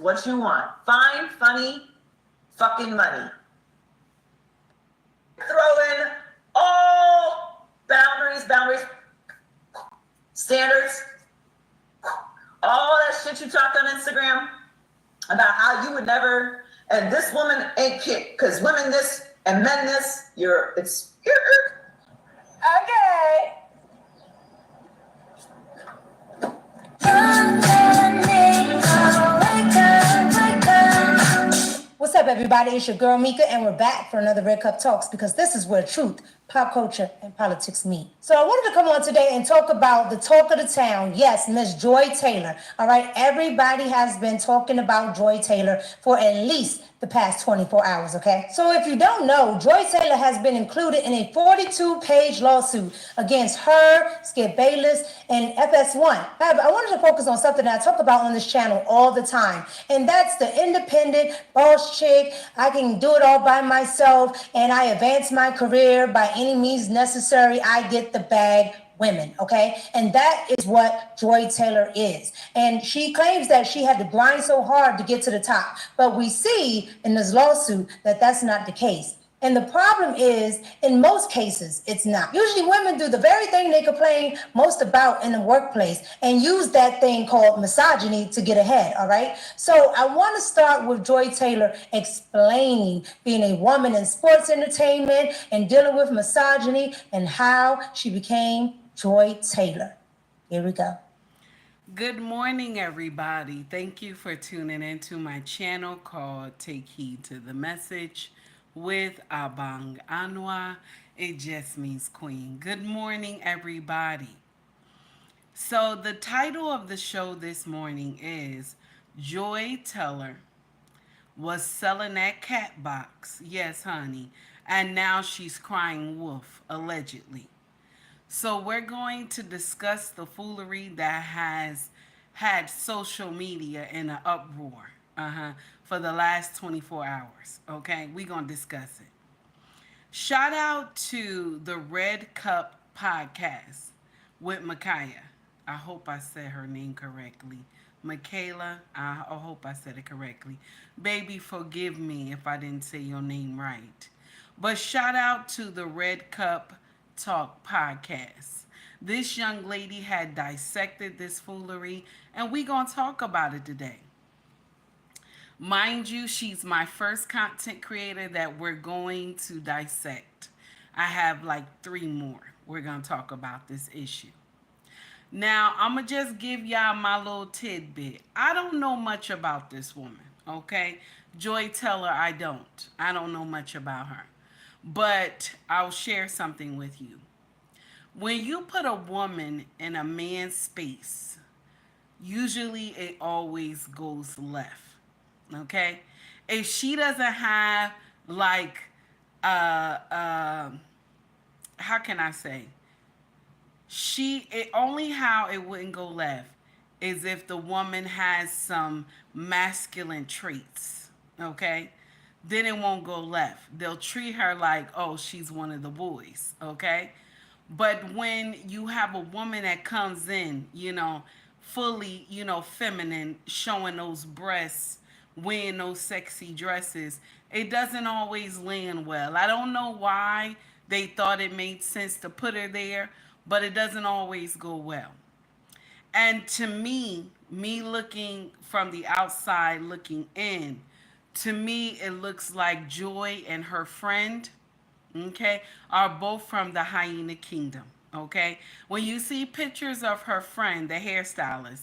what you want. Find funny fucking money. Throw in all boundaries, standards, all that shit you talked on Instagram about how you would never, and this woman ain't cute because women this and men this. It's okay. What's up, everybody? It's your girl Mika, and we're back for another Red Cup Talks because this is where truth, pop culture, and politics meet. So I wanted to come on today and talk about the talk of the town. Yes, Miss Joy Taylor. All right, everybody has been talking about Joy Taylor for at least the past 24 hours, okay? So if you don't know, Joy Taylor has been included in a 42-page lawsuit against her, Skip Bayless, and FS1. However, I wanted to focus on something that I talk about on this channel all the time, and that's the independent boss chick. I can do it all by myself, and I advance my career by any means necessary. I get the bag. Women, okay? And that is what Joy Taylor is. And she claims that she had to grind so hard to get to the top. But we see in this lawsuit that that's not the case. And the problem is, in most cases, it's not. Usually women do the very thing they complain most about in the workplace and use that thing called misogyny to get ahead, all right? So I want to start with Joy Taylor explaining being a woman in sports entertainment and dealing with misogyny and how she became Joy Taylor. Here we go. Good morning, everybody. Thank you for tuning into my channel called Take Heed to the Message with Abang Anwa. It just means queen. Good morning, everybody. So the title of the show this morning is Joy Taylor was selling that cat box. Yes, honey. And now she's crying wolf, allegedly. So we're going to discuss the foolery that has had social media in an uproar for the last 24 hours. Okay, we're going to discuss it. Shout out to the Red Cup podcast with Micaiah. I hope I said her name correctly. Michaela, I hope I said it correctly. Baby, forgive me if I didn't say your name right. But shout out to the Red Cup Talk podcast. This young lady had dissected this foolery, and we gonna talk about it today. Mind you, she's my first content creator that we're going to dissect. I have like 3 more. We're gonna talk about this issue. Now, I'm gonna just give y'all my little tidbit. I don't know much about this woman, okay? Joy Taylor, I don't know much about her. But I'll share something with you. When you put a woman in a man's space, usually it always goes left. Okay? If she doesn't have like how can I say? Only how it wouldn't go left is if the woman has some masculine traits. Okay? Then it won't go left. They'll treat her like, oh, she's one of the boys, okay? But when you have a woman that comes in, fully, feminine, showing those breasts, wearing those sexy dresses, it doesn't always land well. I don't know why they thought it made sense to put her there, but it doesn't always go well. And to me looking from the outside, looking in, to me, it looks like Joy and her friend, okay, are both from the Hyena kingdom, okay? When you see pictures of her friend, the hairstylist,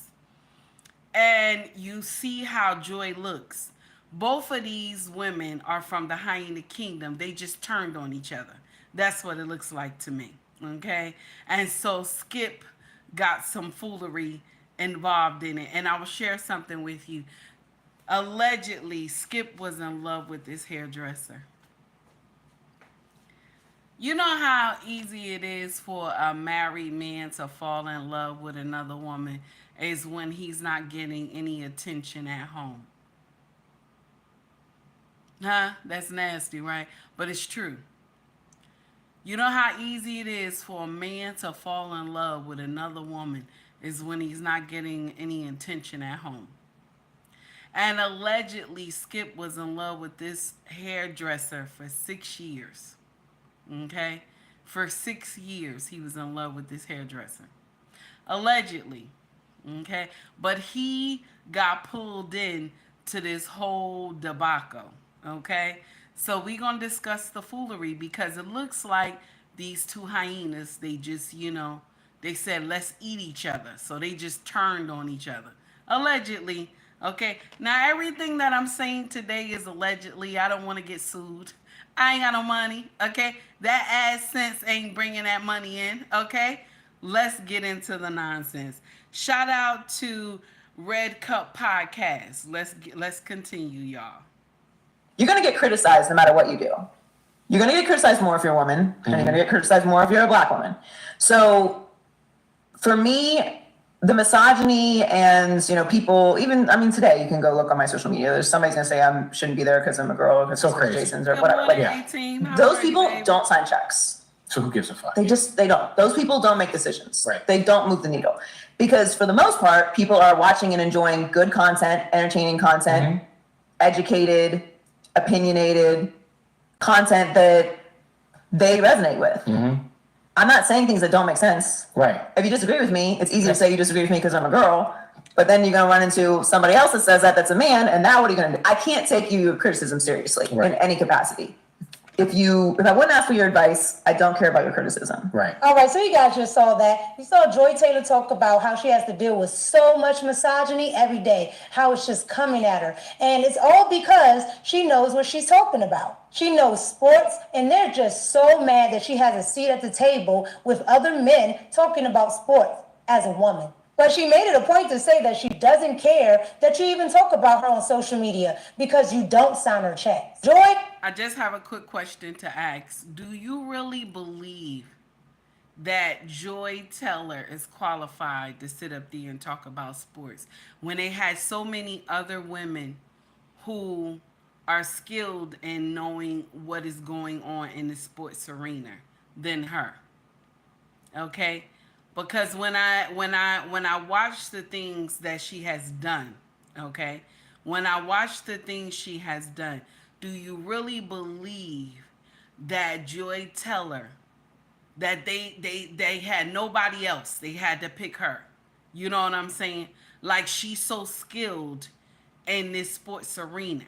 and you see how Joy looks, both of these women are from the Hyena kingdom. They just turned on each other. That's what it looks like to me, okay? And so Skip got some foolery involved in it, and I will share something with you. Allegedly, Skip was in love with this hairdresser. You know how easy it is for a married man to fall in love with another woman is when he's not getting any attention at home. Huh? That's nasty, right? But it's true. You know how easy it is for a man to fall in love with another woman is when he's not getting any attention at home. And allegedly, Skip was in love with this hairdresser for 6 years. Okay? For 6 years, he was in love with this hairdresser. Allegedly. Okay? But he got pulled in to this whole debacle. Okay? So we're going to discuss the foolery because it looks like these two hyenas, they just, they said, let's eat each other. So they just turned on each other. Allegedly. Okay. Now, everything that I'm saying today is allegedly. I don't want to get sued. I ain't got no money. Okay. That AdSense ain't bringing that money in. Okay. Let's get into the nonsense. Shout out to Red Cup Podcast. Let's continue, y'all. You're going to get criticized no matter what you do. You're going to get criticized more if you're a woman, and you're going to get criticized more if you're a black woman. So for me, the misogyny and, people, even, today you can go look on my social media. There's somebody's going to say I shouldn't be there because I'm a girl, because So it's crazy. Jason's or whatever. Like, those people don't sign checks. So who gives a fuck? They don't. Those people don't make decisions. Right. They don't move the needle. Because for the most part, people are watching and enjoying good content, entertaining content, educated, opinionated content that they resonate with. I'm not saying things that don't make sense. Right. If you disagree with me, it's easy to say you disagree with me because I'm a girl, but then you're going to run into somebody else that says that's a man, and now what are you going to do? I can't take your criticism seriously in any capacity. If I wouldn't ask for your advice, I don't care about your criticism. Right. All right, so you guys just saw that. You saw Joy Taylor talk about how she has to deal with so much misogyny every day, how it's just coming at her. And it's all because she knows what she's talking about. She knows sports, and they're just so mad that she has a seat at the table with other men talking about sports as a woman. But she made it a point to say that she doesn't care that you even talk about her on social media because you don't sign her checks. Joy? I just have a quick question to ask. Do you really believe that Joy Taylor is qualified to sit up there and talk about sports when they had so many other women who are skilled in knowing what is going on in the sports arena than her? Okay? Because when I watch the things that she has done, okay? When I watch the things she has done, do you really believe that Joy Taylor, that they had nobody else, they had to pick her? You know what I'm saying? Like, she's so skilled in this sports arena.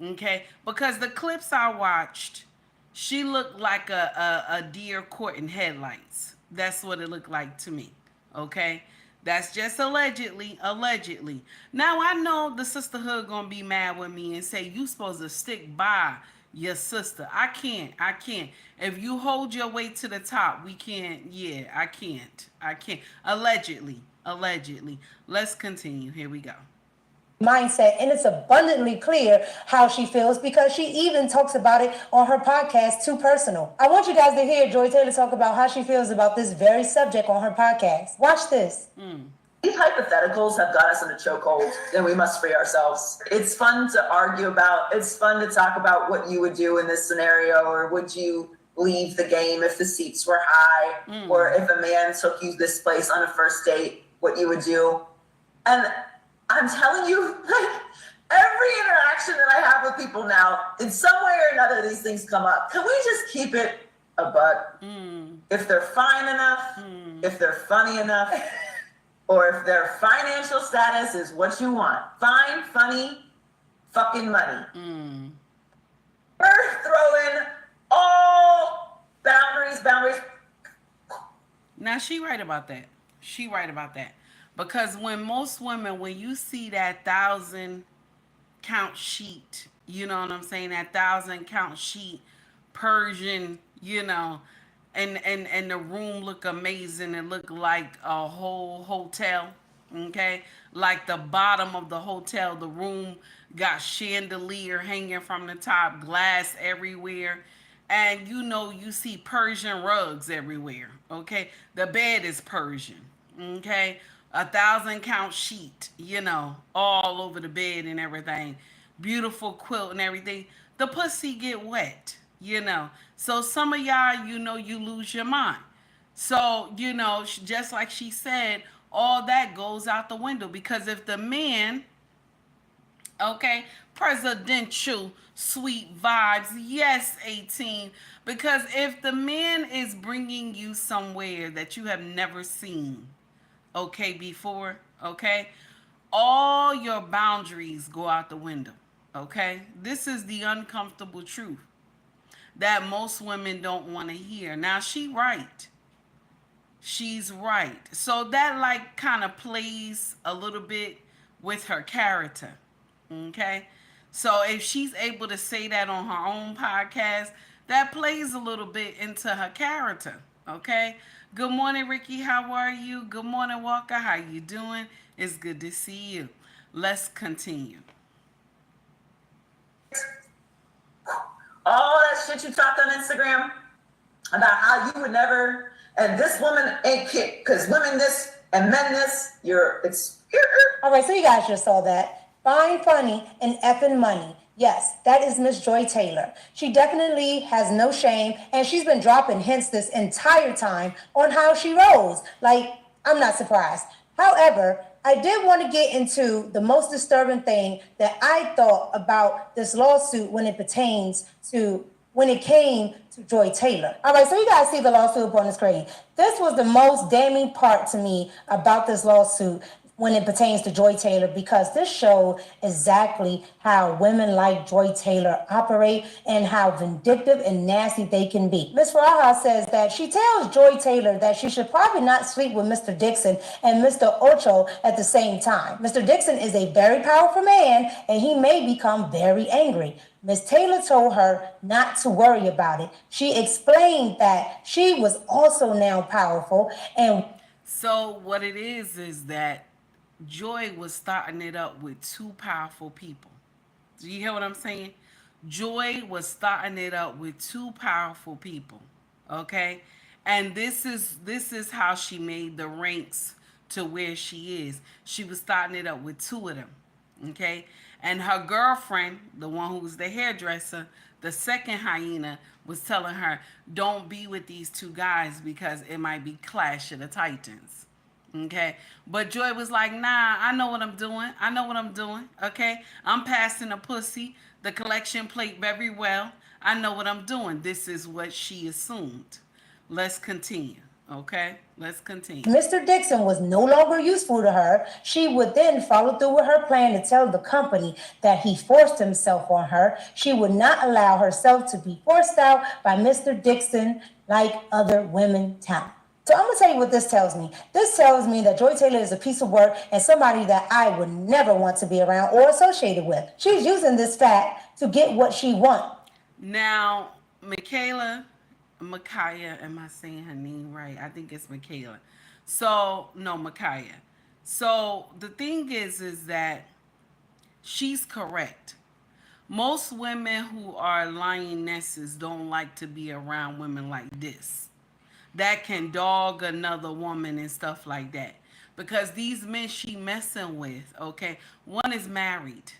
Okay? Because the clips I watched, she looked like a deer caught in headlights. That's what it looked like to me. Okay? That's just allegedly. Now, I know the sisterhood gonna be mad with me and say, you supposed to stick by your sister. I can't. If you hold your way to the top, we can't. Yeah, I can't. Allegedly. Let's continue. Here we go. Mindset, and it's abundantly clear how she feels because she even talks about it on her podcast, Too Personal. I want you guys to hear Joy Taylor talk about how she feels about this very subject on her podcast. Watch this. These hypotheticals have got us in a chokehold, and we must free ourselves. It's fun to argue about. It's fun to talk about what you would do in this scenario, or would you leave the game if the seats were high, or if a man took you this place on a first date, what you would do. And I'm telling you, like, every interaction that I have with people now, in some way or another, these things come up. Can we just keep it a buck? If they're fine enough, if they're funny enough, or if their financial status is what you want. Fine, funny, fucking money. We're throwing all boundaries. Now, she right about that. Because when most women, when you see that 1,000 count sheet, you know what I'm saying? That 1,000 count sheet, Persian, and the room look amazing. It look like a whole hotel, okay? Like the bottom of the hotel, the room got chandelier hanging from the top, glass everywhere. And you see Persian rugs everywhere, okay? The bed is Persian, okay? 1,000 count sheet, all over the bed and everything. Beautiful quilt and everything. The pussy get wet, So some of y'all, you lose your mind. So, just like she said, all that goes out the window. Because if the man Okay, presidential sweet vibes. Yes, 18. Because if the man is bringing you somewhere that you have never seen, okay, before, okay, all your boundaries go out the window. Okay, this is the uncomfortable truth that most women don't want to hear. Now, she's right. So that like kind of plays a little bit with her character. Okay. So if she's able to say that on her own podcast, that plays a little bit into her character. Okay. Good morning, Ricky. How are you? Good morning, Walker. How you doing? It's good to see you. Let's continue. All that shit you talked on Instagram about how you would never, and this woman ain't kick, because women this and men this, All right, so you guys just saw that. Fine, funny, and effing money. Yes, that is Miss Joy Taylor. She definitely has no shame, and she's been dropping hints this entire time on how she rolls. Like, I'm not surprised. However, I did want to get into the most disturbing thing that I thought about this lawsuit when it came to Joy Taylor. All right, so you guys see the lawsuit up on the screen. This was the most damning part to me about this lawsuit when it pertains to Joy Taylor, because this showed exactly how women like Joy Taylor operate and how vindictive and nasty they can be. Ms. Faraha says that she tells Joy Taylor that she should probably not sleep with Mr. Dixon and Mr. Ocho at the same time. Mr. Dixon is a very powerful man and he may become very angry. Ms. Taylor told her not to worry about it. She explained that she was also now powerful and So what it is that Joy was starting it up with two powerful people. Do you hear what I'm saying? Joy was starting it up with two powerful people. Okay? And this is how she made the ranks to where she is. She was starting it up with two of them. Okay? And her girlfriend, the one who was the hairdresser, the second hyena, was telling her, don't be with these two guys because it might be Clash of the Titans. Okay. But Joy was like, nah, I know what I'm doing. I know what I'm doing. Okay. I'm passing a pussy, the collection plate very well. I know what I'm doing. This is what she assumed. Let's continue. Okay. Let's continue. Mr. Dixon was no longer useful to her, she would then follow through with her plan to tell the company that he forced himself on her. She would not allow herself to be forced out by Mr. Dixon like other women talent. So I'm gonna tell you what this tells me. This tells me that Joy Taylor is a piece of work and somebody that I would never want to be around or associated with. She's using this fact to get what she wants. Now, Micaiah, am I saying her name right? I think it's Micaiah. So, no, Micaiah. So, the thing is that she's correct. Most women who are lionesses don't like to be around women like this that can dog another woman and stuff like that. Because these men she messing with, okay, one is married.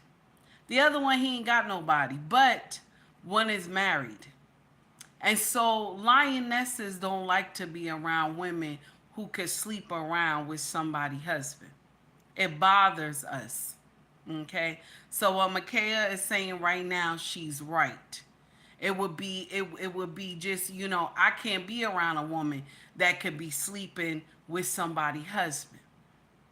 The other one, he ain't got nobody, but one is married. And so lionesses don't like to be around women who could sleep around with somebody's husband. It bothers us. Okay? So what Micaiah is saying right now, she's right. It would be just, I can't be around a woman that could be sleeping with somebody's husband.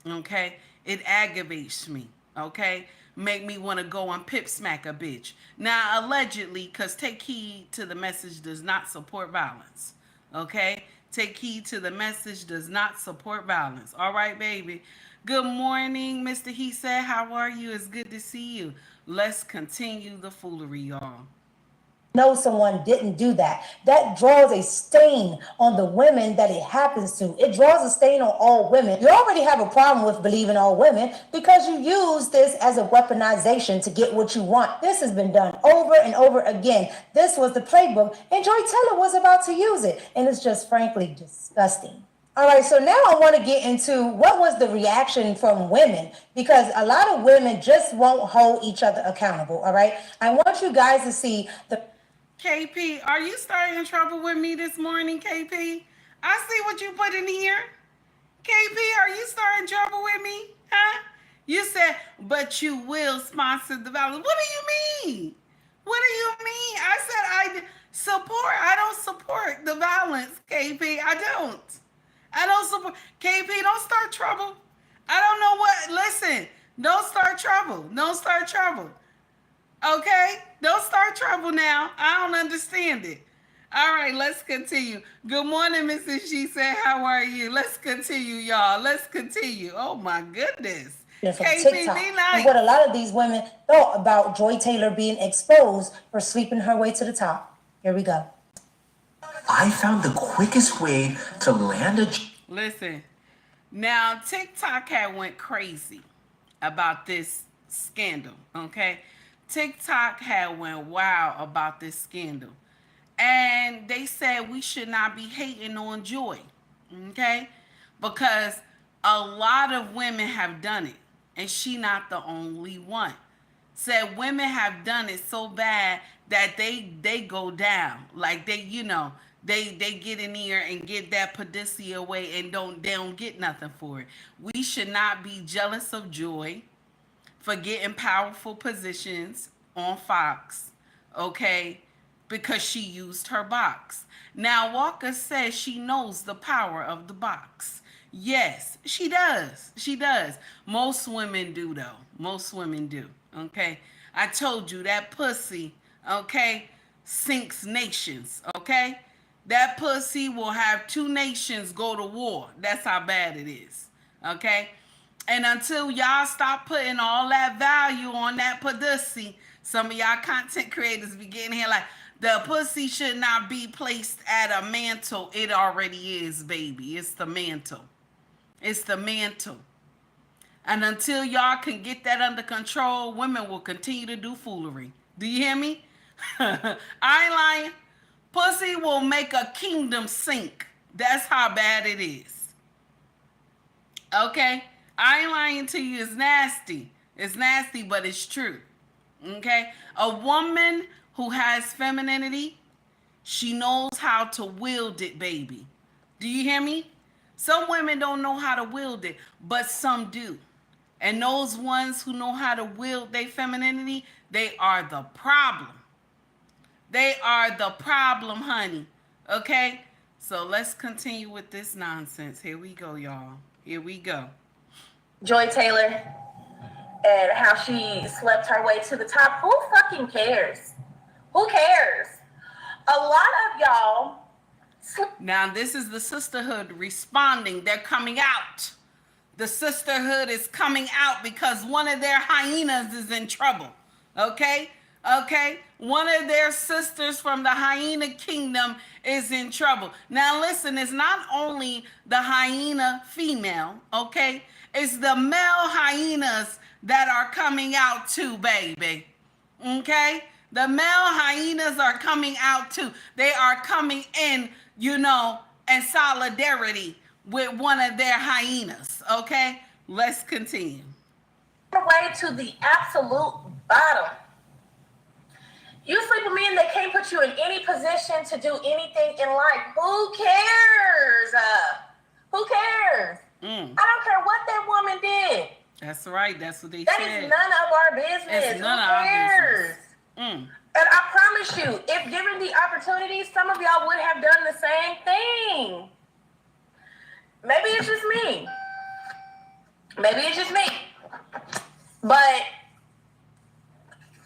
Okay? It aggravates me. Okay? Make me want to go and pip smack a bitch. Now, allegedly, because take heed to the message does not support violence. Okay? Take heed to the message does not support violence. All right, baby. Good morning, Mr. He said. How are you? It's good to see you. Let's continue the foolery, y'all. Know someone didn't do that. That draws a stain on the women that it happens to. It draws a stain on all women. You already have a problem with believing all women because you use this as a weaponization to get what you want. This has been done over and over again. This was the playbook, and Joy Taylor was about to use it, and it's just frankly disgusting. All right, so now I want to get into what was the reaction from women, because a lot of women just won't hold each other accountable, all right? I want you guys to see the... KP, are you starting trouble with me this morning, KP? I see what you put in here. KP, are you starting trouble with me? Huh? You said, but you will sponsor the violence. What do you mean? What do you mean? I said I don't support the violence, KP. I don't support. KP, don't start trouble. I don't know what. Listen, don't start trouble. Don't start trouble. Okay? Don't start trouble now. I don't understand it. All right, let's continue. Good morning, Mrs. She said, how are you? Let's continue, y'all. Let's continue. Oh, my goodness. From KP, TikTok. be nice. And what a lot of these women thought about Joy Taylor being exposed for sleeping her way to the top. Here we go. I found the quickest way to land a... Listen, now TikTok had went crazy about this scandal, okay? TikTok had went wild about this scandal. And they said we should not be hating on Joy, okay? Because a lot of women have done it, and she not the only one. Said women have done it so bad that they go down. Like they get in here and get that pussy away and they don't get nothing for it. We should not be jealous of Joy for getting powerful positions on Fox, okay? Because she used her box. Now, Walker says she knows the power of the box. Yes, she does. She does. Most women do, though. Most women do, okay? I told you that pussy, okay, sinks nations, okay? That pussy will have 2 nations go to war. That's how bad it is, okay? And until y'all stop putting all that value on that pussy, some of y'all content creators be getting here like, the pussy should not be placed at a mantle. It already is, baby. It's the mantle. It's the mantle. And until y'all can get that under control, women will continue to do foolery. Do you hear me? I ain't lying. Pussy will make a kingdom sink. That's how bad it is. Okay? I ain't lying to you. It's nasty. It's nasty, but it's true. Okay? A woman who has femininity, she knows how to wield it, baby. Do you hear me? Some women don't know how to wield it, but some do. And those ones who know how to wield their femininity, they are the problem. They are the problem, honey. Okay? So let's continue with this nonsense. Here we go, y'all. Here we go. Joy Taylor and how she slept her way to the top. Who fucking cares? Who cares? A lot of y'all. Now, this is the sisterhood responding. They're coming out. The sisterhood is coming out because one of their hyenas is in trouble. Okay? Okay? One of their sisters from the hyena kingdom is in trouble. Now, listen, it's not only the hyena female, okay? It's the male hyenas that are coming out too, baby. Okay? The male hyenas are coming out too. They are coming in, in solidarity with one of their hyenas. Okay? Let's continue. Way to the absolute bottom. You sleep with me and they can't put you in any position to do anything in life. Who cares? Who cares? I don't care what that woman did. That's right. That's what they said. That is none of our business. It's none of our business. And I promise you, if given the opportunity, some of y'all would have done the same thing. Maybe it's just me. Maybe it's just me. But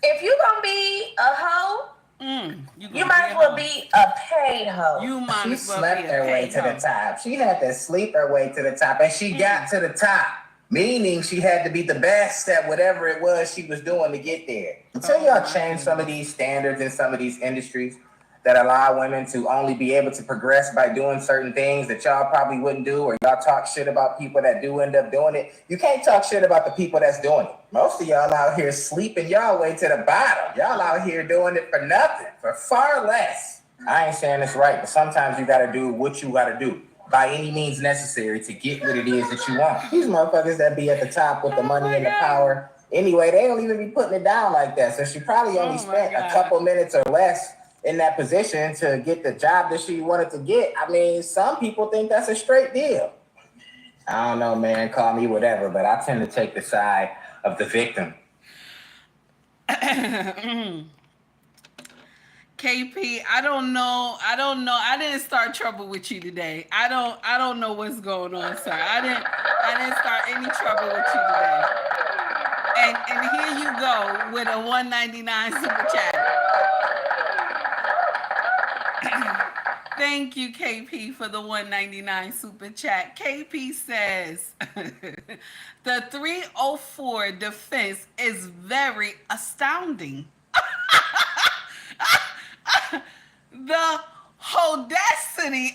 if you gonna be a hoe, you might as well be a paid hoe. You might She as well slept be her way to the top. She had to sleep her way to the top, and she got to the top. Meaning she had to be the best at whatever it was she was doing to get there. Until y'all change some of these standards in some of these industries that allow women to only be able to progress by doing certain things that y'all probably wouldn't do, or y'all talk shit about people that do end up doing it. You can't talk shit about the people that's doing it. Most of y'all out here sleeping y'all way to the bottom. Y'all out here doing it for nothing, for far less. I ain't saying it's right, but sometimes you gotta do what you gotta do by any means necessary to get what it is that you want. These motherfuckers that be at the top with the money and the power, anyway, they don't even be putting it down like that. So she probably only spent a couple minutes or less in that position to get the job that she wanted to get. I mean, some people think that's a straight deal. I don't know, man. Call me whatever, but I tend to take the side of the victim. KP, I don't know. I didn't start trouble with you today. I don't know what's going on, sir. I didn't start any trouble with you today. And here you go with a $1.99 super chat. Thank you, KP, for the $1.99 super chat. KP says the 304 defense is very astounding. The audacity.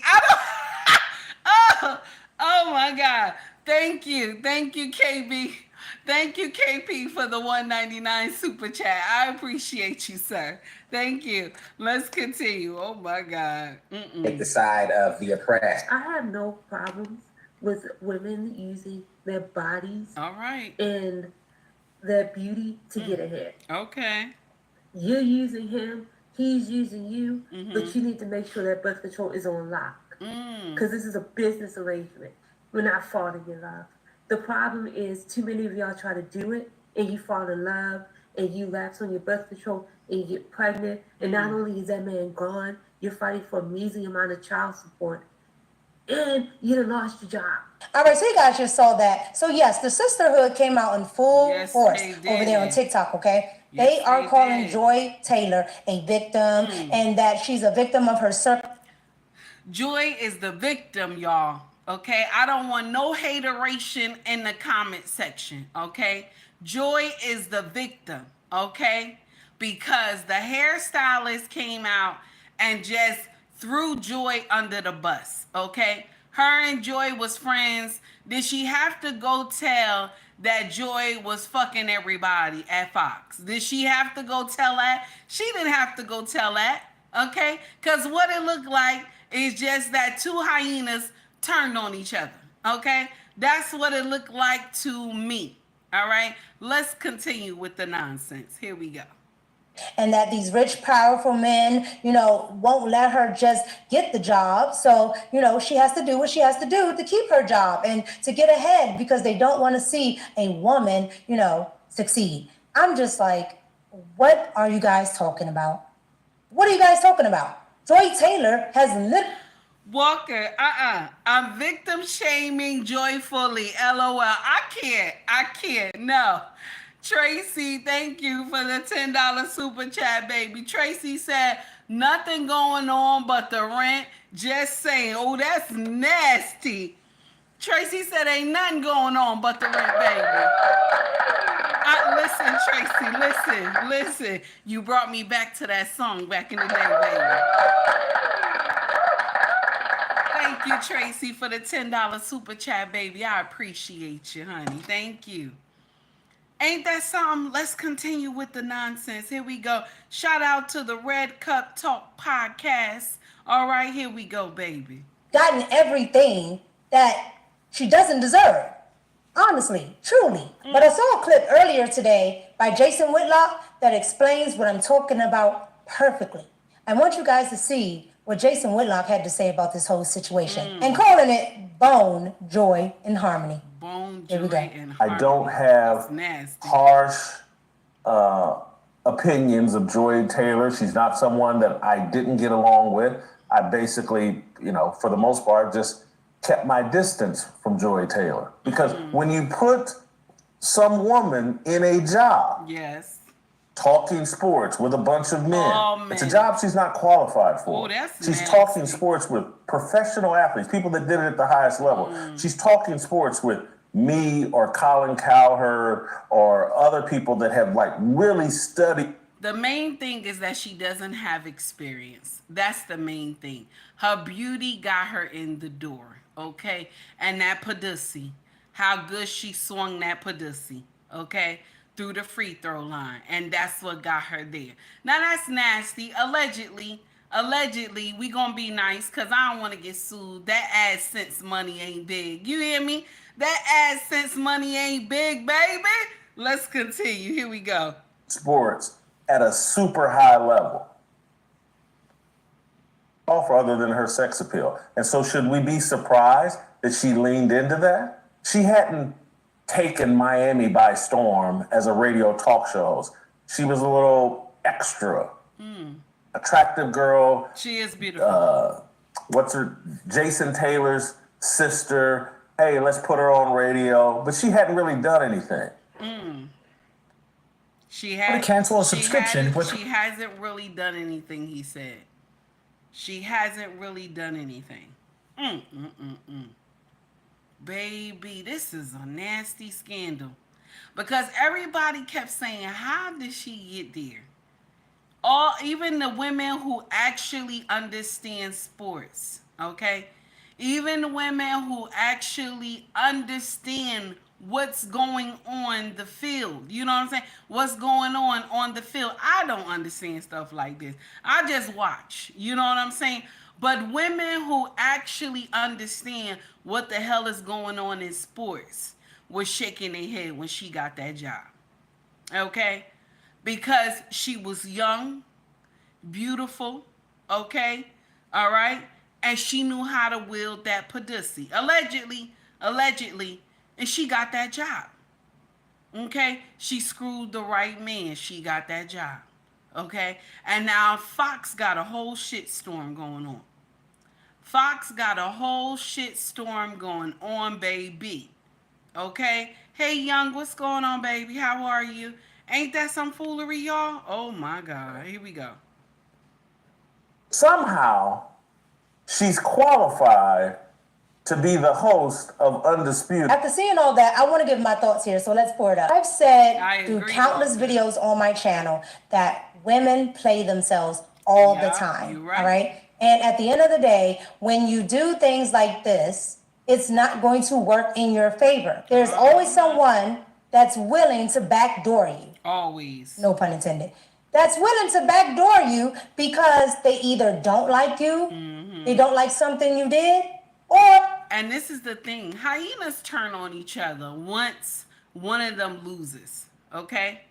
Oh my God. Thank you, KB. Thank you, KP, for the $1.99 super chat. I appreciate you, sir. Thank you. Let's continue. Oh my God. Take the side of the oppressed. I have no problems with women using their bodies All right. and their beauty to get ahead. Okay. You're using him, he's using you, but you need to make sure that birth control is on lock. Because this is a business arrangement. We're not falling in love. The problem is too many of y'all try to do it and you fall in love and you lapse on your birth control and you get pregnant. And not only is that man gone, you're fighting for a measly amount of child support and you done lost your job. All right, so you guys just saw that. So yes, the sisterhood came out in full force over there on TikTok, okay? They are calling Joy Taylor a victim and that she's a victim of her circle. Joy is the victim, y'all. Okay, I don't want no hateration in the comment section. Okay, Joy is the victim. Okay, because the hairstylist came out and just threw Joy under the bus. Okay, her and Joy was friends. Did she have to go tell that Joy was fucking everybody at Fox? Did she have to go tell that? She didn't have to go tell that. Okay, because what it looked like is just that two hyenas turned on each other. Okay, that's what it looked like to me. All right, let's continue with the nonsense. Here we go. And that these rich, powerful men, won't let her just get the job. So, she has to do what she has to do to keep her job and to get ahead because they don't want to see a woman, succeed. I'm just like, what are you guys talking about? What are you guys talking about? Joy Taylor has Walker, I'm victim shaming joyfully. LOL. I can't. No. Tracy, thank you for the $10 super chat, baby. Tracy said, nothing going on but the rent. Just saying. Oh, that's nasty. Tracy said, ain't nothing going on but the rent, baby. Listen, Tracy, listen. You brought me back to that song back in the day, baby. Thank you, Tracy, for the $10 super chat, baby. I appreciate you, honey. Thank you. Ain't that something? Let's continue with the nonsense. Here we go. Shout out to the Red Cup Talk podcast. All right, here we go, baby. Gotten everything that she doesn't deserve. Honestly, truly. But I saw a clip earlier today by Jason Whitlock that explains what I'm talking about perfectly. I want you guys to see what Jason Whitlock had to say about this whole situation and calling it bone, joy, and harmony. Bone, joy, and harmony. I don't have harsh opinions of Joy Taylor. She's not someone that I didn't get along with. I basically, for the most part, just kept my distance from Joy Taylor. Because when you put some woman in a job, talking sports with a bunch of men, it's a job she's not qualified for. She's talking sports with professional athletes, people that did it at the highest level. She's talking sports with me or Colin Cowherd or other people that have really studied. The main thing is that she doesn't have experience. That's the main thing. Her beauty got her in the door, okay? And that pussy, how good she swung that pussy, okay? Through the free throw line. And that's what got her there. Now that's nasty. Allegedly, we gonna be nice because I don't want to get sued. That AdSense money ain't big. You hear me? That AdSense money ain't big, baby. Let's continue. Here we go. Sports at a super high level. Other than her sex appeal. And so should we be surprised that she leaned into that? she hadn't taken Miami by storm as a radio talk show host. She was a little extra. Attractive girl. She is beautiful. What's her? Jason Taylor's sister. Hey, let's put her on radio. But she hadn't really done anything. She had to cancel a subscription. She hasn't really done anything, he said. She hasn't really done anything. Baby, this is a nasty scandal. Because everybody kept saying, how did she get there? Even the women who actually understand sports, okay? Even the women who actually understand what's going on the field. You know what I'm saying? What's going on the field. I don't understand stuff like this. I just watch. You know what I'm saying? But women who actually understand what the hell is going on in sports were shaking their head when she got that job. Okay? Because she was young, beautiful, okay? All right? And she knew how to wield that pussy. Allegedly, and she got that job. Okay? She screwed the right man. She got that job. Okay? And now Fox got a whole shitstorm going on. Fox got a whole shitstorm going on, baby. Okay? Hey, Young, what's going on, baby? How are you? Ain't that some foolery, y'all? Oh, my God. Here we go. Somehow, she's qualified to be the host of Undisputed. After seeing all that, I want to give my thoughts here, so let's pour it up. I've said through countless videos on my channel that women play themselves all the time, right. all right? And at the end of the day, when you do things like this, it's not going to work in your favor. There's always someone that's willing to backdoor you. Always. No pun intended. That's willing to backdoor you because they either don't like you, they don't like something you did, or... And this is the thing. Hyenas turn on each other once one of them loses, okay?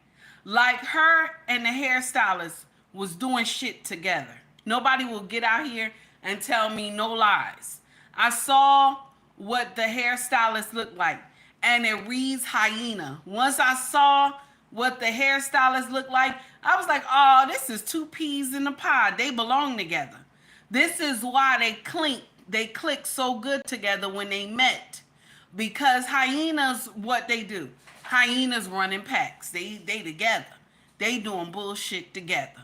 Like her and the hairstylist was doing shit together. Nobody will get out here and tell me no lies. I saw what the hairstylist looked like, and it reads Hyena. Once I saw what the hairstylist looked like, I was like, oh, this is two peas in a pod. They belong together. This is why they clicked so good together when they met. Because hyenas, what they do? Hyenas running packs. They together. They doing bullshit together.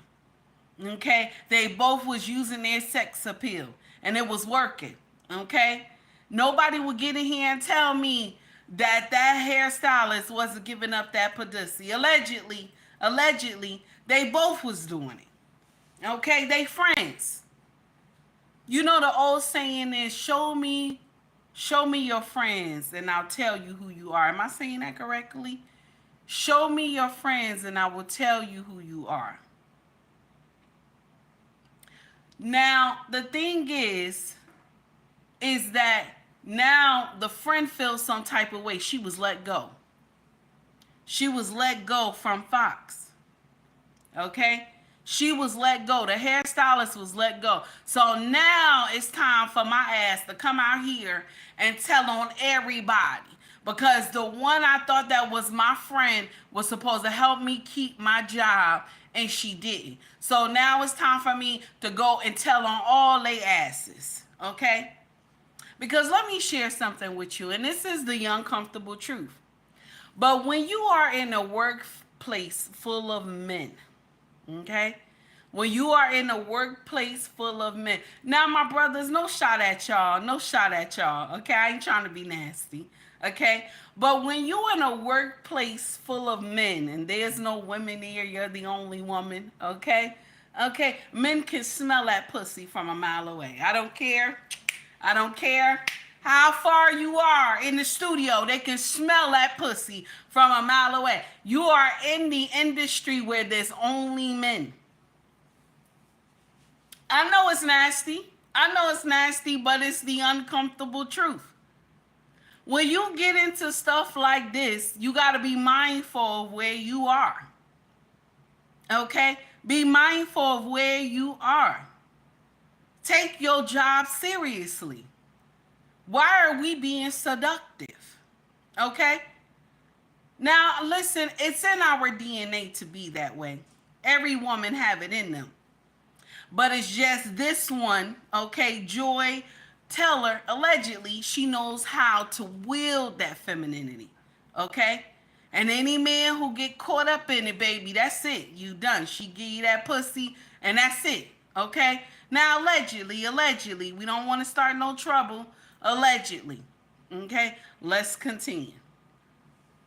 Okay? They both was using their sex appeal. And it was working. Okay? Nobody would get in here and tell me that hairstylist wasn't giving up that pussy. Allegedly, they both was doing it. Okay? They friends. You know the old saying is, show me your friends and I'll tell you who you are. Am I saying that correctly? Show me your friends and I will tell you who you are. Now, the thing is that now the friend feels some type of way. She was let go. She was let go from Fox. Okay? She was let go. The hairstylist was let go. So now it's time for my ass to come out here and tell on everybody. Because the one I thought that was my friend was supposed to help me keep my job, and she didn't. So now it's time for me to go and tell on all they asses. Okay? Because let me share something with you, and this is the uncomfortable truth. But when you are in a workplace full of men, okay? When you are in a workplace full of men. Now, my brothers, no shot at y'all. No shot at y'all, okay? I ain't trying to be nasty, okay? But when you in a workplace full of men and there's no women here, you're the only woman, okay? Okay, men can smell that pussy from a mile away. I don't care. I don't care how far you are in the studio. They can smell that pussy from a mile away. You are in the industry where there's only men. I know it's nasty. I know it's nasty, but it's the uncomfortable truth. When you get into stuff like this, you got to be mindful of where you are. Okay? Be mindful of where you are. Take your job seriously. Why are we being seductive? Okay? Now, listen, it's in our DNA to be that way. Every woman have it in them. But it's just this one, okay, Joy Taylor, allegedly, she knows how to wield that femininity, okay? And any man who get caught up in it, baby, that's it. You done. She give you that pussy, and that's it, okay? Now, allegedly, we don't want to start no trouble. Allegedly, okay? Let's continue.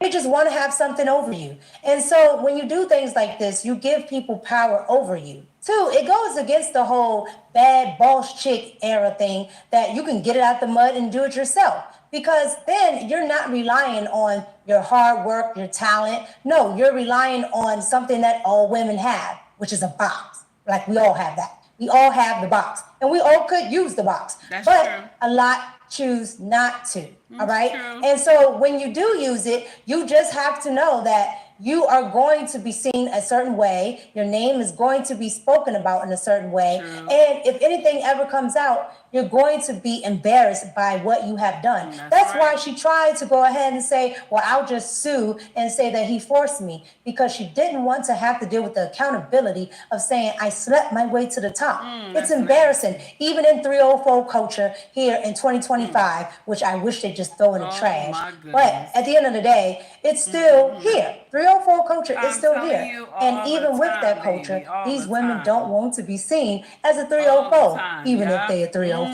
They just want to have something over you. And so when you do things like this, you give people power over you. Two, it goes against the whole bad boss chick era thing that you can get it out the mud and do it yourself. Because then you're not relying on your hard work, your talent. No, you're relying on something that all women have, which is a box. Like we all have that. We all have the box. And we all could use the box. That's but true. A lot choose not to. All right. True. And so when you do use it, you just have to know that you are going to be seen a certain way. Your name is going to be spoken about in a certain way. True. And if anything ever comes out, you're going to be embarrassed by what you have done. That's right. why she tried to go ahead and say, well, I'll just sue and say that he forced me, because she didn't want to have to deal with the accountability of saying, I slept my way to the top. It's embarrassing. Even in 304 culture here in 2025, which I wish they just throw in the trash. My goodness. But at the end of the day, it's still here. 304 culture I'm is still telling here. you, all And even the with time, that baby, culture, all these the women time. don't want to be seen as a All 304, the time, even yeah. if they're a 304.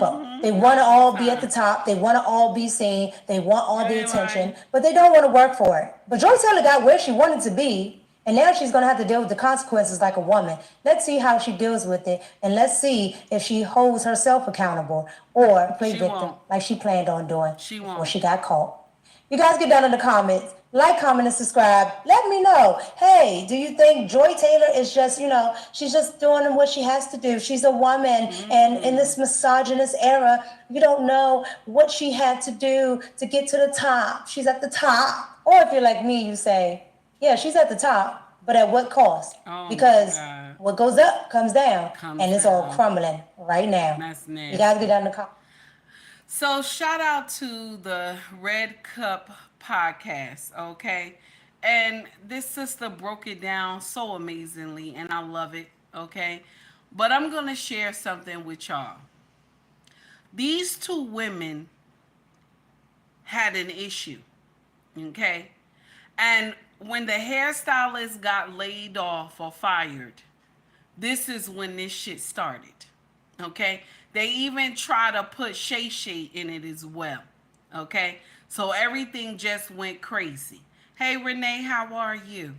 They want to all be at the top. They want to all be seen. They want all the Right, attention, right. but they don't want to work for it. But Joy Taylor got where she wanted to be, and now she's going to have to deal with the consequences like a woman. Let's see how she deals with it, and let's see if she holds herself accountable or play She victim won't. like she planned on doing She before won't. she got caught. You guys get down in the comments. Like, comment, and subscribe. Let me know. Hey, do you think Joy Taylor is just, she's just doing what she has to do? She's a woman, and in this misogynist era, you don't know what she had to do to get to the top. She's at the top. Or if you're like me, you say, yeah, she's at the top, but at what cost? Oh, Because my God. what goes up comes down, Comes and it's all down. crumbling right now. That's nasty. You guys get down in the comments. So shout out to the Red Cup podcast, okay? And this sister broke it down so amazingly, and I love it, okay? But I'm going to share something with y'all. These two women had an issue, okay? And when the hairstylist got laid off or fired, this is when this shit started, okay? They even try to put Shay in it as well, okay? So everything just went crazy. Hey, Renee, how are you?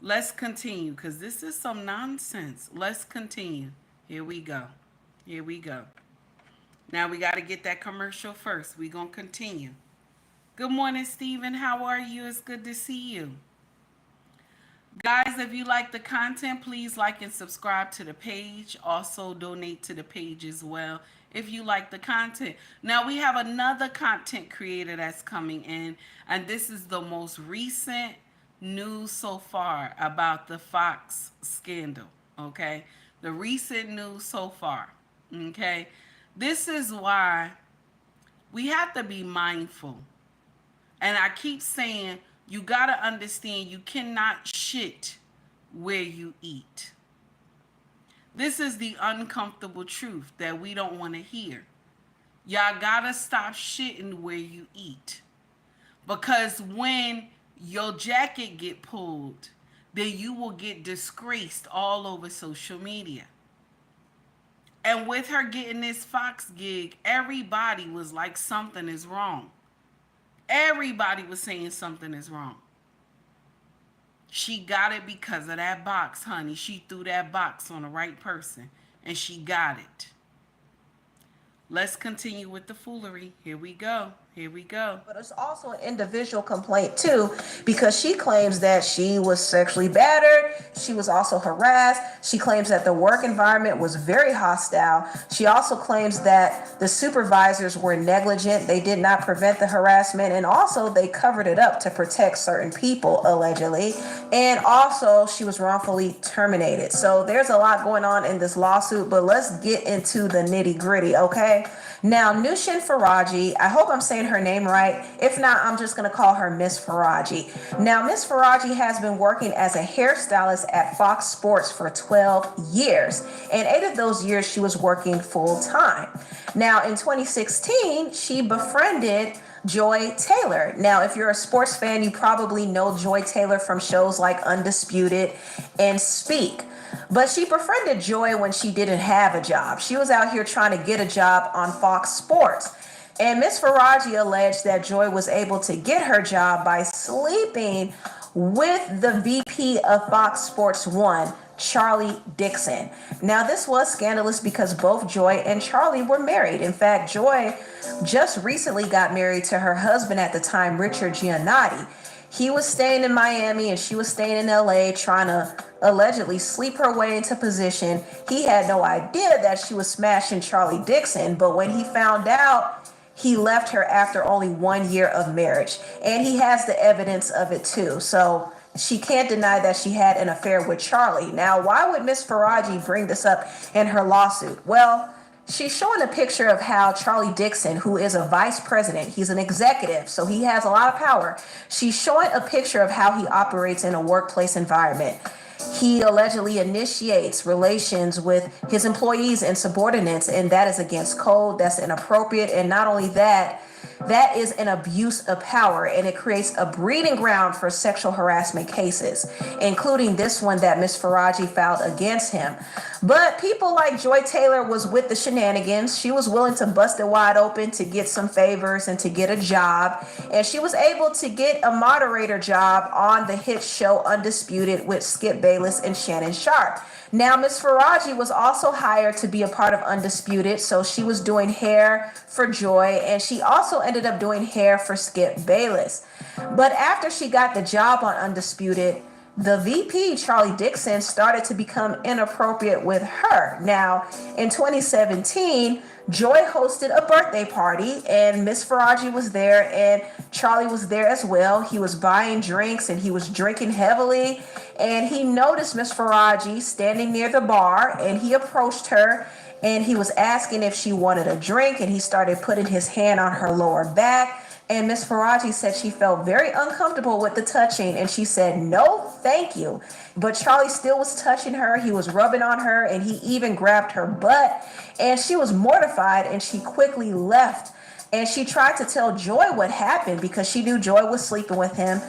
Let's continue, because this is some nonsense. Let's continue. Here we go. Here we go. Now we got to get that commercial first. We're going to continue. Good morning, Stephen. How are you? It's good to see you. Guys, if you like the content, please like and subscribe to the page. Also donate to the page as well if you like the content. Now we have another content creator that's coming in, and this is the most recent news so far about the Fox scandal, okay? The recent news so far, okay? This is why we have to be mindful. And I keep saying, you got to understand you cannot shit where you eat. This is the uncomfortable truth that we don't want to hear. Y'all got to stop shitting where you eat. Because when your jacket get pulled, then you will get disgraced all over social media. And with her getting this Fox gig, everybody was like, something is wrong. Everybody was saying something is wrong. She got it because of that box, honey. She threw that box on the right person, and she got it. Let's continue with the foolery. Here we go. Here we go. But it's also an individual complaint too, because she claims that she was sexually battered. She was also harassed. She claims that the work environment was very hostile. She also claims that the supervisors were negligent. They did not prevent the harassment, and also they covered it up to protect certain people, allegedly. And also she was wrongfully terminated. So there's a lot going on in this lawsuit, but let's get into the nitty gritty, okay? Now, Nushin Faraji, I hope I'm saying saying her name right. If not, I'm just going to call her Miss Faraji. Now, Miss Faraji has been working as a hairstylist at Fox Sports for 12 years. And 8 of those years, she was working full time. Now, in 2016, she befriended Joy Taylor. Now, if you're a sports fan, you probably know Joy Taylor from shows like Undisputed and Speak. But she befriended Joy when she didn't have a job. She was out here trying to get a job on Fox Sports. And Miss Faraji alleged that Joy was able to get her job by sleeping with the VP of Fox Sports 1, Charlie Dixon. Now, this was scandalous because both Joy and Charlie were married. In fact, Joy just recently got married to her husband at the time, Richard Giannotti. He was staying in Miami and she was staying in LA, trying to allegedly sleep her way into position. He had no idea that she was smashing Charlie Dixon, but when he found out, he left her after only 1 year of marriage. And he has the evidence of it too. So she can't deny that she had an affair with Charlie. Now, why would Miss Faraji bring this up in her lawsuit? Well, she's showing a picture of how Charlie Dixon, who is a vice president, he's an executive, so he has a lot of power. She's showing a picture of how he operates in a workplace environment. He allegedly initiates relations with his employees and subordinates, and that is against code. That's inappropriate. And not only that, that is an abuse of power, and it creates a breeding ground for sexual harassment cases, including this one that Miss Faraji filed against him. But people like Joy Taylor was with the shenanigans. She was willing to bust it wide open to get some favors and to get a job. And she was able to get a moderator job on the hit show Undisputed with Skip Bayless and Shannon Sharp. Now, Miss Faraji was also hired to be a part of Undisputed, so she was doing hair for Joy, and she also ended up doing hair for Skip Bayless. But after she got the job on Undisputed, the VP, Charlie Dixon, started to become inappropriate with her. Now, in 2017, Joy hosted a birthday party, and Miss Faraji was there, and Charlie was there as well. He was buying drinks, and he was drinking heavily, and he noticed Miss Faraji standing near the bar, and he approached her, and he was asking if she wanted a drink, and he started putting his hand on her lower back. And Miss Faraji said she felt very uncomfortable with the touching, and she said, "No, thank you." But Charlie still was touching her. He was rubbing on her, and he even grabbed her butt. And she was mortified, and she quickly left. And she tried to tell Joy what happened because she knew Joy was sleeping with him.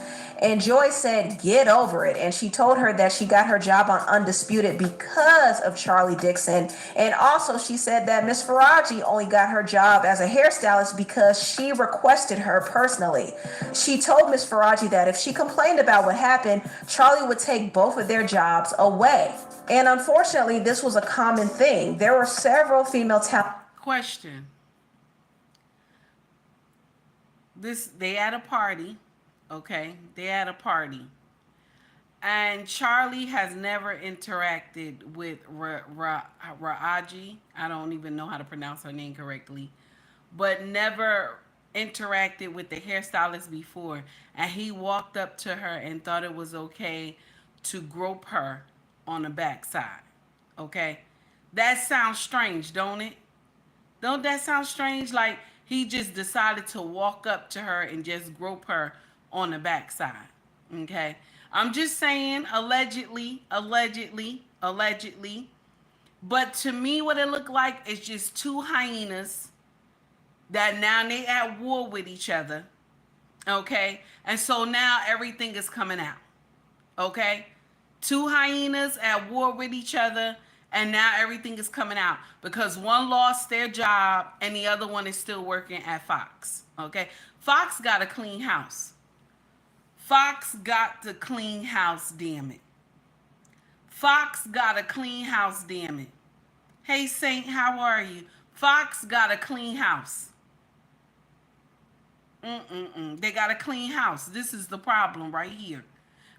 And Joy said, "Get over it." And she told her that she got her job on Undisputed because of Charlie Dixon. And also she said that Miss Faraji only got her job as a hairstylist because she requested her personally. She told Miss Faraji that if she complained about what happened, Charlie would take both of their jobs away. And unfortunately, this was a common thing. There were several female talent. Question. They at a party. Okay, they had a party, and Charlie has never interacted with Ra'aji. I don't even know how to pronounce her name correctly, but never interacted with the hairstylist before, and he walked up to her and thought it was okay to grope her on the backside. Okay, that sounds strange, don't it? Don't that sound strange? Like he just decided to walk up to her and just grope her on the backside. Okay, I'm just saying, allegedly. But to me, what it looked like is just two hyenas that now they at war with each other. Okay, and so now everything is coming out. Okay, two hyenas at war with each other, and now everything is coming out because one lost their job and the other one is still working at Fox. Okay, Fox got a clean house. Fox got the clean house, damn it. Fox got a clean house, damn it. Hey, Saint, how are you? Fox got a clean house. They got a clean house. This is the problem right here.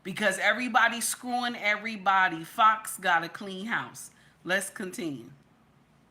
Because everybody's screwing everybody. Fox got a clean house. Let's continue.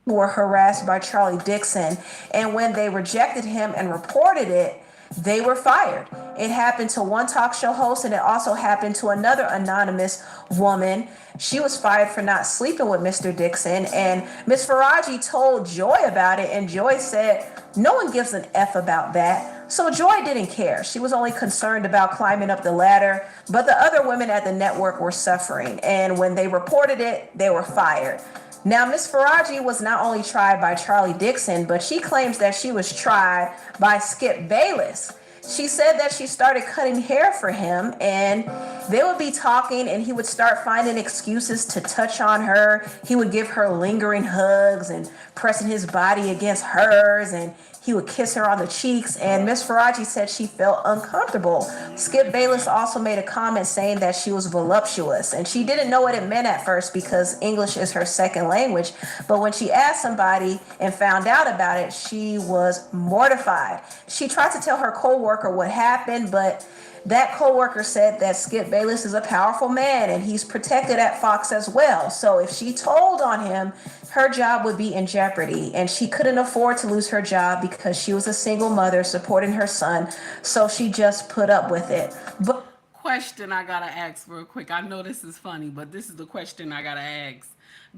Were harassed by Charlie Dixon, and when they rejected him and reported it, they were fired. It happened to one talk show host, and it also happened to another anonymous woman. She was fired for not sleeping with Mr. Dixon, and Miss Faraji told Joy about it, and Joy said, "No one gives an F about that. So Joy didn't care. She was only concerned about climbing up the ladder, but the other women at the network were suffering, and when they reported it, they were fired. Now, Miss Faraji was not only tried by Charlie Dixon, but she claims that she was tried by Skip Bayless. She said that she started cutting hair for him, and they would be talking, and he would start finding excuses to touch on her. He would give her lingering hugs and pressing his body against hers, and he would kiss her on the cheeks, and Miss Faraji said she felt uncomfortable. Skip Bayless also made a comment saying that she was voluptuous, and she didn't know what it meant at first because English is her second language, but when she asked somebody and found out about it, she was mortified. She tried to tell her co-worker what happened, but that co-worker said that Skip Bayless is a powerful man and he's protected at Fox as well. So if she told on him, her job would be in jeopardy, and she couldn't afford to lose her job because she was a single mother supporting her son. So she just put up with it. But question I gotta ask real quick. I know this is funny, but this is the question I gotta ask.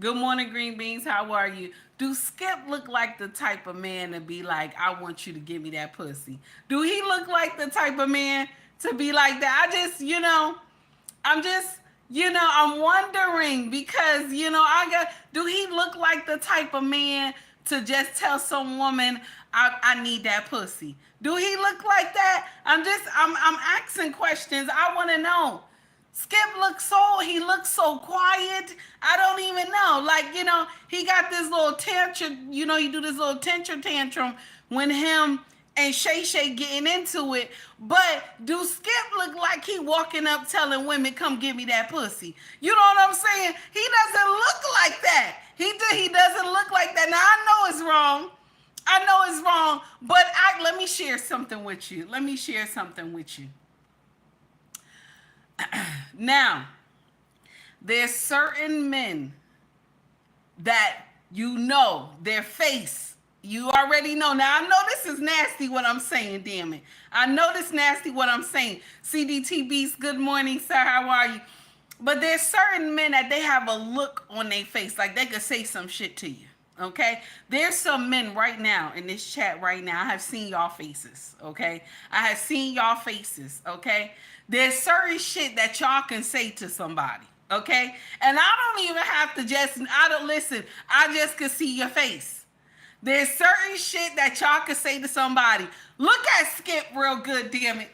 Good morning, Green Beans. How are you? Do Skip look like the type of man to be like, I want you to give me that pussy? Do he look like the type of man to be like that? I'm wondering because, do he look like the type of man to just tell some woman, I need that pussy? Do he look like that? I'm asking questions. I want to know. Skip looks so quiet. I don't even know. He got this little tantrum, he do this little tantrum when him and Shay Shay getting into it. But do Skip look like he walking up telling women, come give me that pussy? You know what I'm saying? He doesn't look like that. He doesn't look like that. Now, I know it's wrong, but let me share something with you. Now, there's certain men that their face. You already know. Now, I know this is nasty what I'm saying, damn it. I know this nasty what I'm saying. CDT Beast, good morning, sir. How are you? But there's certain men that they have a look on their face, like they could say some shit to you, okay? There's some men right now in this chat right now. I have seen y'all faces, okay? Okay? There's certain shit that y'all can say to somebody, okay? And I don't even have to I just can see your face. There's certain shit that y'all can say to somebody. Look at Skip real good, damn it.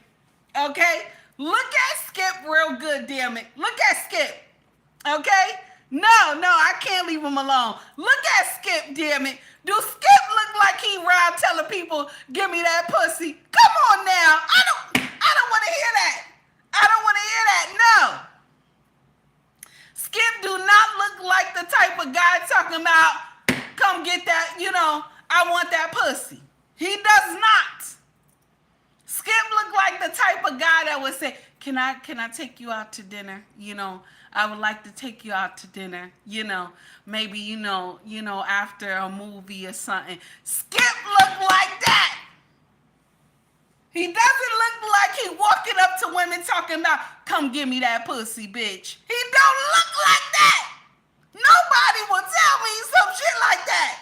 Okay? Look at Skip real good, damn it. Look at Skip. Okay? No, I can't leave him alone. Look at Skip, damn it. Do Skip look like he around telling people, give me that pussy? Come on now. I don't want to hear that. No. Skip do not look like the type of guy talking about, come get that, I want that pussy. He does not. Skip look like the type of guy that would say, can I take you out to dinner? I would like to take you out to dinner, maybe, after a movie or something. Skip look like that. He doesn't look like he walking up to women talking about, come give me that pussy, bitch. He don't look like that. Nobody will tell me some shit like that.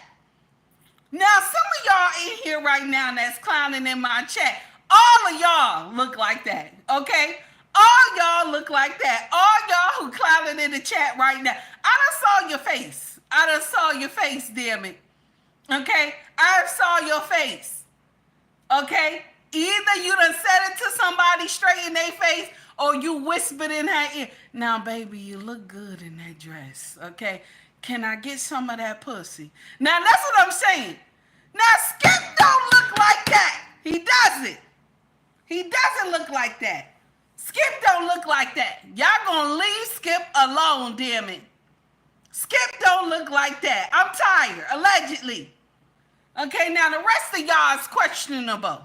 Now, some of y'all in here right now that's clowning in my chat, all of y'all look like that, okay? All y'all look like that. All y'all who clowning in the chat right now. I done saw your face, damn it. Okay? I saw your face. Okay? Either you done said it to somebody straight in their face or you whispered in her ear, now, baby, you look good in that dress, okay? Can I get some of that pussy? Now, that's what I'm saying. Now, Skip don't look like that. He doesn't. He doesn't look like that. Skip don't look like that. Y'all gonna leave Skip alone, damn it. Skip don't look like that. I'm tired, allegedly. Okay, now the rest of y'all is questionable.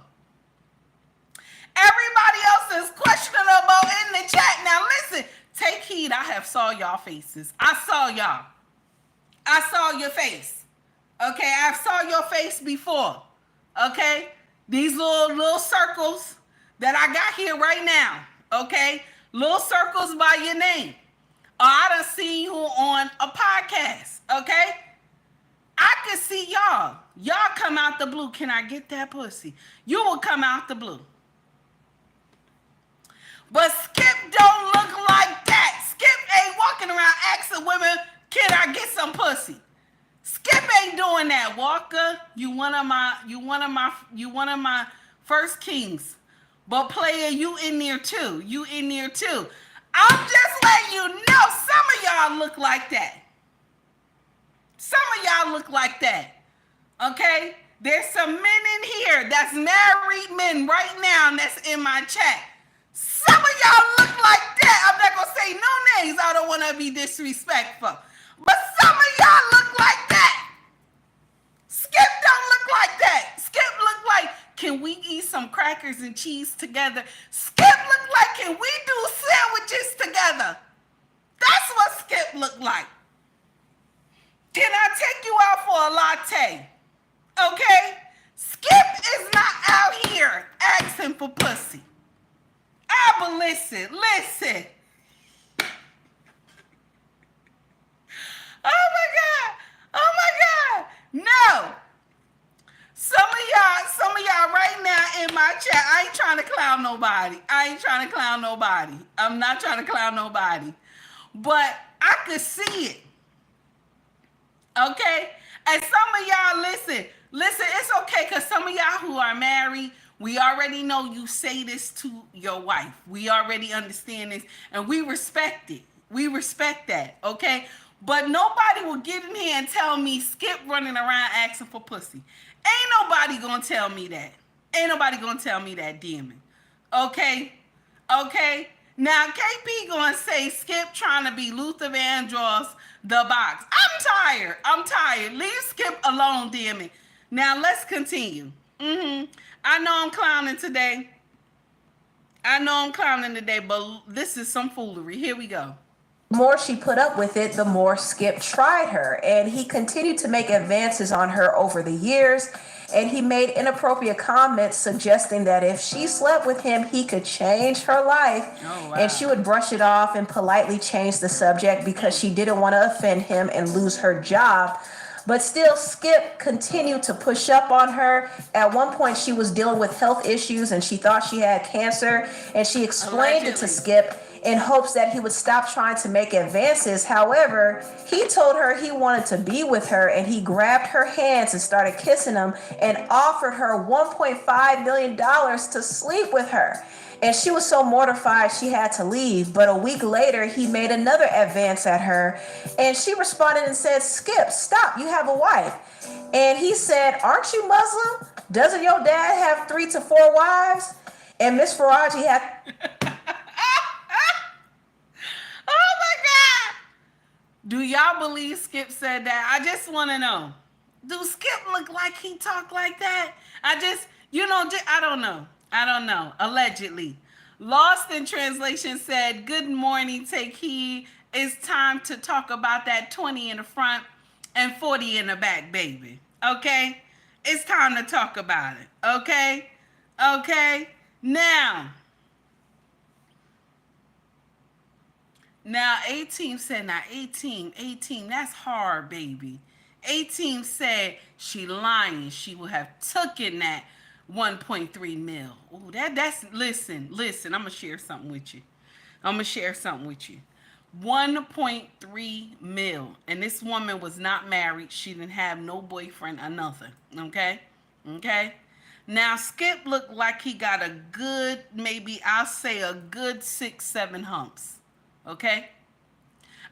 Everybody else is questionable in the chat. Now listen, take heed. I have saw y'all faces. I saw y'all. I saw your face. Okay, I saw your face before. Okay, these little circles that I got here right now. Okay, little circles by your name. I done seen you on a podcast. Okay, I can see see y'all come out the blue. Can I get that pussy? You will come out the blue. But Skip don't look like that. Skip ain't walking around asking women, can I get some pussy? Skip ain't doing that, Walker. You one of my first kings. But player, you in there too. I'm just letting you know some of y'all look like that. Okay? There's some men in here that's married men right now that's in my chat. Some of y'all look like that. I'm not gonna say no names. I don't want to be disrespectful. But some of y'all look like that. Skip don't look like that. Skip look like, can we eat some crackers and cheese together? Skip look like, can we do sandwiches together? That's what Skip look like. Can I take you out for a latte? Okay? Skip is not out here asking for pussy. But listen. Oh my God. No. Some of y'all right now in my chat, I ain't trying to clown nobody. I'm not trying to clown nobody. But I could see it. Okay? And some of y'all, listen, it's okay, because some of y'all who are married, we already know you say this to your wife. We already understand this, and we respect it. We respect that, okay? But nobody will get in here and tell me Skip running around asking for pussy. Ain't nobody gonna tell me that, demon. Okay? Now, KP gonna say Skip trying to be Luther Vandross, the box. I'm tired. Leave Skip alone, demon. Now, let's continue. I know I'm clowning today, but this is some foolery. Here we go. The more she put up with it, the more Skip tried her. And he continued to make advances on her over the years. And he made inappropriate comments suggesting that if she slept with him, he could change her life. Oh, wow. And she would brush it off and politely change the subject because she didn't want to offend him and lose her job. But still, Skip continued to push up on her. At one point, she was dealing with health issues and she thought she had cancer. And she explained it to Skip in hopes that he would stop trying to make advances. However, he told her he wanted to be with her, and he grabbed her hands and started kissing them and offered her $1.5 million to sleep with her. And she was so mortified she had to leave. But a week later, he made another advance at her, and she responded and said, "Skip, stop, you have a wife." And he said, "Aren't you Muslim? Doesn't your dad have 3 to 4 wives?" And Miss Faraji had... Oh my God! Do y'all believe Skip said that? I just want to know. Do Skip look like he talk like that? I don't know. Allegedly. Lost in Translation said, "Good morning, take heed. It's time to talk about that 20 in the front and 40 in the back, baby. Okay? It's time to talk about it. Okay? Now, 18 said, 18, that's hard, baby. 18 said she lying. She would have taken that 1.3 mil. Oh, that's, listen, I'm going to share something with you. 1.3 mil. And this woman was not married. She didn't have no boyfriend or nothing. Okay? Now, Skip looked like he got a good, maybe I'll say a good 6-7 humps. Okay?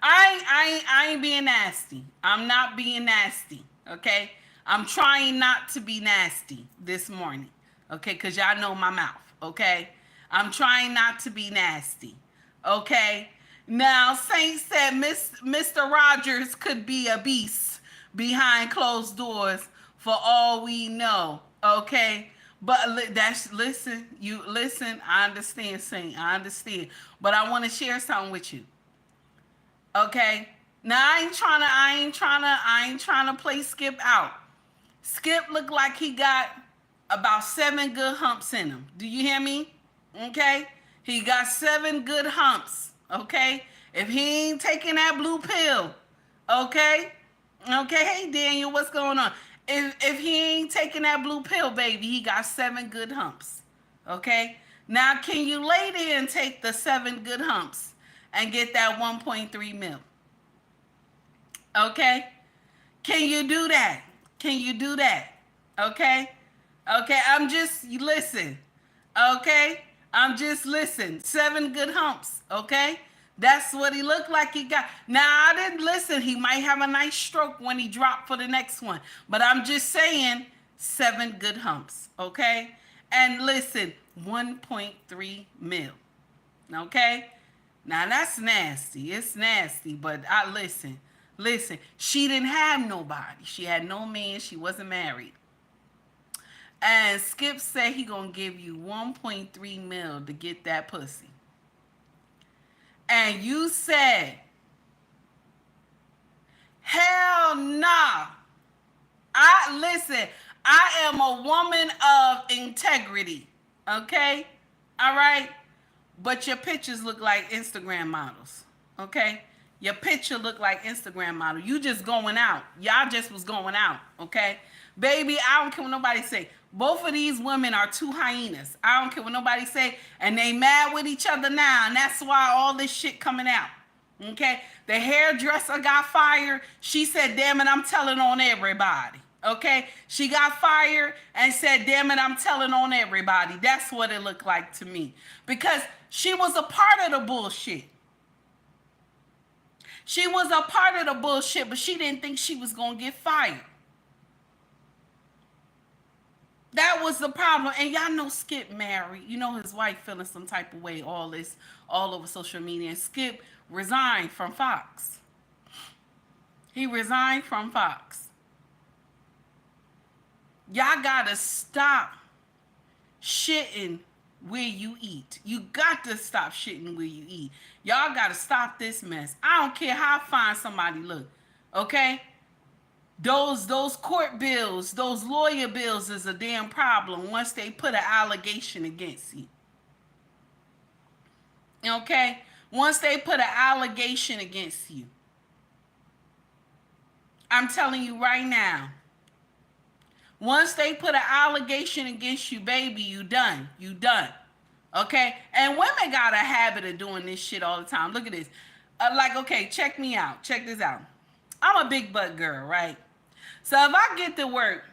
I ain't being nasty. I'm not being nasty. Okay? I'm trying not to be nasty this morning. Okay? Because y'all know my mouth. Okay? I'm trying not to be nasty. Okay? Now, Saint said Mr. Rogers could be a beast behind closed doors for all we know. Okay? But listen, I understand, Saint. I understand. But I want to share something with you. Okay? Now, I ain't trying to play Skip out. Skip looked like he got about 7 good humps in him. Do you hear me? Okay? He got 7 good humps. Okay? If he ain't taking that blue pill. Okay? Hey, Daniel, what's going on? If he ain't taking that blue pill, baby, he got 7 good humps. Okay? Now, can you lay there and take the 7 good humps and get that 1.3 mil? Okay? Can you do that? Can you do that? Okay? Okay, I'm just, listen. Okay? I'm just, listen. 7 good humps. Okay? That's what he looked like he got. Now, I didn't listen. He might have a nice stroke when he dropped for the next one. But I'm just saying 7 good humps. Okay? And listen, 1.3 mil. Okay? Now, that's nasty. It's nasty. But listen. Listen, she didn't have nobody. She had no man. She wasn't married. And Skip said he gonna give you 1.3 mil to get that pussy. And you said, hell nah. Listen, I am a woman of integrity. Okay? All right? But your pictures look like Instagram models. Okay? Your picture look like Instagram model. You just going out. Y'all just was going out. Okay? Baby, I don't care what nobody say. Both of these women are 2 hyenas. I don't care what nobody say. And they mad with each other now. And that's why all this shit coming out. Okay? The hairdresser got fired. She said, damn it, I'm telling on everybody. Okay? She got fired and said, damn it, I'm telling on everybody. That's what it looked like to me. Because she was a part of the bullshit. She was a part of the bullshit, but she didn't think she was going to get fired. That was the problem. And y'all know Skip married. You know his wife feeling some type of way, all over social media. And Skip resigned from Fox. He resigned from Fox. Y'all gotta stop shitting where you eat. You got to stop shitting where you eat. Y'all gotta stop this mess. I don't care how fine somebody look. Okay? Those court bills, those lawyer bills is a damn problem once they put an allegation against you. Okay? Once they put an allegation against you. I'm telling you right now. Once they put an allegation against you, baby, you done. You done. Okay? And women got a habit of doing this shit all the time. Look at this. Okay, check me out. Check this out. I'm a big butt girl, right? So if I get to work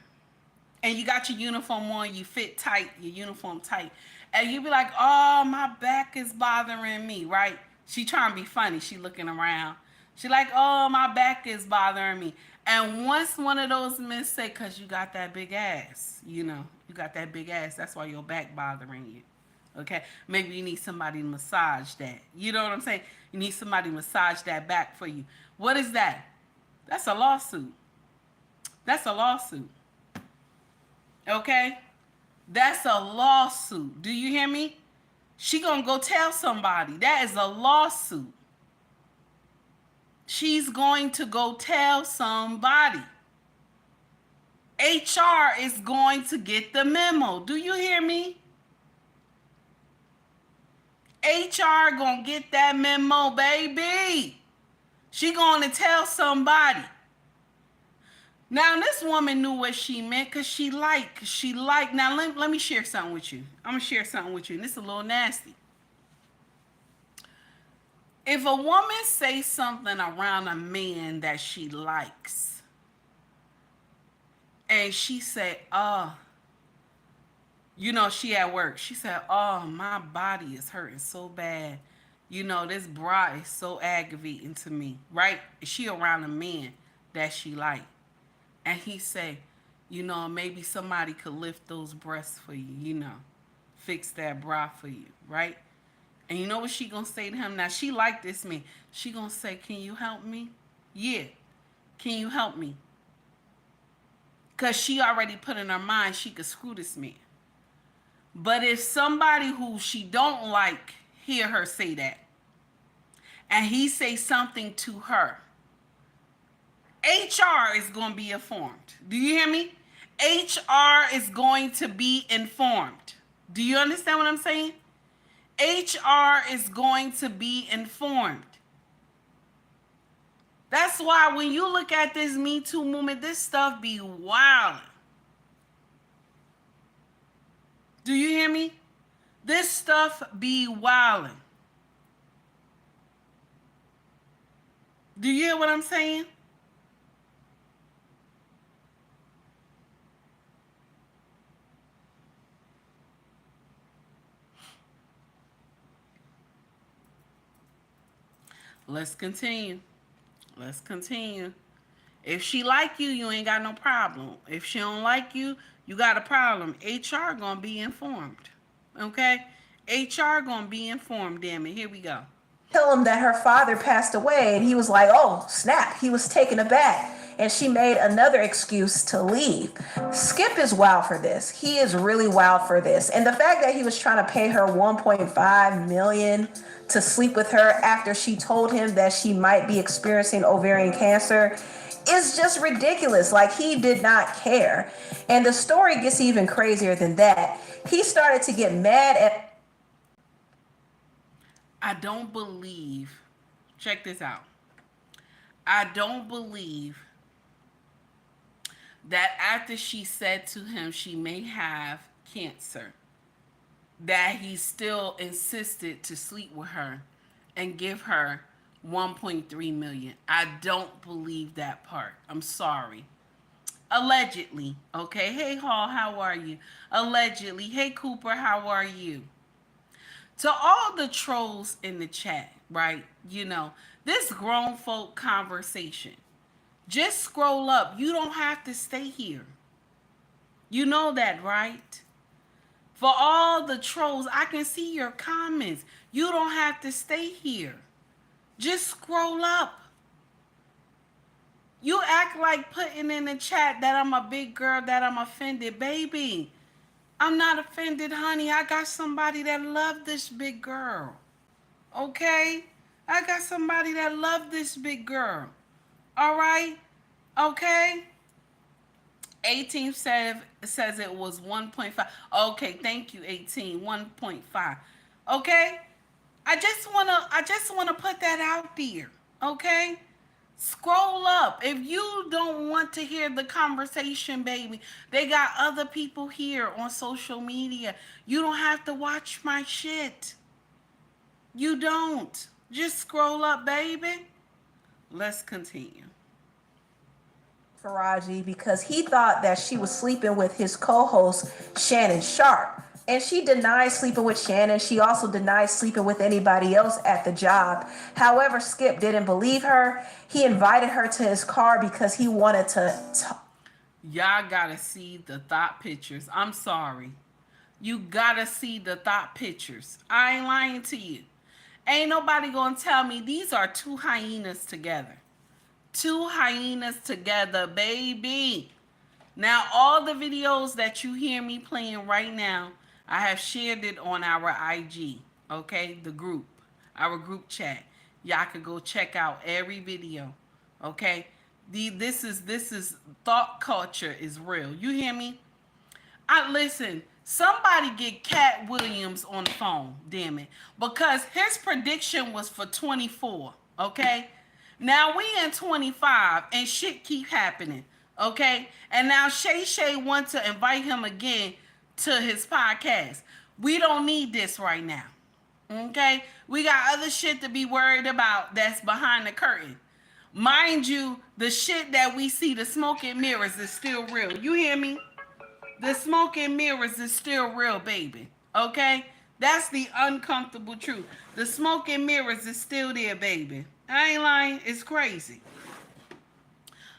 and you got your uniform on, you fit tight, your uniform tight, and you be like, oh, my back is bothering me, right? She trying to be funny. She looking around. She like, oh, my back is bothering me. And once one of those men say, because you got that big ass, you got that big ass, that's why your back bothering you. Okay? Maybe you need somebody to massage that. You know what I'm saying? You need somebody to massage that back for you. What is that? That's a lawsuit. That's a lawsuit. Okay? That's a lawsuit. Do you hear me? She gonna go tell somebody. That is a lawsuit. She's going to go tell somebody. HR is going to get the memo. Do you hear me? HR gonna get that memo, baby. She gonna tell somebody. Now, this woman knew what she meant because she liked. Now, let me share something with you. I'm going to share something with you, and this is a little nasty. If a woman says something around a man that she likes, and she said, she at work. She said, oh, my body is hurting so bad. This bra is so aggravating to me, right? She around a man that she liked. And he say, maybe somebody could lift those breasts for you, fix that bra for you, right? And you know what she gonna say to him? Now, she like this man. She gonna say, can you help me? Yeah. Can you help me? Because she already put in her mind she could screw this man. But if somebody who she don't like hear her say that, and he say something to her, HR is going to be informed. Do you hear me? HR is going to be informed. Do you understand what I'm saying? HR is going to be informed. That's That's why when you look at this Me Too movement, this stuff be wild. Do you hear me? This stuff be wildin'. Do you hear what I'm saying? Let's continue. Let's continue. If she like you, you ain't got no problem. If she don't like you, you got a problem. HR gonna be informed. Okay? HR gonna be informed, damn it. Here we go. Tell him that her father passed away, and he was like, oh, snap. He was taken aback. And she made another excuse to leave. Skip is wild for this. He is really wild for this. And the fact that he was trying to pay her $1.5 million to sleep with her after she told him that she might be experiencing ovarian cancer is just ridiculous. Like, he did not care. And the story gets even crazier than that. He started to get mad at... I don't believe, check this out. I don't believe that after she said to him she may have cancer, that he still insisted to sleep with her and give her 1.3 million. I don't believe that part. I'm sorry. Allegedly. Okay. Hey, Hall, how are you? Allegedly. Hey, Cooper, how are you? To all the trolls in the chat, right? You know, this grown folk conversation. Just scroll up. You don't have to stay here. You know that, right? For all the trolls, I can see your comments. You don't have to stay here. Just scroll up. You act like putting in the chat that I'm a big girl, that I'm offended. Baby, I'm not offended, honey. I got somebody that love this big girl. Okay? I got somebody that love this big girl. All right? Okay? 18 says it was 1.5. Okay, thank you, 18. 1.5. Okay? I just wanna put that out there. Okay? Scroll up. If you don't want to hear the conversation, baby, they got other people here on social media. You don't have to watch my shit. You don't. Just scroll up, baby. Let's continue. Faraji, because he thought that she was sleeping with his co-host Shannon Sharp, and she denied sleeping with Shannon. She also denied sleeping with anybody else at the job. However, Skip didn't believe her. He invited her to his car because he wanted to Y'all gotta see the thought pictures. I'm sorry. You gotta see the thought pictures. I ain't lying to you. Ain't nobody gonna tell me these are two hyenas together. Two hyenas together, baby. Now, all the videos that you hear me playing right now, I have shared it on our IG, okay? The group, our group chat. Y'all can go check out every video, okay? This is thought culture is real. You hear me? Listen, somebody get Cat Williams on the phone, damn it. Because his prediction was for 24, okay? Now we in 25 and shit keep happening, okay? And now Shay wants to invite him again to his podcast. We don't need this right now, okay? We got other shit to be worried about that's behind the curtain. Mind you, the shit that we see, the smoke and mirrors, is still real. You hear me? The smoke and mirrors is still real, baby, okay? That's the uncomfortable truth. The smoke and mirrors is still there, baby. I ain't lying. It's crazy.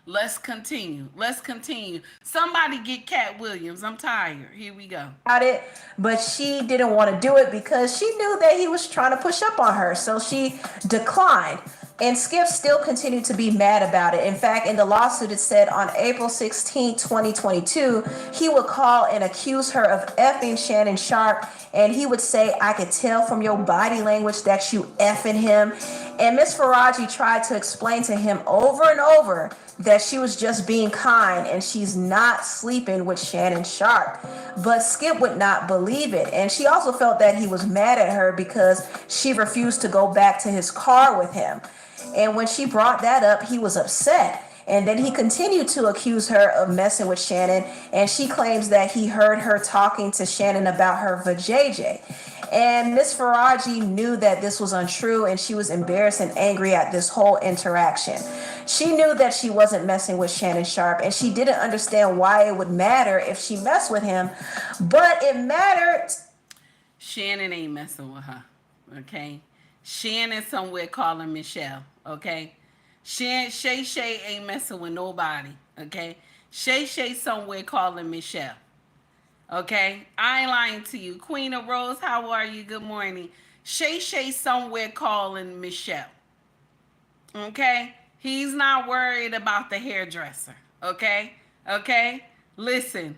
Let's continue. Let's continue. Somebody get Cat Williams. I'm tired. Here we go. about it, but she didn't want to do it because she knew that he was trying to push up on her. So she declined. And Skip still continued to be mad about it. In fact, in the lawsuit, it said on April 16, 2022, he would call and accuse her of effing Shannon Sharp. And he would say, I could tell from your body language that you effing him. And Miss Faraji tried to explain to him over and over that she was just being kind and she's not sleeping with Shannon Sharp. But Skip would not believe it. And she also felt that he was mad at her because she refused to go back to his car with him. And when she brought that up, he was upset. And then he continued to accuse her of messing with Shannon. And she claims that he heard her talking to Shannon about her vajayjay. And Miss Faraji knew that this was untrue, and she was embarrassed and angry at this whole interaction. She knew that she wasn't messing with Shannon Sharp, and she didn't understand why it would matter if she messed with him, but it mattered. Shannon ain't messing with her, okay? Shannon somewhere calling Michelle, okay? Shay ain't messing with nobody, okay? Shay somewhere calling Michelle. Okay, I ain't lying to you. Queen of Rose, how are you? Good morning. Shay somewhere calling Michelle. Okay, he's not worried about the hairdresser. Okay, listen,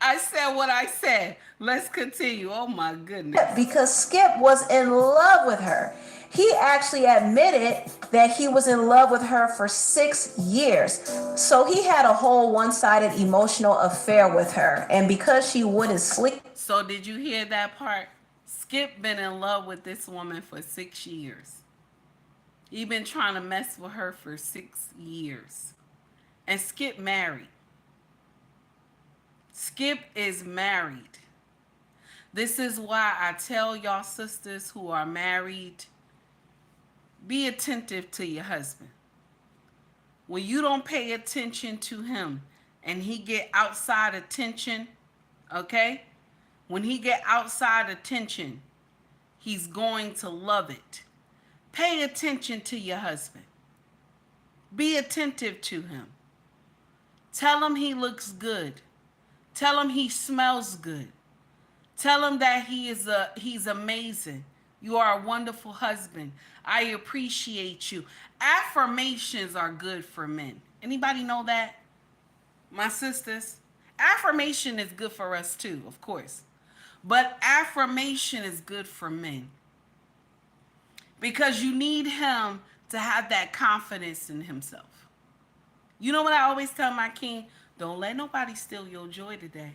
I said what I said. Let's continue. Oh my goodness. Because Skip was in love with her. He actually admitted that he was in love with her for 6 years. So he had a whole one-sided emotional affair with her. And because she wouldn't sleep. So did you hear that part? Skip been in love with this woman for 6 years. He been trying to mess with her for 6 years. And Skip married. Skip is married. This is why I tell y'all sisters who are married, be attentive to your husband. When you don't pay attention to him and he get outside attention, okay? When he get outside attention, he's going to love it. Pay attention to your husband. Be attentive to him. Tell him he looks good. Tell him he smells good. Tell him that he's amazing. You are a wonderful husband. I appreciate you. Affirmations are good for men. Anybody know that? My sisters, affirmation is good for us too, of course. But affirmation is good for men. Because you need him to have that confidence in himself. You know what I always tell my king? Don't let nobody steal your joy today.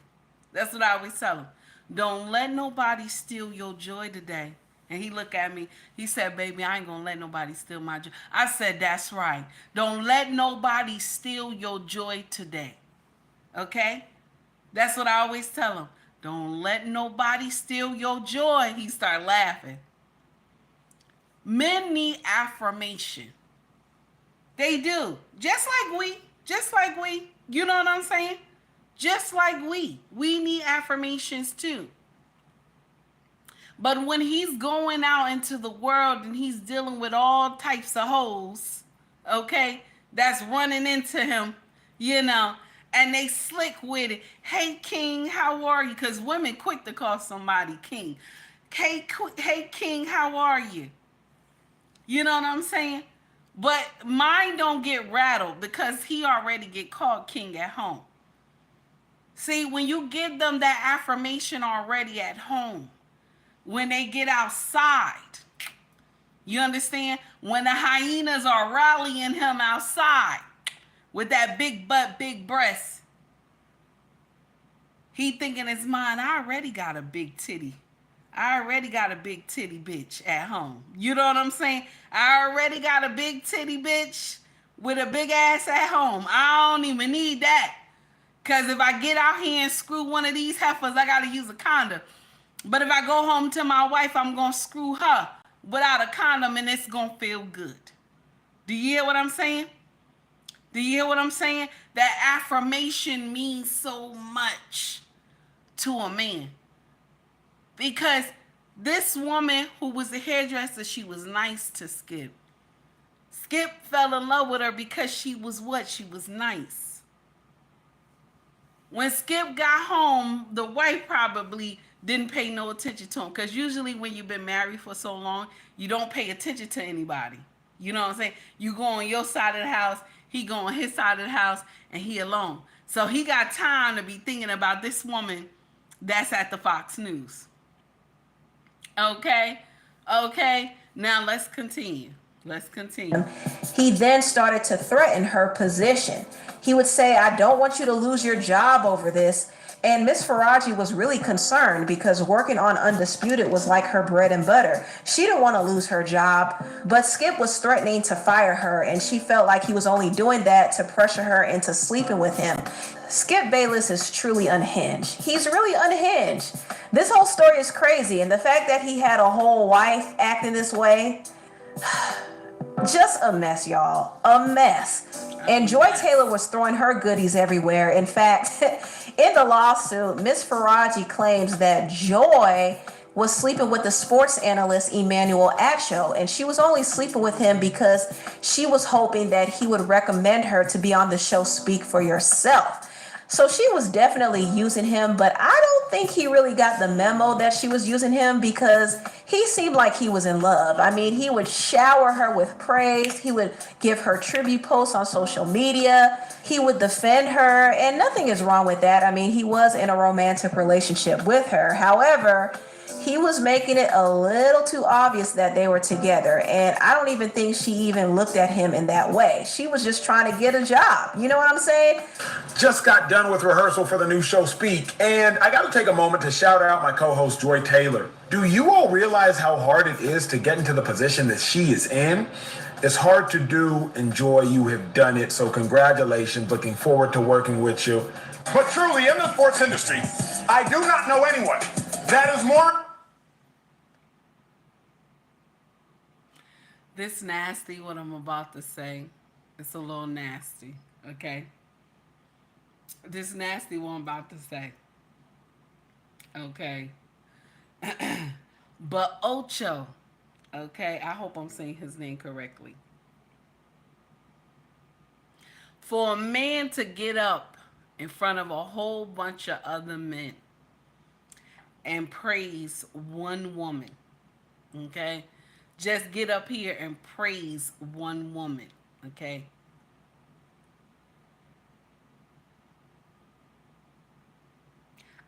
That's what I always tell him. Don't let nobody steal your joy today. And he looked at me. He said, baby, I ain't going to let nobody steal my joy. I said, that's right. Don't let nobody steal your joy today. Okay? That's what I always tell him. Don't let nobody steal your joy. He started laughing. Men need affirmation. They do. Just like we. You know what I'm saying? Just like we need affirmations too. But when he's going out into the world and he's dealing with all types of hoes, okay, that's running into him, you know, and they slick with it. Hey, king, how are you? Because women quick to call somebody king. Hey, king, how are you? You know what I'm saying? But mine don't get rattled because he already get called king at home. See, when you give them that affirmation already at home, when they get outside, you understand? When the hyenas are rallying him outside with that big butt, big breast, he thinking in his mind, I already got a big titty. I already got a big titty bitch at home. You know what I'm saying? I already got a big titty bitch with a big ass at home. I don't even need that. Because if I get out here and screw one of these heifers, I got to use a condom. But if I go home to my wife, I'm going to screw her without a condom and it's going to feel good. Do you hear what I'm saying? Do you hear what I'm saying? That affirmation means so much to a man. Because this woman who was a hairdresser, she was nice to Skip. Skip fell in love with her because she was what? She was nice. When Skip got home, the wife probably didn't pay no attention to him. Because usually when you've been married for so long, you don't pay attention to anybody. You know what I'm saying? You go on your side of the house, he go on his side of the house, and he alone. So he got time to be thinking about this woman that's at the Fox News. Okay. Now let's continue. He then started to threaten her position. He would say, I don't want you to lose your job over this. And Miss Faraji was really concerned because working on Undisputed was like her bread and butter. She didn't want to lose her job, but Skip was threatening to fire her, and she felt like he was only doing that to pressure her into sleeping with him. Skip Bayless is truly unhinged. He's really unhinged. This whole story is crazy, and the fact that he had a whole wife acting this way, just a mess, y'all. A mess. And Joy Taylor was throwing her goodies everywhere. In fact, in the lawsuit, Miss Faraji claims that Joy was sleeping with the sports analyst Emmanuel Acho, and she was only sleeping with him because she was hoping that he would recommend her to be on the show Speak for Yourself. So she was definitely using him, but I don't think he really got the memo that she was using him because he seemed like he was in love. I mean, he would shower her with praise. He would give her tribute posts on social media. He would defend her, and nothing is wrong with that. I mean, he was in a romantic relationship with her. However, he was making it a little too obvious that they were together. And I don't even think she even looked at him in that way. She was just trying to get a job. You know what I'm saying? Just got done with rehearsal for the new show Speak, and I got to take a moment to shout out my co-host Joy Taylor. Do you all realize how hard it is to get into the position that she is in? It's hard to do, and Joy, you have done it, so congratulations. Looking forward to working with you. But truly, in the sports industry, I do not know anyone that is more... This nasty, what I'm about to say. It's a little nasty, okay? This nasty, what I'm about to say. Okay. But Ocho, okay? I hope I'm saying his name correctly. For a man to get up in front of a whole bunch of other men and praise one woman, okay? Just get up here and praise one woman, okay?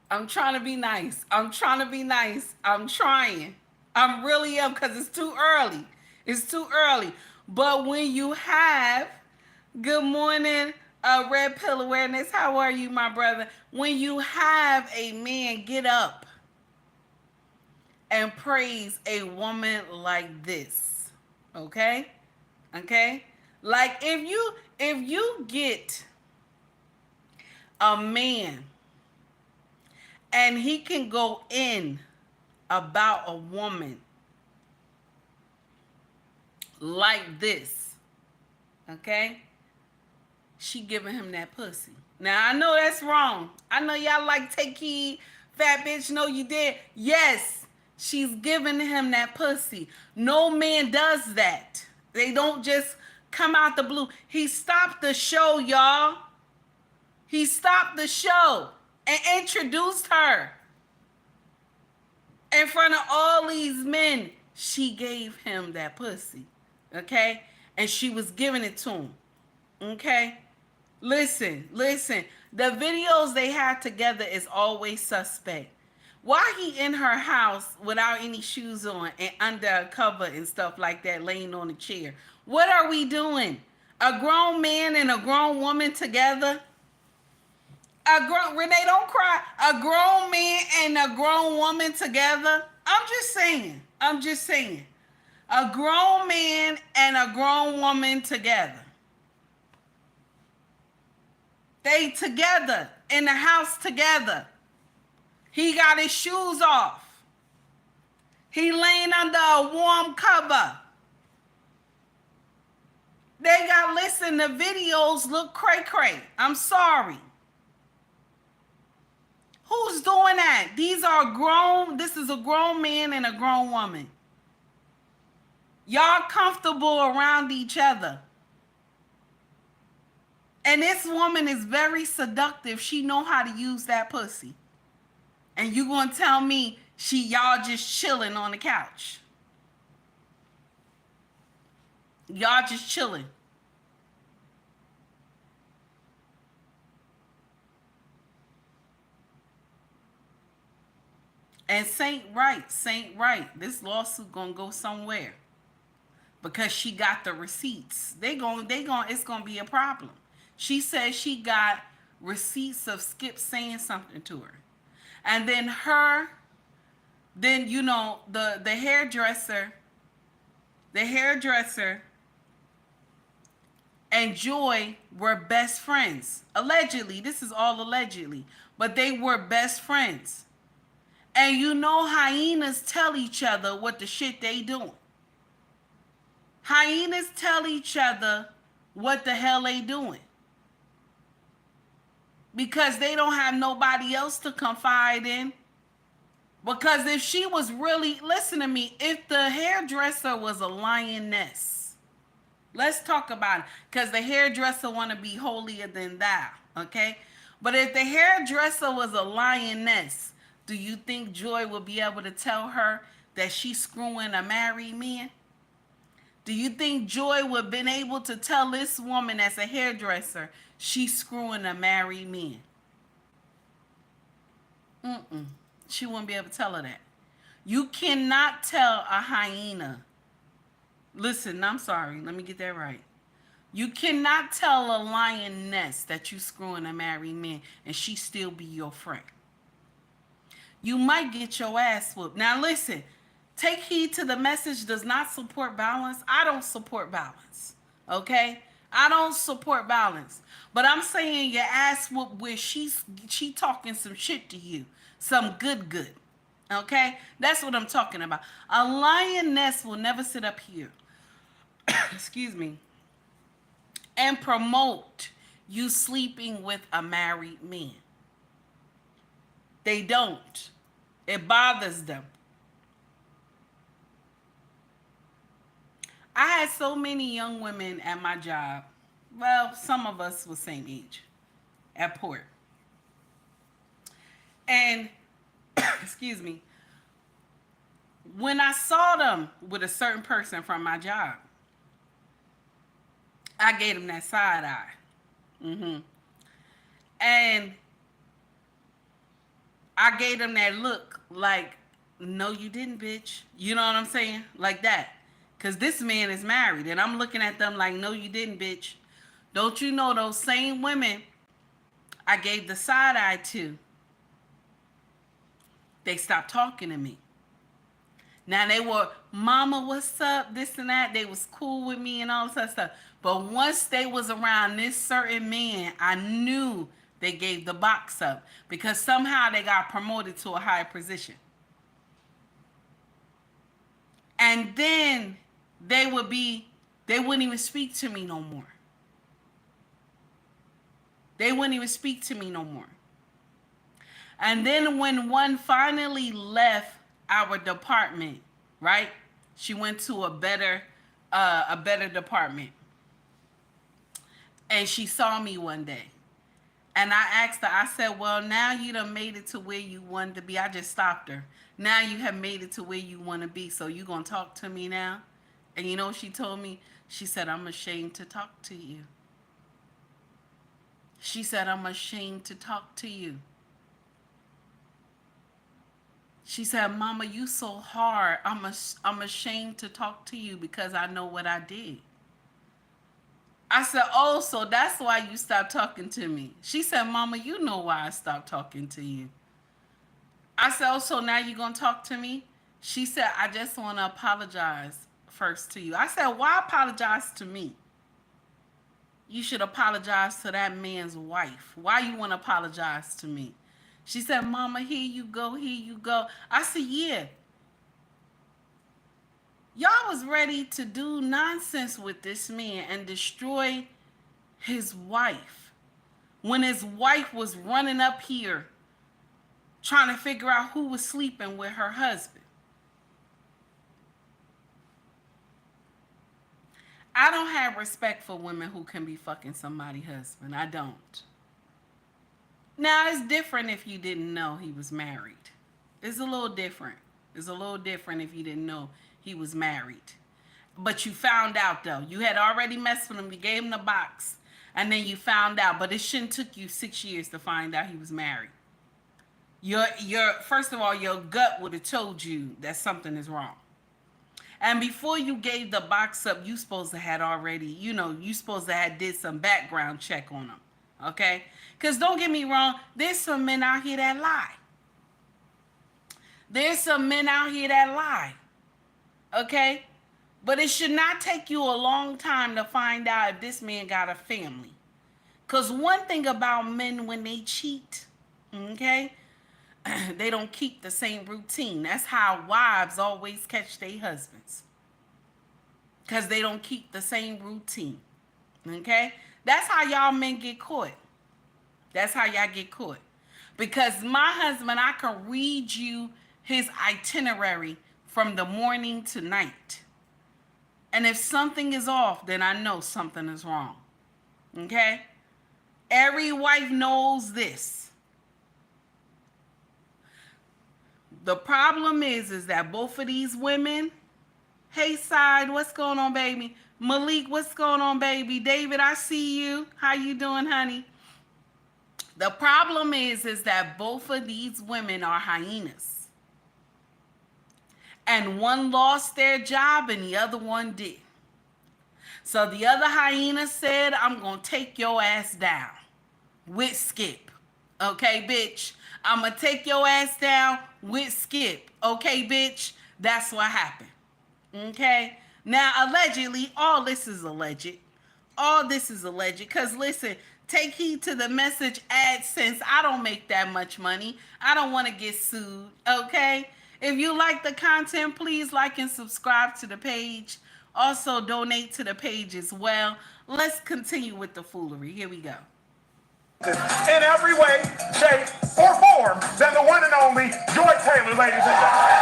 I'm trying to be nice. I'm trying. I'm really up because it's too early. But when you have, good morning, Red Pill Awareness. How are you, my brother? When you have a man get up and praise a woman like this, okay? Like if you get a man and he can go in about a woman like this, okay? She giving him that pussy. Now I know that's wrong. I know y'all like take heed, fat bitch. No, you did. Yes. She's giving him that pussy. No man does that. They don't just come out the blue. He stopped the show, y'all. He stopped the show and introduced her. In front of all these men, she gave him that pussy. Okay? And she was giving it to him. Okay? Listen. The videos they had together is always suspect. Why he in her house without any shoes on and under a cover and stuff like that, laying on a chair? What are we doing? A grown man and a grown woman together? Renee, don't cry. A grown man and a grown woman together? I'm just saying. A grown man and a grown woman together. They together in the house together. He got his shoes off. He laying under a warm cover. The videos look cray-cray. I'm sorry. Who's doing that? This is a grown man and a grown woman. Y'all comfortable around each other. And this woman is very seductive. She know how to use that pussy. And you gonna tell me y'all just chilling on the couch? Y'all just chilling. And Saint right. This lawsuit gonna go somewhere because she got the receipts. It's gonna be a problem. She says she got receipts of Skip saying something to her. And then you know, the hairdresser and Joy were best friends. Allegedly, this is all allegedly, but they were best friends. And you know, hyenas tell each other what the shit they doing. Hyenas tell each other what the hell they doing. Because they don't have nobody else to confide in. Because if she was really, listen to me, if the hairdresser was a lioness, let's talk about it. Because the hairdresser want to be holier than thou, okay? But if the hairdresser was a lioness, do you think Joy would be able to tell her that she's screwing a married man? Do you think Joy would have been able to tell this woman as a hairdresser she's screwing a married man? She wouldn't be able to tell her that. You cannot tell a hyena. Listen, I'm sorry. Let me get that right. You cannot tell a lioness that you screwing a married man and she still be your friend. You might get your ass whooped. Now listen, take heed to the message does not support violence. I don't support violence. Okay? I don't support violence. But I'm saying your ass whooped where she talking some shit to you. Some good. Okay? That's what I'm talking about. A lioness will never sit up here. Excuse me. And promote you sleeping with a married man. They don't. It bothers them. I had so many young women at my job. Well, some of us were same age at Port. And, excuse me, when I saw them with a certain person from my job, I gave them that side eye. And I gave them that look like, no, you didn't, bitch. You know what I'm saying? Like that. Because this man is married. And I'm looking at them like, no, you didn't, bitch. Don't you know those same women I gave the side eye to, they stopped talking to me. Now they were, mama, what's up? This and that. They was cool with me and all this other stuff. But once they was around this certain man, I knew they gave the box up. Because somehow they got promoted to a higher position. And then they wouldn't even speak to me no more. They wouldn't even speak to me no more. And then when one finally left our department, right? She went to a better department. And she saw me one day. And I asked her, I said, well, now you done made it to where you wanted to be. I just stopped her. Now you have made it to where you want to be. So you going to talk to me now? And you know what she told me? She said, I'm ashamed to talk to you. She said, I'm ashamed to talk to you. She said, Mama, you so hard. I'm ashamed to talk to you because I know what I did. I said, oh, so that's why you stopped talking to me. She said, Mama, you know why I stopped talking to you. I said, oh, so now you're going to talk to me? She said, I just want to apologize first to you. I said, why apologize to me? You should apologize to that man's wife. Why you want to apologize to me? She said, Mama, here you go, here you go. I said, yeah. Y'all was ready to do nonsense with this man and destroy his wife. When his wife was running up here trying to figure out who was sleeping with her husband. I don't have respect for women who can be fucking somebody's husband. I don't. Now, it's different if you didn't know he was married. It's a little different. It's a little different if you didn't know he was married. But you found out, though. You had already messed with him. You gave him the box. And then you found out. But it shouldn't took you 6 years to find out he was married. First of all, your gut would have told you that something is wrong. And before you gave the box up, you supposed to had already, you supposed to had did some background check on him. Okay? Because don't get me wrong, there's some men out here that lie. There's some men out here that lie. Okay? But it should not take you a long time to find out if this man got a family. Because one thing about men when they cheat, okay, they don't keep the same routine. That's how wives always catch their husbands. Because they don't keep the same routine. Okay? That's how y'all men get caught. That's how y'all get caught. Because my husband, I can read you his itinerary from the morning to night. And if something is off, then I know something is wrong. Okay? Every wife knows this. The problem is that both of these women, hey, Side, what's going on, baby? Malik, what's going on, baby? David, I see you. How you doing, honey? The problem is that both of these women are hyenas. And one lost their job and the other one did. So the other hyena said, I'm going to take your ass down with Skip. Okay, bitch? I'm going to take your ass down with Skip. Okay, bitch? That's what happened. Okay? Now, allegedly, all this is alleged. All this is alleged. Because, listen, take heed to the message AdSense. I don't make that much money. I don't want to get sued. Okay? If you like the content, please like and subscribe to the page. Also, donate to the page as well. Let's continue with the foolery. Here we go. In every way, shape, or form than the one and only Joy Taylor, ladies and gentlemen.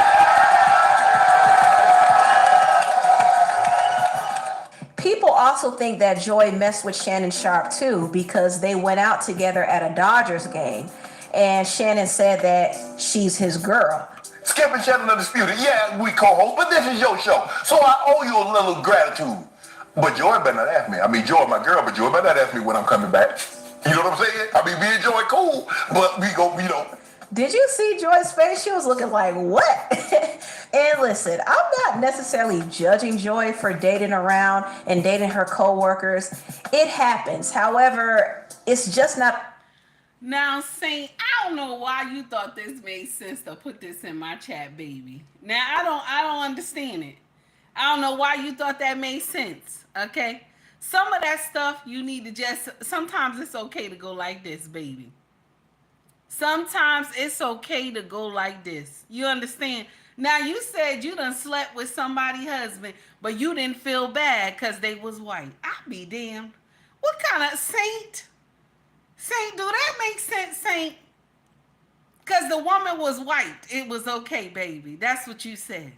People also think that Joy messed with Shannon Sharp too because they went out together at a Dodgers game, and Shannon said that she's his girl. Skip and Shannon are disputed. Yeah, we co-host, but this is your show, so I owe you a little gratitude. But Joy better not ask me. I mean, Joy my girl, but Joy better not ask me when I'm coming back. You know what I'm saying? I mean, me and Joy cool, but we go, you know. Did you see Joy's face? She was looking like, what? And listen, I'm not necessarily judging Joy for dating around and dating her coworkers. It happens. However, it's just not. Now, Saint, I don't know why you thought this made sense to put this in my chat, baby. Now, I don't understand it. I don't know why you thought that made sense, okay? Some of that stuff you need to just, sometimes it's okay to go like this, baby. Sometimes it's okay to go like this. You understand? Now, you said you done slept with somebody's husband, but you didn't feel bad because they was white. I'll be damned. What kind of Saint? Saint, do that make sense, Saint? Because the woman was white. It was okay, baby. That's what you said.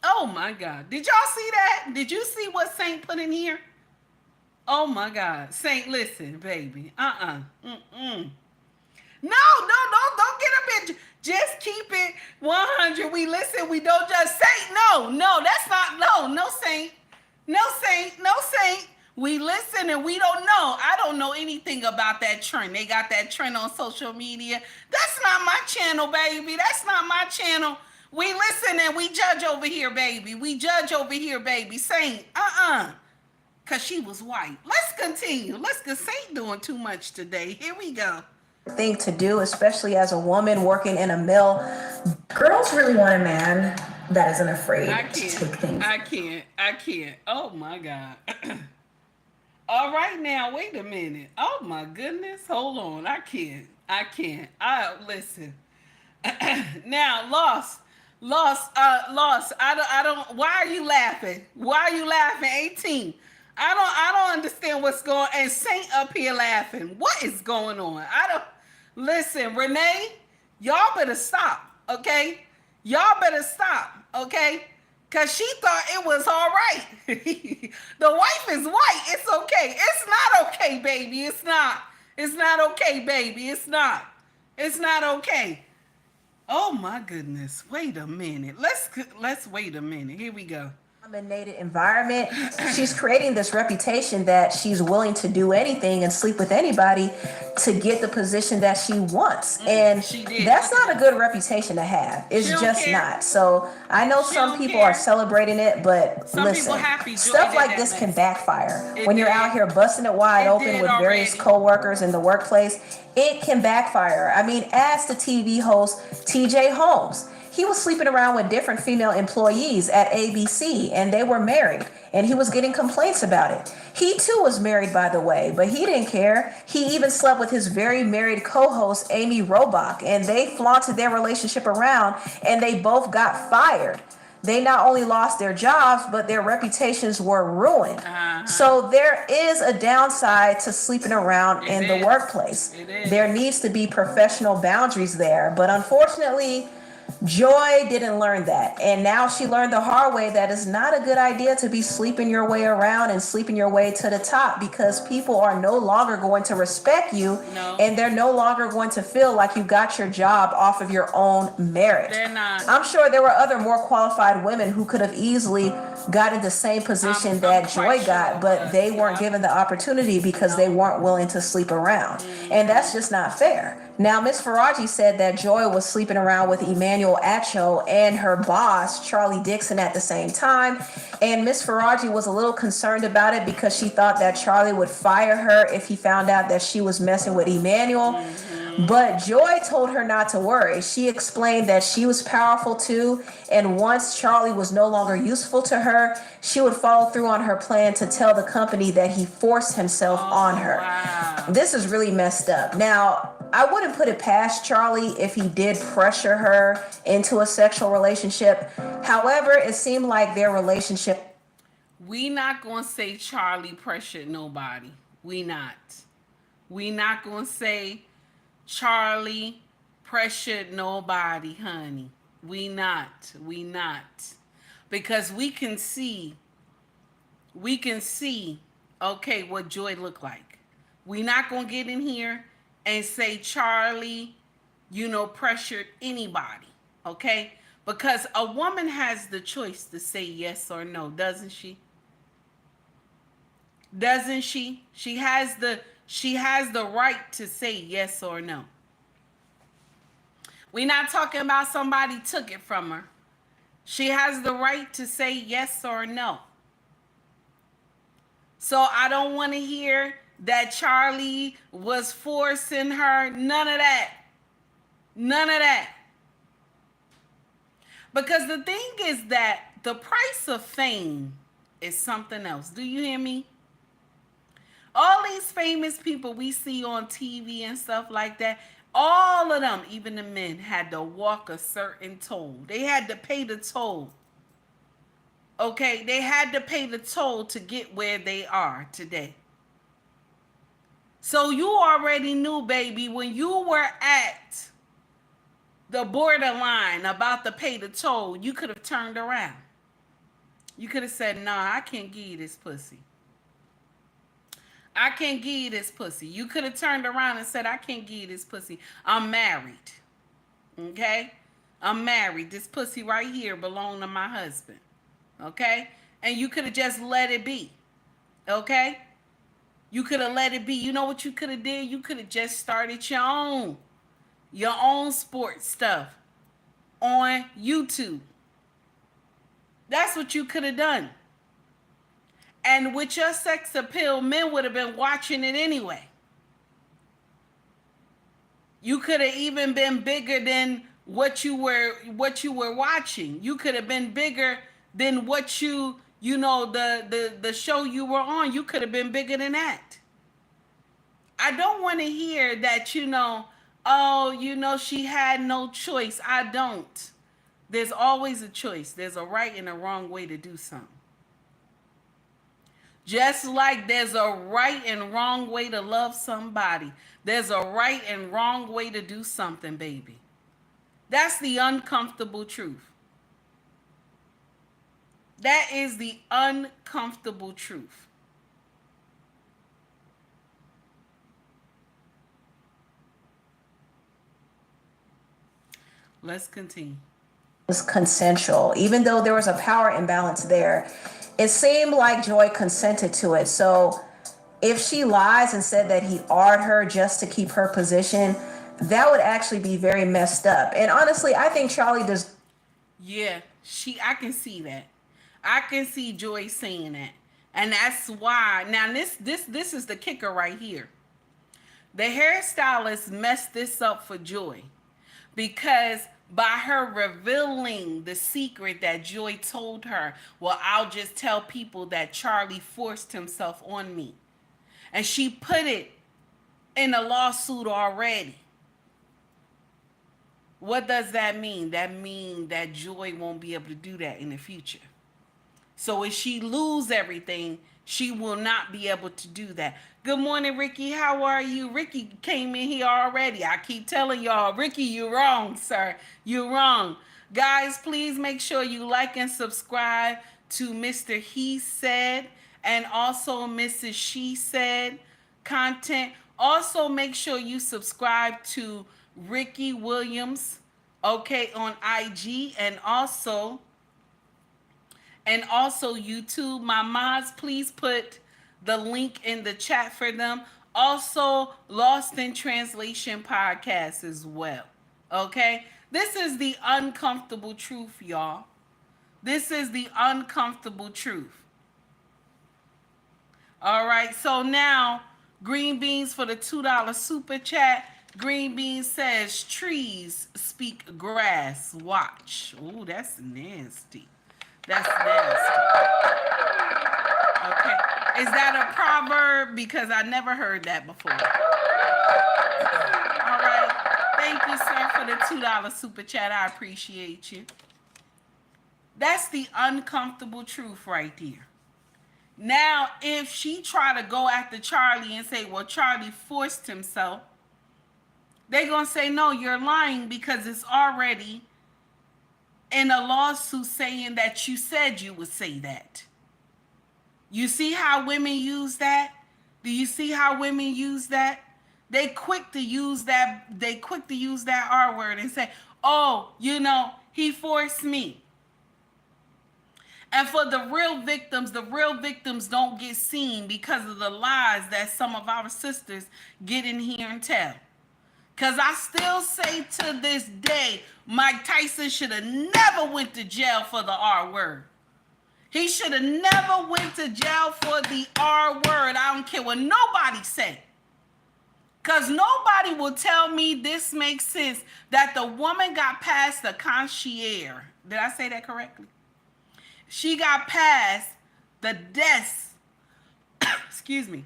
Oh, my God. Did y'all see that? Did you see what Saint put in here? Oh, my God. Saint, listen, baby. No, don't get a bitch. Just keep it 100. We listen. We don't just say no, that's not, no, Saint. No, Saint. We listen and we don't know. I don't know anything about that trend. They got that trend on social media. That's not my channel, baby. That's not my channel. We listen and we judge over here, baby. We judge over here, baby. Saint, because she was white. Let's continue. Because Saint doing too much today. Here we go. Thing to do, especially as a woman working in a mill. Girls really want a man that isn't afraid to take things. I can't. Oh, my God. All right, now, wait a minute. Oh, my goodness. Hold on. I can't. Listen. Now, Lost. I don't. Why are you laughing? 18. I don't understand what's going on. And Saint up here laughing. What is going on? Listen, Renee, y'all better stop, okay? Because she thought it was all right. The wife is white. It's okay. It's not okay, baby. It's not okay, baby. It's not okay. Oh, my goodness. Wait a minute. Let's wait a minute. Here we go. dominated environment, she's creating this reputation that she's willing to do anything and sleep with anybody to get the position that she wants. And that's not a good reputation to have. It's just not. So I know some people are celebrating it, but listen, stuff like this can backfire. When you're out here busting it wide open with various coworkers in the workplace, it can backfire. I mean, ask the TV host TJ Holmes. He was sleeping around with different female employees at ABC, and they were married, and he was getting complaints about it. He too was married, by the way, but he didn't care. He even slept with his very married co-host, Amy Robach, and they flaunted their relationship around, and they both got fired. They not only lost their jobs, but their reputations were ruined. So there is a downside to sleeping around in the workplace. There needs to be professional boundaries there, but unfortunately, Joy didn't learn that, and now she learned the hard way that it's not a good idea to be sleeping your way around and sleeping your way to the top, because people are no longer going to respect you, and they're no longer going to feel like you got your job off of your own merit. They're not. I'm sure there were other more qualified women who could have easily gotten the same position that Joy got, but they weren't given the opportunity because they weren't willing to sleep around, and that's just not fair. Now, Miss Faraji said that Joy was sleeping around with Emmanuel Acho and her boss, Charlie Dixon, at the same time. And Miss Faraji was a little concerned about it because she thought that Charlie would fire her if he found out that she was messing with Emmanuel. But Joy told her not to worry. She explained that she was powerful too, and once Charlie was no longer useful to her, she would follow through on her plan to tell the company that he forced himself on her. Wow. This is really messed up. Now, I wouldn't put it past Charlie if he did pressure her into a sexual relationship. However, it seemed like their relationship... We not gonna say Charlie pressured nobody. We not. We not gonna say Charlie pressured nobody, honey. We not. We not. Because we can see, okay, what Joy looked like. We not gonna get in here and say Charlie, pressured anybody, okay? Because a woman has the choice to say yes or no, doesn't she? Doesn't she? She has the right to say yes or no. We're not talking about somebody took it from her. She has the right to say yes or no. So I don't want to hear that Charlie was forcing her. None of that. None of that. Because the thing is that the price of fame is something else. Do you hear me? All these famous people we see on TV and stuff like that, all of them, even the men, had to walk a certain toll. They had to pay the toll. Okay? They had to pay the toll to get where they are today. So you already knew, baby, when you were at the borderline about to pay the toll, you could have turned around. You could have said, nah, I can't give you this pussy. I can't give you this pussy. You could have turned around and said, I can't give you this pussy. I'm married. Okay? I'm married. This pussy right here belongs to my husband. Okay? And you could have just let it be. Okay? You could have let it be. You know what you could have did? You could have just started your own sports stuff on YouTube. That's what you could have done. And with your sex appeal, men would have been watching it anyway. You could have even been bigger than what you were watching. You could have been bigger than what the show you were on. You could have been bigger than that. I don't want to hear that, she had no choice. I don't. There's always a choice. There's a right and a wrong way to do something. Just like there's a right and wrong way to love somebody. There's a right and wrong way to do something, baby. That's the uncomfortable truth. That is the uncomfortable truth. Let's continue. was consensual. Even though there was a power imbalance there, it seemed like Joy consented to it. So if she lies and said that he R''d her just to keep her position, that would actually be very messed up. And honestly, I think Charlie does. Yeah, I can see that. I can see Joy saying that. And that's why now this is the kicker right here. The hairstylist messed this up for Joy because by her revealing the secret that Joy told her, well, I'll just tell people that Charlie forced himself on me. And she put it in a lawsuit already. What does that mean? That means that Joy won't be able to do that in the future. So if she lose everything, she will not be able to do that. Good morning, Ricky. How are you? Ricky came in here already. I keep telling y'all, Ricky, you're wrong, sir. You're wrong. Guys, please make sure you like and subscribe to Mr. He Said and also Mrs. She Said content. Also, make sure you subscribe to Ricky Williams, okay, on IG and also YouTube. My mods, please put the link in the chat for them. Also, Lost in Translation podcast as well. Okay? This is the uncomfortable truth, y'all. This is the uncomfortable truth. All right, so now, Green Beans for the $2 super chat. Green Bean says, trees speak grass. Watch. Oh, that's nasty. That's nasty. Okay. Is that a proverb? Because I never heard that before. All right. Thank you, sir, for the $2 super chat. I appreciate you. That's the uncomfortable truth right there. Now, if she try to go after Charlie and say, well, Charlie forced himself, they're going to say, no, you're lying because it's already in a lawsuit saying that you said you would say that. You see how women use that? Do you see how women use that? They quick to use that R word and say, oh, he forced me. And for the real victims don't get seen because of the lies that some of our sisters get in here and tell. Because I still say to this day, Mike Tyson should have never went to jail for the R word. He should have never went to jail for the R word. I don't care what nobody say. Because nobody will tell me this makes sense, that the woman got past the concierge. Did I say that correctly? She got past the desk. Excuse me.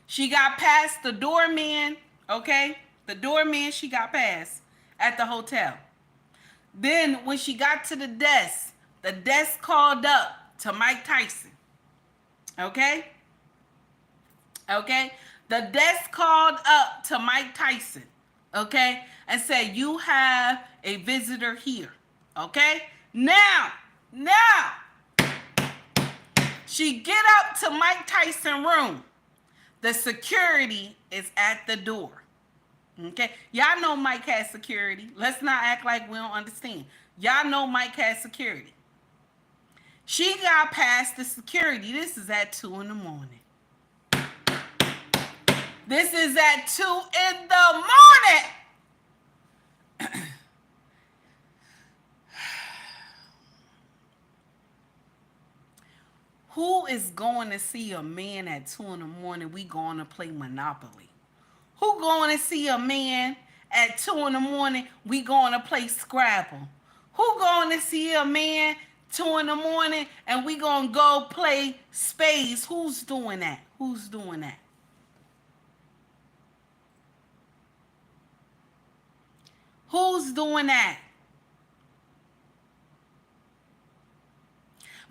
She got past the doorman, okay? The doorman she got past at the hotel. Then when she got to the desk called up to Mike Tyson. Okay? Okay? The desk called up to Mike Tyson. Okay? And said, you have a visitor here. Okay? Now, she get up to Mike Tyson's room. The security is at the door. Okay? Y'all know Mike has security. Let's not act like we don't understand. Y'all know Mike has security. She got past the security. This is at 2 a.m. This is at 2 a.m. Who is going to see a man at 2 a.m? We going to play Monopoly. Who going to see a man at 2 a.m? We going to play Scrabble. Who going to see a man 2 a.m. and we going to go play spades? Who's doing that? Who's doing that? Who's doing that?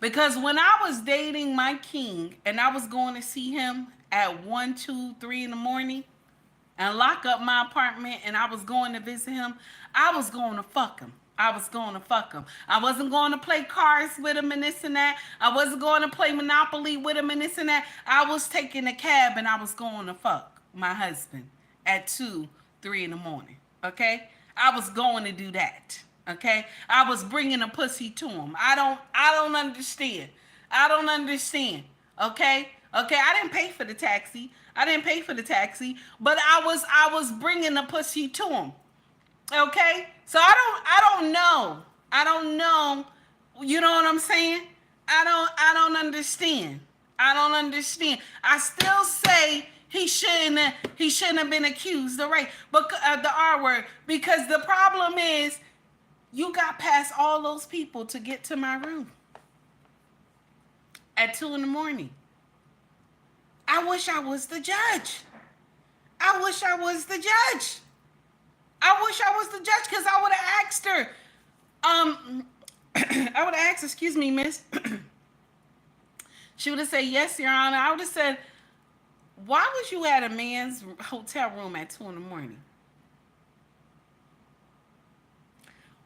Because when I was dating my king and I was going to see him at 1, 2, 3 in the morning and lock up my apartment and I was going to visit him, I was going to fuck him. I was going to fuck him. I wasn't going to play cards with him and this and that. I wasn't going to play Monopoly with him and this and that. I was taking a cab and I was going to fuck my husband at 2, 3 in the morning. Okay? I was going to do that. Okay, I was bringing a pussy to him. I don't understand. I don't understand. Okay, I didn't pay for the taxi. But I was bringing the pussy to him. Okay, so I don't know. You know what I'm saying? I don't understand. I still say he shouldn't have been accused of rape, but the R word, because the problem is you got past all those people to get to my room at 2 a.m. I wish I was the judge. Because I would have asked her. I would have asked, excuse me, miss. She would have said, yes, Your Honor. I would have said, why was you at a man's hotel room at 2 a.m?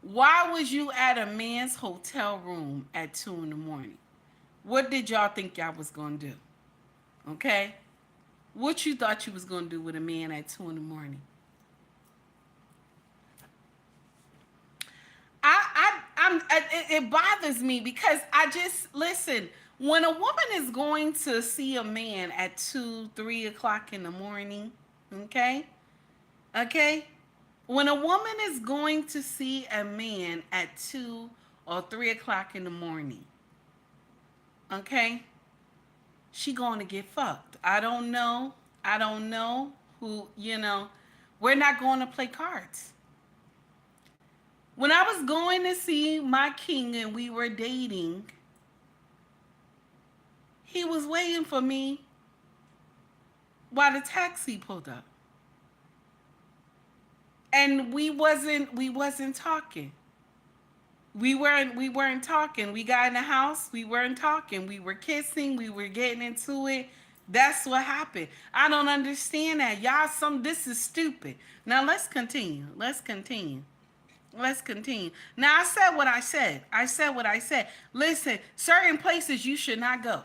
Why was you at a man's hotel room at 2 a.m? What did y'all think y'all was going to do? Okay? What you thought you was going to do with a man at 2 a.m? It bothers me because listen, when a woman is going to see a man at 2, 3 o'clock in the morning, okay? When a woman is going to see a man at 2 or 3 o'clock in the morning, okay? She going to get fucked. I don't know who, we're not going to play cards. When I was going to see my king and we were dating, he was waiting for me while the taxi pulled up. And we wasn't talking. We weren't talking. We got in the house, we weren't talking. We were kissing, we were getting into it. That's what happened. I don't understand that. Y'all, this is stupid. Now let's continue. Now, I said what I said. Listen, certain places you should not go.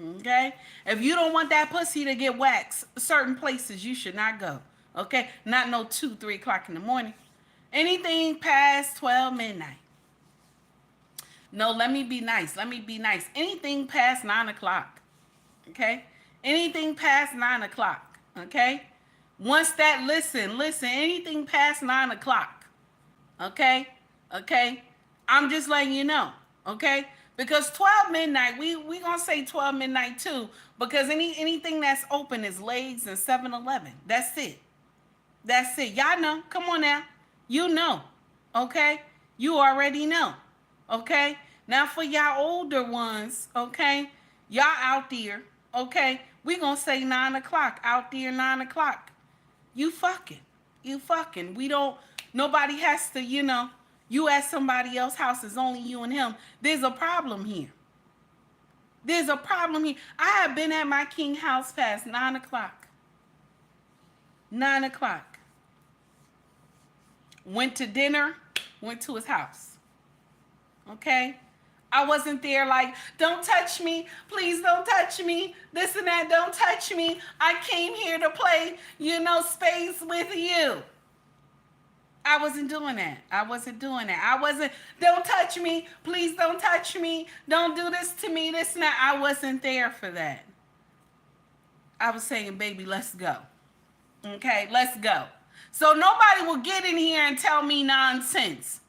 Okay? If you don't want that pussy to get waxed, certain places you should not go. Okay? Not no 2, 3 o'clock in the morning. Anything past 12 midnight. No, let me be nice. Anything past 9 o'clock. Okay? Anything past 9 o'clock. Okay? Once that, listen, anything past 9 o'clock. Okay? I'm just letting you know. Okay? Because 12 midnight, we gonna say 12 midnight too, because anything that's open is Legs and 7-Eleven. That's it. Y'all know. Come on now. You know. Okay? You already know. Okay? Now for y'all older ones, okay? Y'all out there, okay? We gonna say 9 o'clock. Out there 9 o'clock. You fucking. We don't. Nobody has to, you at somebody else's house, it's only you and him. There's a problem here. I have been at my king house past 9 o'clock. 9 o'clock. Went to dinner, went to his house. Okay? I wasn't there like, don't touch me. Please don't touch me. This and that, don't touch me. I came here to play, spades with you. I wasn't doing that. Don't touch me. Please don't touch me. Don't do this to me, this and that. I wasn't there for that. I was saying, baby, let's go. Okay, let's go. So nobody will get in here and tell me nonsense.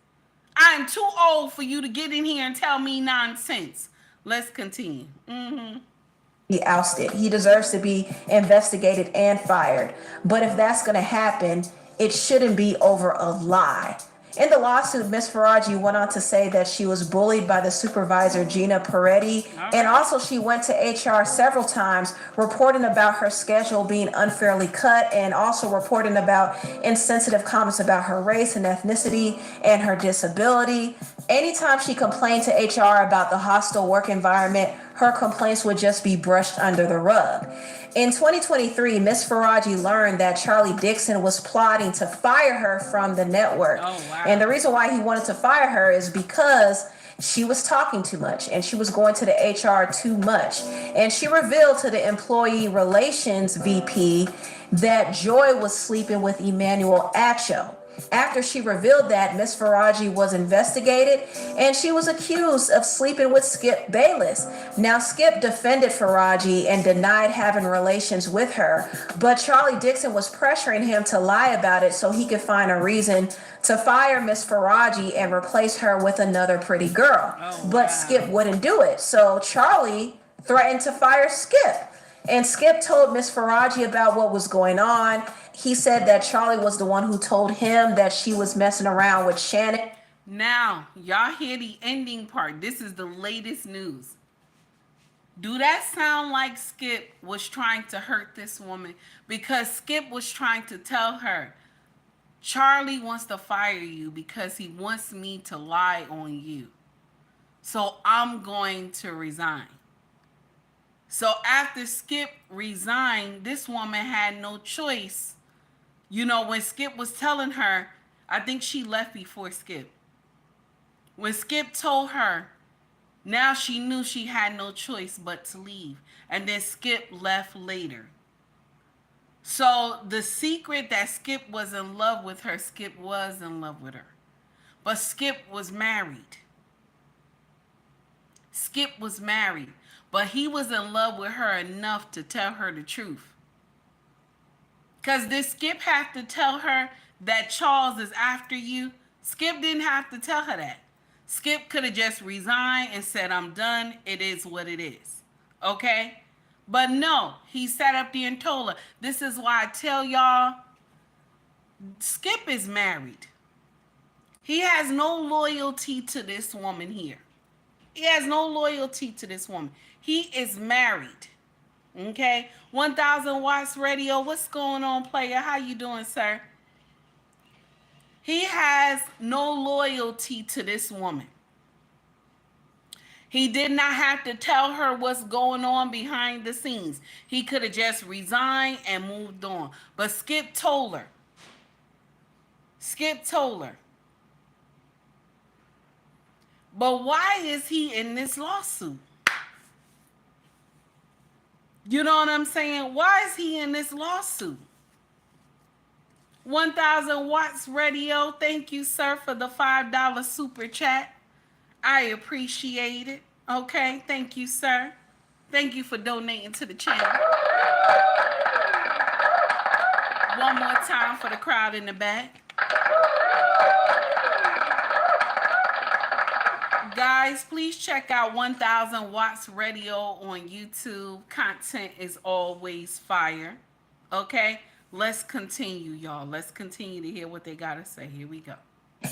I am too old for you to get in here and tell me nonsense. Let's continue. Be ousted. He deserves to be investigated and fired. But if that's going to happen, it shouldn't be over a lie. In the lawsuit, Ms. Faraji went on to say that she was bullied by the supervisor, Gina Peretti, and also she went to HR several times reporting about her schedule being unfairly cut and also reporting about insensitive comments about her race and ethnicity and her disability. Anytime she complained to HR about the hostile work environment, her complaints would just be brushed under the rug. In 2023, Ms. Faraji learned that Charlie Dixon was plotting to fire her from the network. Oh, wow. And the reason why he wanted to fire her is because she was talking too much and she was going to the HR too much. And she revealed to the employee relations VP that Joy was sleeping with Emmanuel Acho. After she revealed that, Miss Faraji was investigated and she was accused of sleeping with Skip Bayless. Now, Skip defended Faraji and denied having relations with her, but Charlie Dixon was pressuring him to lie about it so he could find a reason to fire Miss Faraji and replace her with another pretty girl. But Skip wouldn't do it. So Charlie threatened to fire Skip. And Skip told Miss Faraji about what was going on. He said that Charlie was the one who told him that she was messing around with Shannon. Now, y'all hear the ending part. This is the latest news. Do that sound like Skip was trying to hurt this woman? Because Skip was trying to tell her, Charlie wants to fire you because he wants me to lie on you. So I'm going to resign. So after Skip resigned, this woman had no choice. You know, when Skip was telling her, I think she left before Skip. When Skip told her, now she knew she had no choice but to leave. And then Skip left later. So the secret that Skip was in love with her, Skip was in love with her. But Skip was married. Skip was married. But he was in love with her enough to tell her the truth. Because did Skip have to tell her that Charles is after you? Skip didn't have to tell her that. Skip could have just resigned and said, I'm done. It is what it is. Okay? But no, he sat up there and told her. This is why I tell y'all, Skip is married. He has no loyalty to this woman here. He has no loyalty to this woman. He is married. Okay? 1000 Watts Radio. What's going on, player? How you doing, sir? He has no loyalty to this woman. He did not have to tell her what's going on behind the scenes. He could have just resigned and moved on. But Skip told her. Skip told her. But why is he in this lawsuit? You know what I'm saying? Why is he in this lawsuit? 1000 Watts Radio. Thank you, sir, for the $5 super chat. I appreciate it. Okay. Thank you, sir. Thank you for donating to the channel. One more time for the crowd in the back. Guys, please check out 1000 Watts Radio on YouTube. Content is always fire. Okay? Let's continue, y'all. Let's continue to hear what they got to say. Here we go.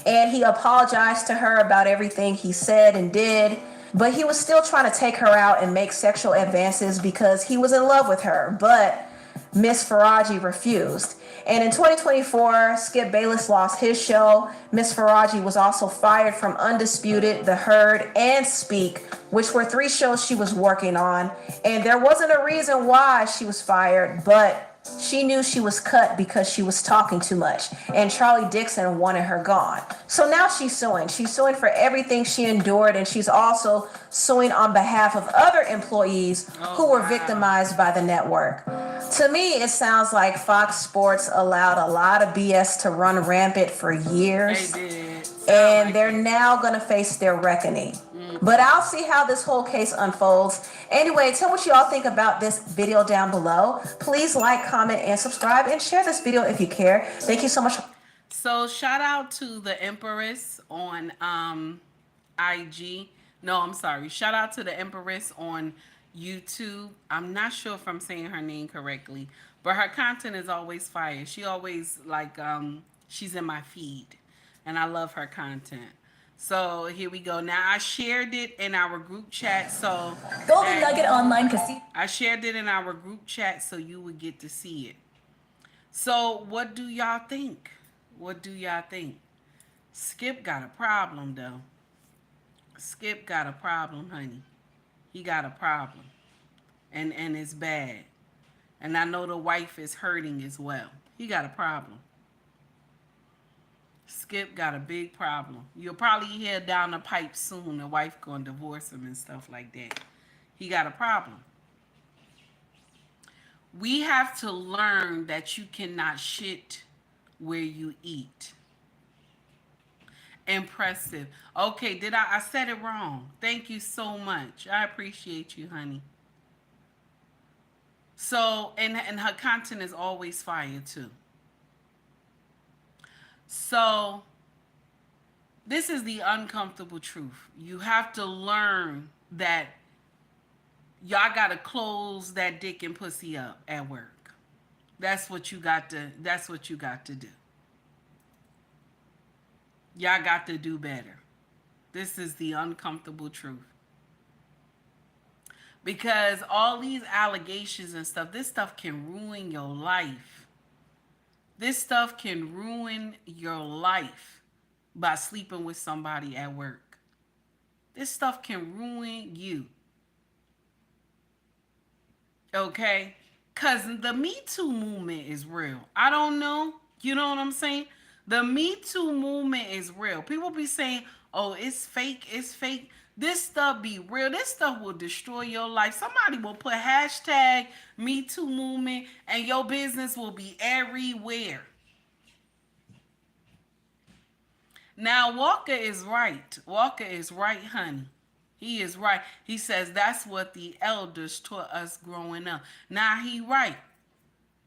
And he apologized to her about everything he said and did, but he was still trying to take her out and make sexual advances because he was in love with her. But Miss Faraji refused. And in 2024, Skip Bayless lost his show. Miss Faraji was also fired from Undisputed, The Herd, and Speak, which were 3 shows she was working on. And there wasn't a reason why she was fired, but she knew she was cut because she was talking too much. And Charlie Dixon wanted her gone. So now she's suing. She's suing for everything she endured, and she's also suing on behalf of other employees who were victimized by the network. To me, it sounds like Fox Sports allowed a lot of BS to run rampant for years. They did. And they're now going to face their reckoning. But I'll see how this whole case unfolds. Anyway, tell what you all think about this video down below. Please like, comment, and subscribe, and share this video if you care. Thank you so much. So shout out to the Empress on IG. No, I'm sorry. Shout out to the Empress on YouTube. I'm not sure if I'm saying her name correctly, but her content is always fire. She always she's in my feed, and I love her content. So here we go. Now I shared it in our group chat. So Golden Nugget Online Casino. I shared it in our group chat so you would get to see it. So what do y'all think? What do y'all think? Skip got a problem though. Skip got a problem, honey. He got a problem. And it's bad. And I know the wife is hurting as well. He got a problem. Skip got a big problem. You'll probably hear down the pipe soon the wife gonna divorce him and stuff like that. He got a problem. We have to learn that you cannot shit where you eat. Impressive. Okay, I said it wrong. Thank you so much. I appreciate you, honey. So, and her content is always fire too. So, this is the uncomfortable truth. You have to learn that y'all gotta close that dick and pussy up at work. That's what you got to do. Y'all got to do better. This is the uncomfortable truth. Because all these allegations and stuff, this stuff can ruin your life. This stuff can ruin your life by sleeping with somebody at work. This stuff can ruin you. Okay? Because the Me Too movement is real. I don't know. You know what I'm saying? The Me Too movement is real. People be saying, oh, it's fake, it's fake. This stuff be real. This stuff will destroy your life. Somebody will put hashtag Me Too movement and your business will be everywhere. Now, Walker is right. Walker is right, honey. He is right. He says that's what the elders taught us growing up. Now, he right.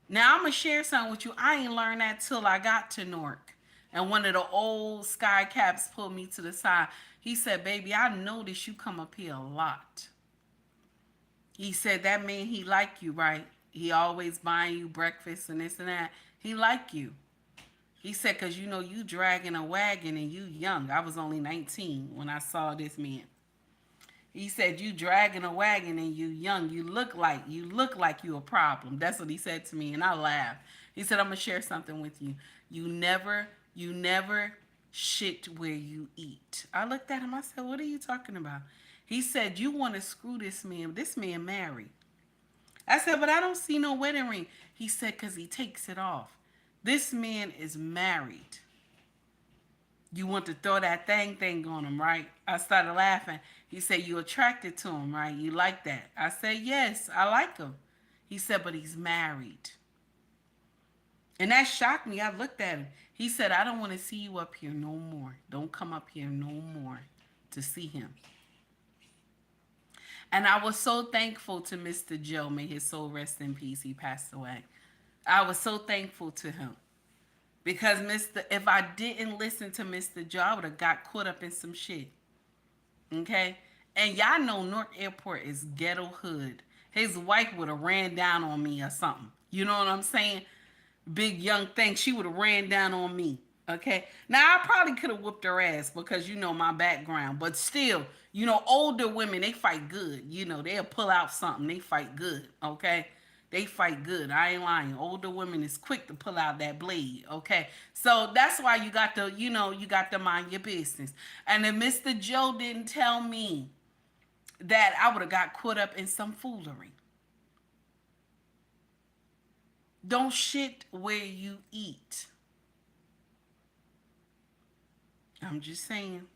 Now, I'm going to share something with you. I ain't learned that till I got to Newark. And one of the old sky caps pulled me to the side. He said, baby, I noticed you come up here a lot. He said, that man, he like you, right? He always buying you breakfast and this and that. He like you. He said, because you know you dragging a wagon and you young. I was only 19 when I saw this man. He said, you dragging a wagon and you young. You look like you a problem. That's what he said to me, and I laughed. He said, I'm going to share something with you. You never shit where you eat. I looked at him. I said, what are you talking about? He said, you want to screw this man. This man married. I said, but I don't see no wedding ring. He said, because he takes it off. This man is married. You want to throw that thing on him, right? I started laughing. He said, you attracted to him, right? You like that? I said, yes, I like him. He said, but he's married. And that shocked me. I looked at him. He said, I don't want to see you up here no more. Don't come up here no more to see him. And I was so thankful to Mr. Joe. May his soul rest in peace. He passed away. I was so thankful to him. Because if I didn't listen to Mr. Joe, I would have got caught up in some shit. Okay? And y'all know Newark Airport is ghetto hood. His wife would have ran down on me or something. You know what I'm saying? Big young thing. She would have ran down on me. Okay? Now, I probably could have whooped her ass because you know my background. But still, you know, older women, they fight good. You know, they'll pull out something. They fight good. Okay? They fight good. I ain't lying. Older women is quick to pull out that blade. Okay. So that's why you got to mind your business. And if Mr. Joe didn't tell me that, I would have got caught up in some foolery. Don't shit where you eat. I'm just saying.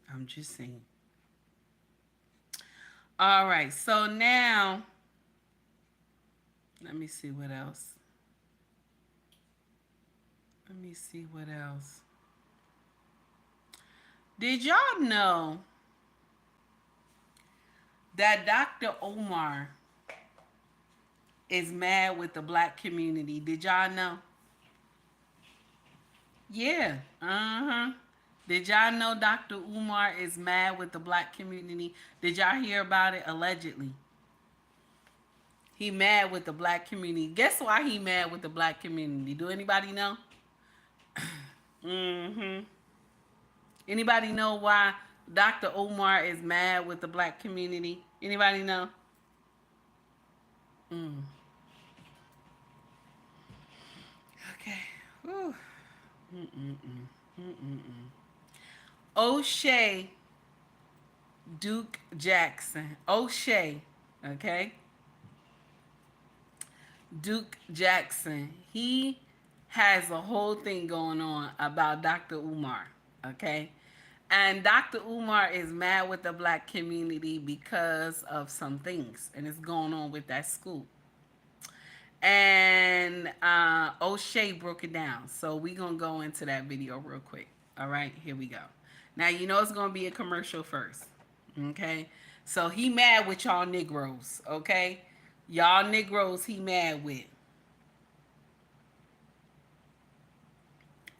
All right. So now, let me see what else. Did y'all know that Dr. Umar is mad with the black community? Did y'all know? Yeah. Did y'all know Dr. Umar is mad with the black community? Did y'all hear about it? Allegedly. He mad with the black community. Guess why he mad with the black community? Do anybody know? Anybody know why Dr. Umar is mad with the black community? Anybody know? Okay. Whew. O'Shea Duke Jackson. O'Shea, okay? Duke Jackson. He has a whole thing going on about Dr. Umar, okay? And Dr. Umar is mad with the black community because of some things, and it's going on with that school. And O'Shea broke it down. So we're going to go into that video real quick. All right, here we go. Now, you know it's going to be a commercial first. Okay? So he mad with y'all Negroes. Okay? Y'all Negroes he mad with.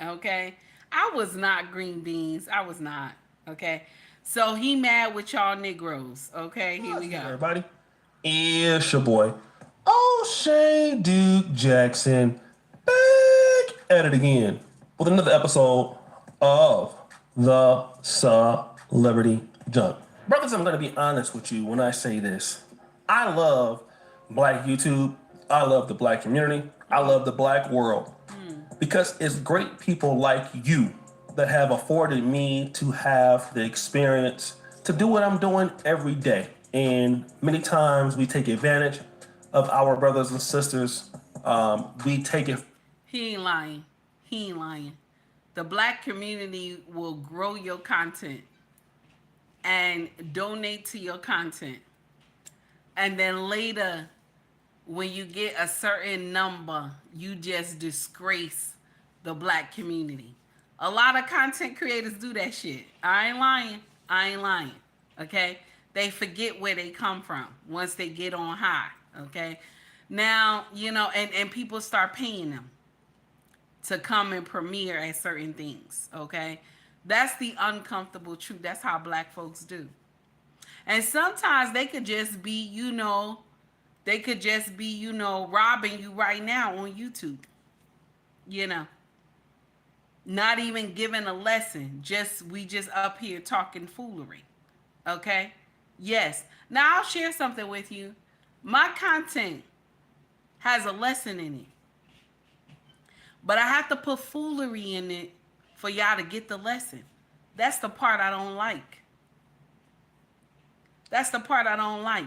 Okay? I was not green beans. I was not. Okay? So he mad with y'all Negroes. Okay? Here we go. Everybody, it's your boy, O'Shea Duke Jackson, back at it again with another episode of the Celebrity Junk. Brothers, I'm going to be honest with you when I say this. I love Black YouTube. I love the Black community. I love the Black world. Because it's great people like you that have afforded me to have the experience to do what I'm doing every day. And many times we take advantage of our brothers and sisters. We take it. He ain't lying. He ain't lying. The Black community will grow your content and donate to your content. And then later, when you get a certain number, you just disgrace the Black community. A lot of content creators do that shit. I ain't lying. I ain't lying. Okay? They forget where they come from once they get on high. Okay? Now, you know, and people start paying them to come and premiere at certain things. Okay? That's the uncomfortable truth. That's how Black folks do. And sometimes they could just be, you know, robbing you right now on YouTube. You know. Not even giving a lesson. We just up here talking foolery. Okay? Yes. Now I'll share something with you. My content has a lesson in it. But I have to put foolery in it for y'all to get the lesson. That's the part I don't like. That's the part I don't like.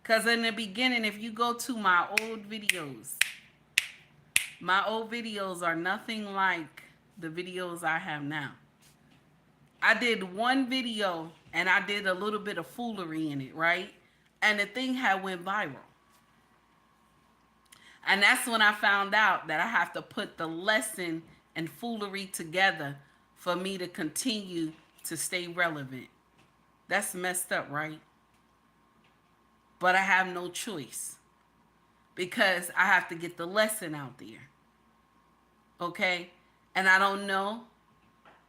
Because in the beginning, if you go to my old videos are nothing like the videos I have now. I did one video and I did a little bit of foolery in it, right? And the thing had went viral. And that's when I found out that I have to put the lesson and foolery together for me to continue to stay relevant. That's messed up, right? But I have no choice because I have to get the lesson out there. Okay? And I don't know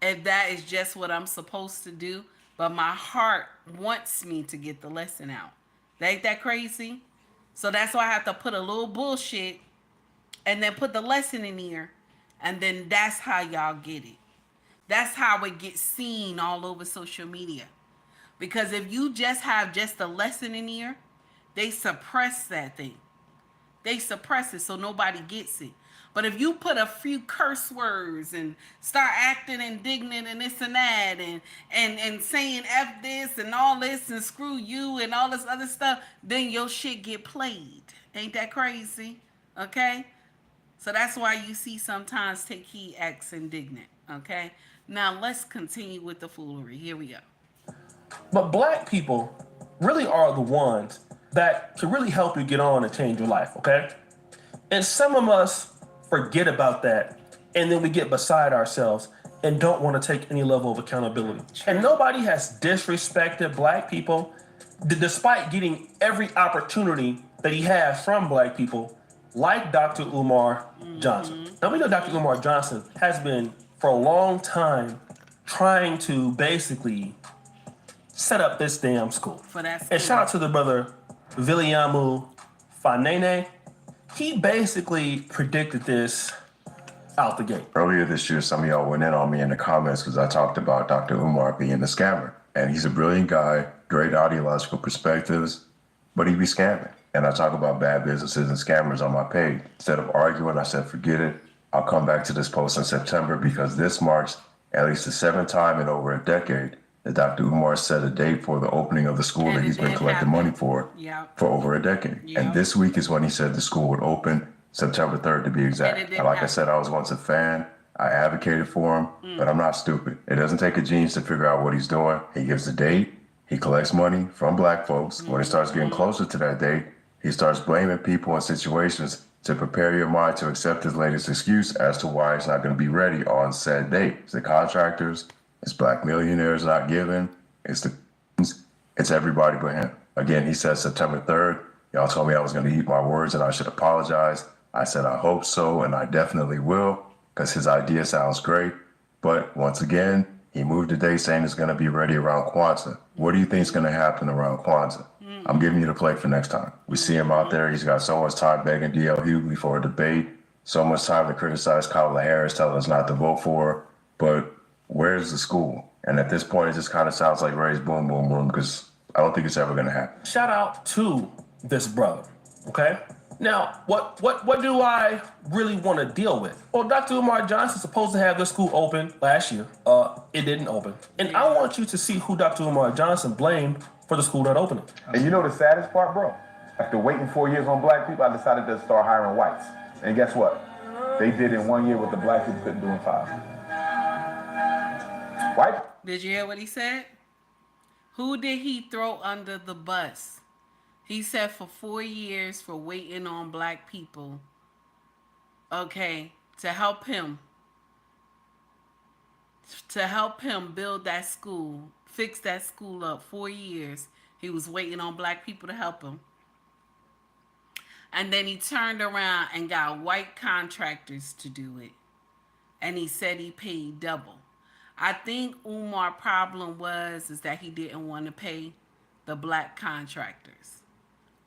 if that is just what I'm supposed to do, but my heart wants me to get the lesson out. Ain't that crazy? So that's why I have to put a little bullshit and then put the lesson in here, and then that's how y'all get it. That's how it gets seen all over social media. Because if you just have just a lesson in here, they suppress that thing. They suppress it so nobody gets it. But if you put a few curse words and start acting indignant and this and that and saying F this and all this and screw you and all this other stuff, then your shit get played. Ain't that crazy? Okay? So that's why you see sometimes Take Heed acts indignant. Okay? Now let's continue with the foolery. Here we go. But Black people really are the ones that can really help you get on and change your life, okay? And some of us forget about that, and then we get beside ourselves and don't want to take any level of accountability. And nobody has disrespected Black people, despite getting every opportunity that he has from Black people, like Dr. Umar Johnson. Now, we know Dr. Umar Johnson has been, for a long time, trying to basically set up this damn school. And shout out to the brother, Viliamu Fanene. He basically predicted this out the gate. Earlier this year, some of y'all went in on me in the comments because I talked about Dr. Umar being a scammer. And he's a brilliant guy, great ideological perspectives, but he be scamming. And I talk about bad businesses and scammers on my page. Instead of arguing, I said, forget it. I'll come back to this post in September because this marks at least the 7th time in over a decade that Dr. Umar set a date for the opening of the school that he's been collecting money for over a decade. And this week is when he said the school would open, September 3rd to be exact. And like I said, I was once a fan. I advocated for him, but I'm not stupid. It doesn't take a genius to figure out what he's doing. He gives a date. He collects money from Black folks. When it starts getting closer to that date, he starts blaming people and situations to prepare your mind to accept his latest excuse as to why it's not going to be ready on said date. The contractors, It's black millionaires not giving. It's everybody but him. Again, he said September 3rd. Y'all told me I was going to eat my words and I should apologize. I said I hope so, and I definitely will, because his idea sounds great. But once again, he moved the date saying it's going to be ready around Kwanzaa. What do you think is going to happen around Kwanzaa? I'm giving you the play for next time. We see him out there. He's got so much time begging D.L. Hughley for a debate, so much time to criticize Kamala Harris, telling us not to vote for her. But where's the school? And at this point, it just kind of sounds like Ray's boom, boom, boom, because I don't think it's ever going to happen. Shout out to this brother, okay? Now, what do I really want to deal with? Well, Dr. Umar Johnson supposed to have this school open last year. It didn't open. And I want you to see who Dr. Umar Johnson blamed for the school not opening. And you know the saddest part, bro? After waiting 4 years on black people, I decided to start hiring whites. And guess what? They did in 1 year what the black people couldn't do in 5. White? Did you hear what he said? Who did he throw under the bus? He said for 4 years for waiting on black people, okay, to help him build that school, fix that school up. 4 years he was waiting on black people to help him. And then he turned around and got white contractors to do it. And he said he paid double. I think Umar's problem is that he didn't want to pay the black contractors.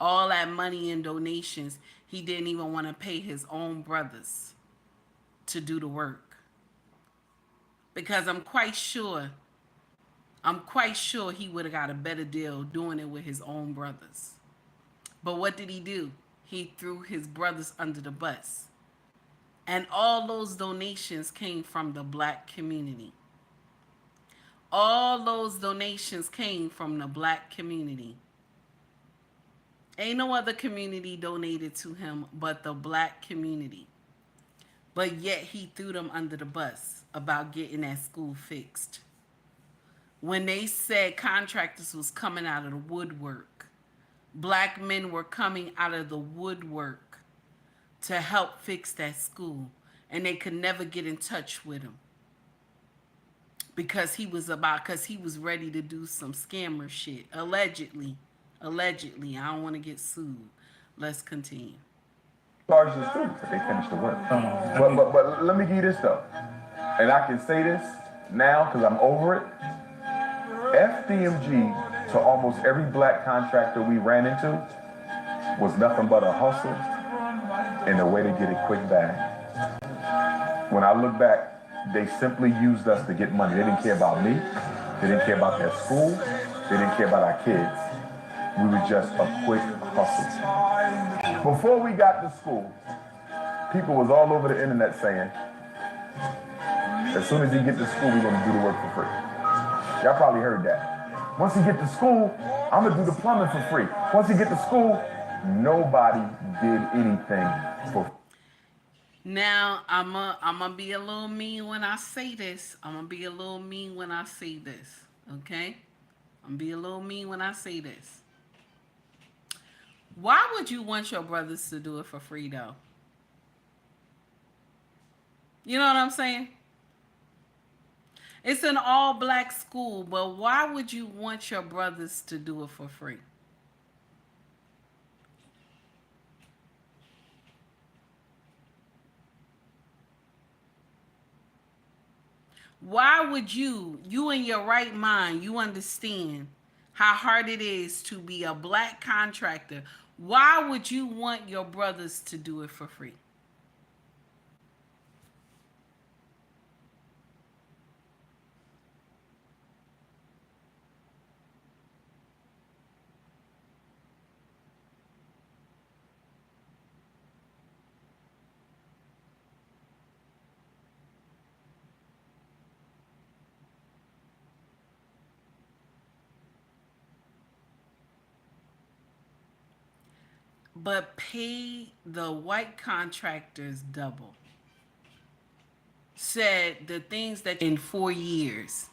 All that money and donations, he didn't even want to pay his own brothers to do the work. Because I'm quite sure he would have got a better deal doing it with his own brothers. But what did he do? He threw his brothers under the bus. And all those donations came from the black community. All those donations came from the black community. Ain't no other community donated to him but the black community. But yet he threw them under the bus about getting that school fixed. When they said contractors was coming out of the woodwork, black men were coming out of the woodwork to help fix that school, and they could never get in touch with him because he was ready to do some scammer shit. Allegedly, I don't want to get sued. Let's continue. Charge the students if they finish the work. But let me give you this though, and I can say this now because I'm over it. FDMG to almost every black contractor we ran into was nothing but a hustle and a way to get a quick bag. When I look back, they simply used us to get money. They didn't care about me. They didn't care about their school. They didn't care about our kids. We were just a quick hustle. Before we got to school, people was all over the internet saying, as soon as you get to school, we're going to do the work for free. Y'all probably heard that. Once you get to school, I'm going to do the plumbing for free. Once you get to school, nobody did anything for free. Now, I'm gonna be a little mean when I say this. Okay? I'm gonna be a little mean when I say this. Why would you want your brothers to do it for free, though? You know what I'm saying? It's an all-black school, but why would you want your brothers to do it for free? Why would you in your right mind, you understand how hard it is to be a black contractor. Why would you want your brothers to do it for free? But pay the white contractors double. Said the things that in 4 years,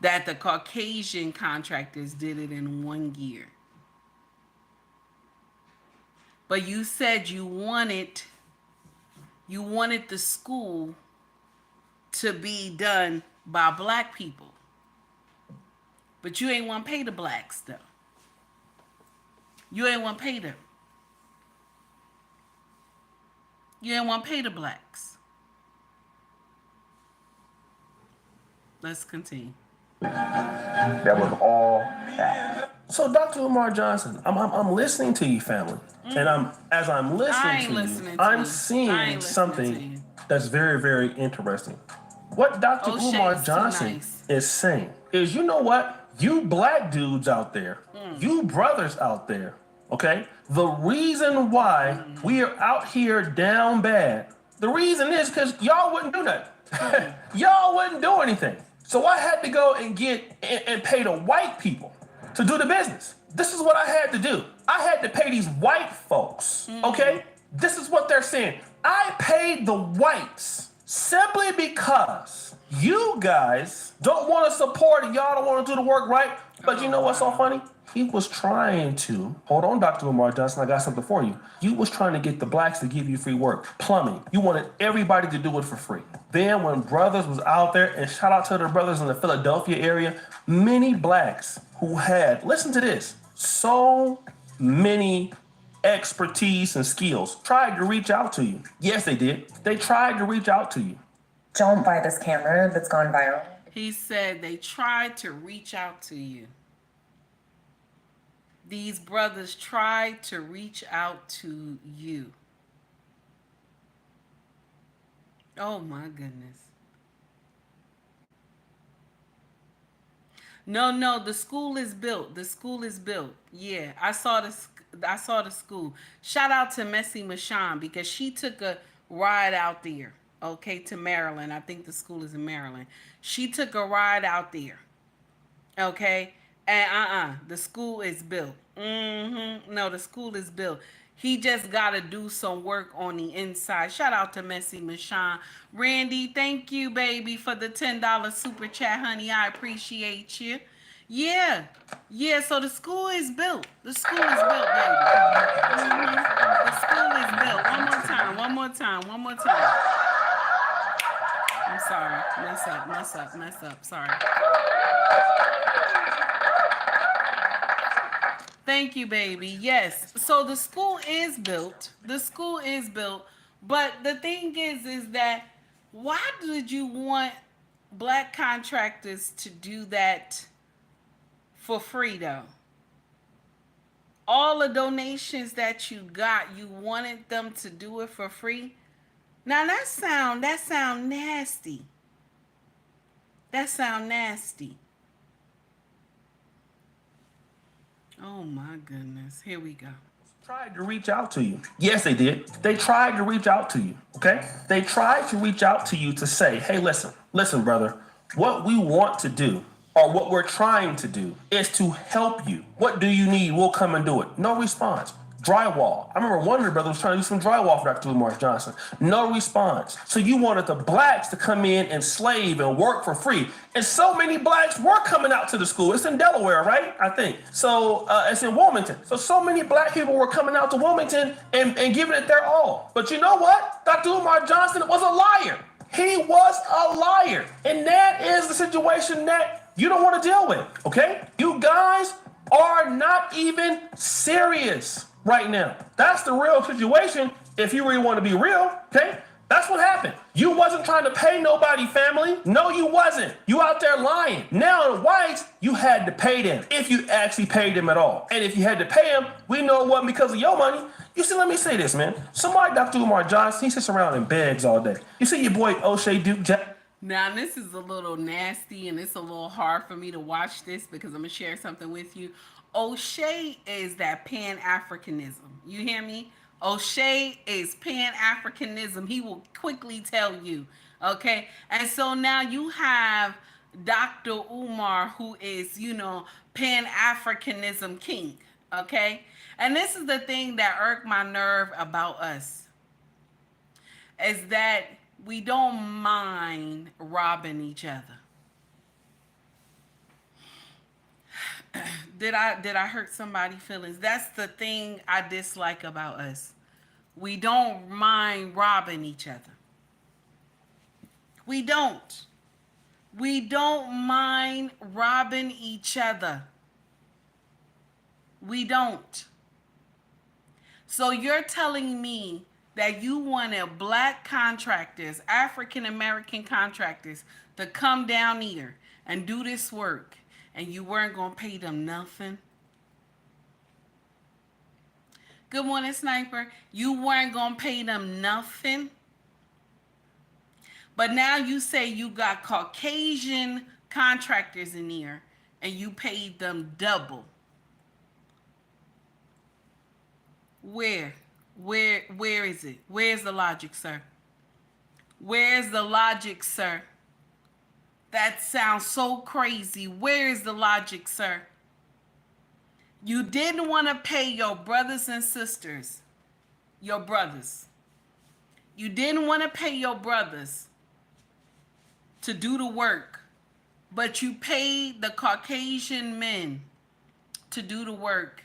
that the Caucasian contractors did it in 1 year. But you said you wanted the school to be done by black people. But you ain't want to pay the blacks, though. You ain't want to pay them. You ain't want to pay the blacks. Let's continue. That was all that. So, Dr. Umar Johnson, I'm listening to you, family, and as I'm listening to you, I'm seeing something that's very, very interesting. What Dr. Umar Johnson is saying is, you know what? You black dudes out there, you brothers out there, okay? The reason why we are out here down bad, the reason is because y'all wouldn't do nothing. Y'all wouldn't do anything. So I had to go and get and pay the white people to do the business. This is what I had to do. I had to pay these white folks, okay? This is what they're saying. I paid the whites simply because you guys don't want to support and y'all don't want to do the work right. But you know what's so funny? He was trying to, hold on, Dr. Umar Johnson, I got something for you. You was trying to get the blacks to give you free work. Plumbing. You wanted everybody to do it for free. Then when brothers was out there, and shout out to the brothers in the Philadelphia area, many blacks who had, listen to this, so many expertise and skills tried to reach out to you. Yes, they did. They tried to reach out to you. Don't buy this camera that's gone viral. He said they tried to reach out to you. These brothers tried to reach out to you. Oh my goodness. No, the school is built. The school is built. Yeah, I saw the school. Shout out to Messy Michon because she took a ride out there, okay, to Maryland. I think the school is in Maryland. She took a ride out there, okay, and the school is built. No, the school is built. He just got to do some work on the inside. Shout out to Messy Michon. Randy, thank you, baby, for the $10 super chat, honey. I appreciate you. Yeah, so the school is built. The school is built, baby. The school is built. One more time. I'm sorry. Mess up. Sorry. Thank you, baby. Yes. So the school is built. But the thing is that why did you want black contractors to do that for free, though? All the donations that you got, you wanted them to do it for free? Now that sound nasty. That sound nasty. Oh my goodness. Here we go. Tried to reach out to you. Yes, they did. They tried to reach out to you, okay? They tried to reach out to you to say, hey, listen, brother, what we want to do or what we're trying to do is to help you. What do you need? We'll come and do it. No response. Drywall. I remember one of your brothers was trying to do some drywall for Dr. Umar Johnson. No response. So you wanted the blacks to come in and slave and work for free. And so many blacks were coming out to the school. It's in Delaware, right? I think. So it's in Wilmington. So many black people were coming out to Wilmington and giving it their all. But you know what? Dr. Umar Johnson was a liar. He was a liar. And that is the situation that you don't want to deal with, okay? You guys are not even serious right now. That's the real situation if you really want to be real, okay? That's what happened. You wasn't trying to pay nobody, family. No, you wasn't. You out there lying. Now, the whites, you had to pay them if you actually paid them at all. And if you had to pay them, we know it wasn't because of your money. You see, let me say this, man. Somebody, Dr. Umar Johnson, he sits around and begs all day. You see your boy O'Shea Duke Jack. Now, this is a little nasty and it's a little hard for me to watch this because I'm going to share something with you. O'Shea is that Pan-Africanism. You hear me? O'Shea is Pan-Africanism. He will quickly tell you, okay? And so now you have Dr. Umar, who is, Pan-Africanism king, okay? And this is the thing that irked my nerve about us, is that we don't mind robbing each other. Did I hurt somebody's feelings? That's the thing I dislike about us. We don't mind robbing each other. We don't. We don't mind robbing each other. We don't. So you're telling me that you wanted black contractors, African American contractors, to come down here and do this work, and you weren't going to pay them nothing? Good morning, Sniper. You weren't going to pay them nothing? But now you say you got Caucasian contractors in here and you paid them double. Where is it? Where's the logic, sir? Where's the logic, sir? That sounds so crazy. Where is the logic, sir? You didn't want to pay your brothers and sisters, your brothers. You didn't want to pay your brothers to do the work, but you paid the Caucasian men to do the work,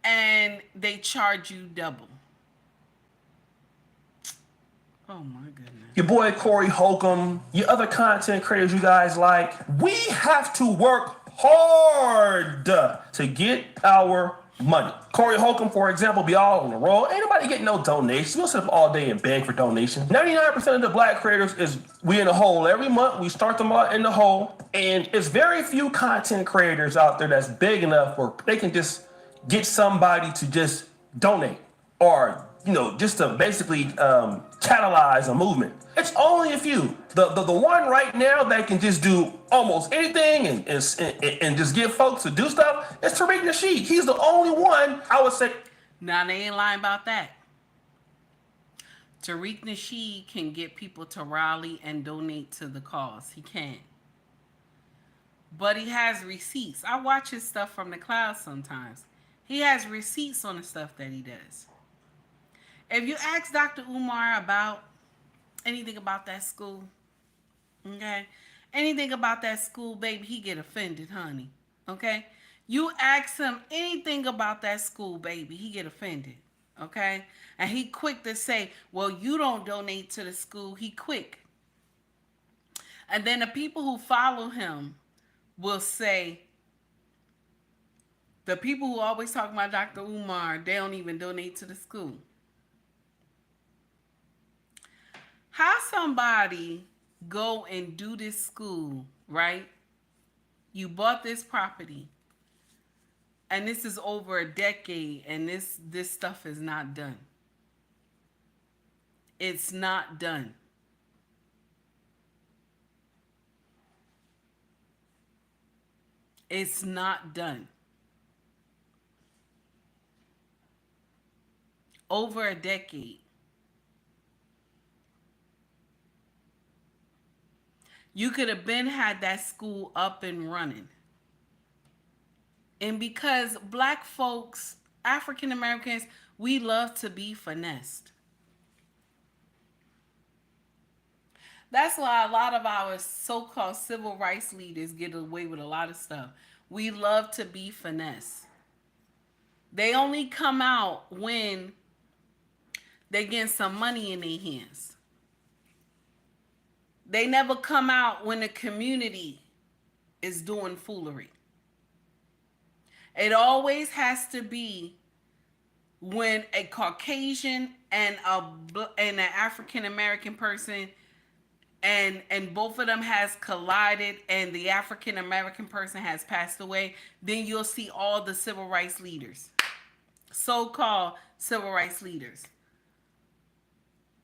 and they charge you double. Oh my goodness. Your boy Corey Holcomb, your other content creators you guys like, we have to work hard to get our money. Corey Holcomb, for example, be all on the roll. Ain't nobody getting no donations. We'll sit up all day and beg for donations. 99% of the black creators is we in the hole every month. We start them out in the hole. And it's very few content creators out there that's big enough where they can just get somebody to just donate or, just to basically catalyze a movement. It's only a few. The one right now that can just do almost anything and just get folks to do stuff is Tariq Nasheed. He's the only one I would say. Now, they ain't lying about that. Tariq Nasheed can get people to rally and donate to the cause. He can. But he has receipts. I watch his stuff from the cloud sometimes. He has receipts on the stuff that he does. If you ask Dr. Umar about anything about that school, okay? Anything about that school, baby, he get offended, honey, okay? You ask him anything about that school, baby, he get offended, okay? And he quick to say, well, you don't donate to the school. He quick. And then the people who follow him will say, the people who always talk about Dr. Umar, they don't even donate to the school. How somebody go and do this school, right? You bought this property, and this is over a decade, and this stuff is not done. It's not done. It's not done. Over a decade. You could have been had that school up and running. And because black folks, African Americans, we love to be finessed. That's why a lot of our so-called civil rights leaders get away with a lot of stuff. We love to be finessed. They only come out when they get some money in their hands. They never come out when the community is doing foolery. It always has to be when a Caucasian and an African American person and both of them has collided and the African American person has passed away, then you'll see all the civil rights leaders, so-called civil rights leaders.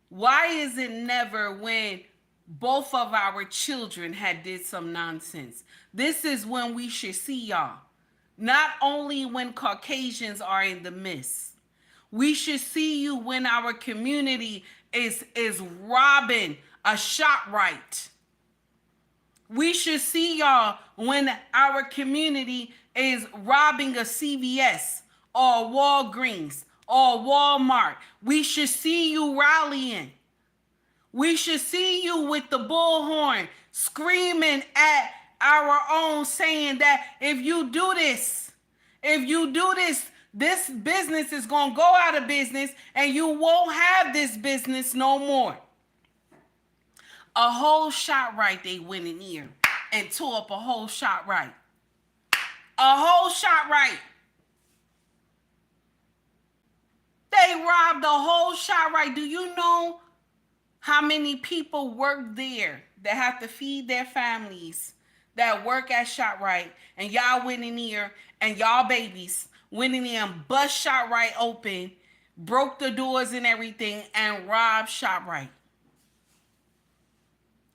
Why is it never when both of our children had did some nonsense? This is when we should see y'all. Not only when Caucasians are in the midst. We should see you when our community is robbing a ShopRite. We should see y'all when our community is robbing a CVS or Walgreens or Walmart. We should see you rallying. We should see you with the bullhorn screaming at our own, saying that if you do this, this business is going to go out of business and you won't have this business no more. A whole ShopRite they went in here and tore up a whole ShopRite. A whole ShopRite. They robbed a whole ShopRite. Do you know how many people work there that have to feed their families that work at ShopRite? And y'all went in here and y'all babies went in there and bust ShopRite open, broke the doors and everything, and robbed ShopRite.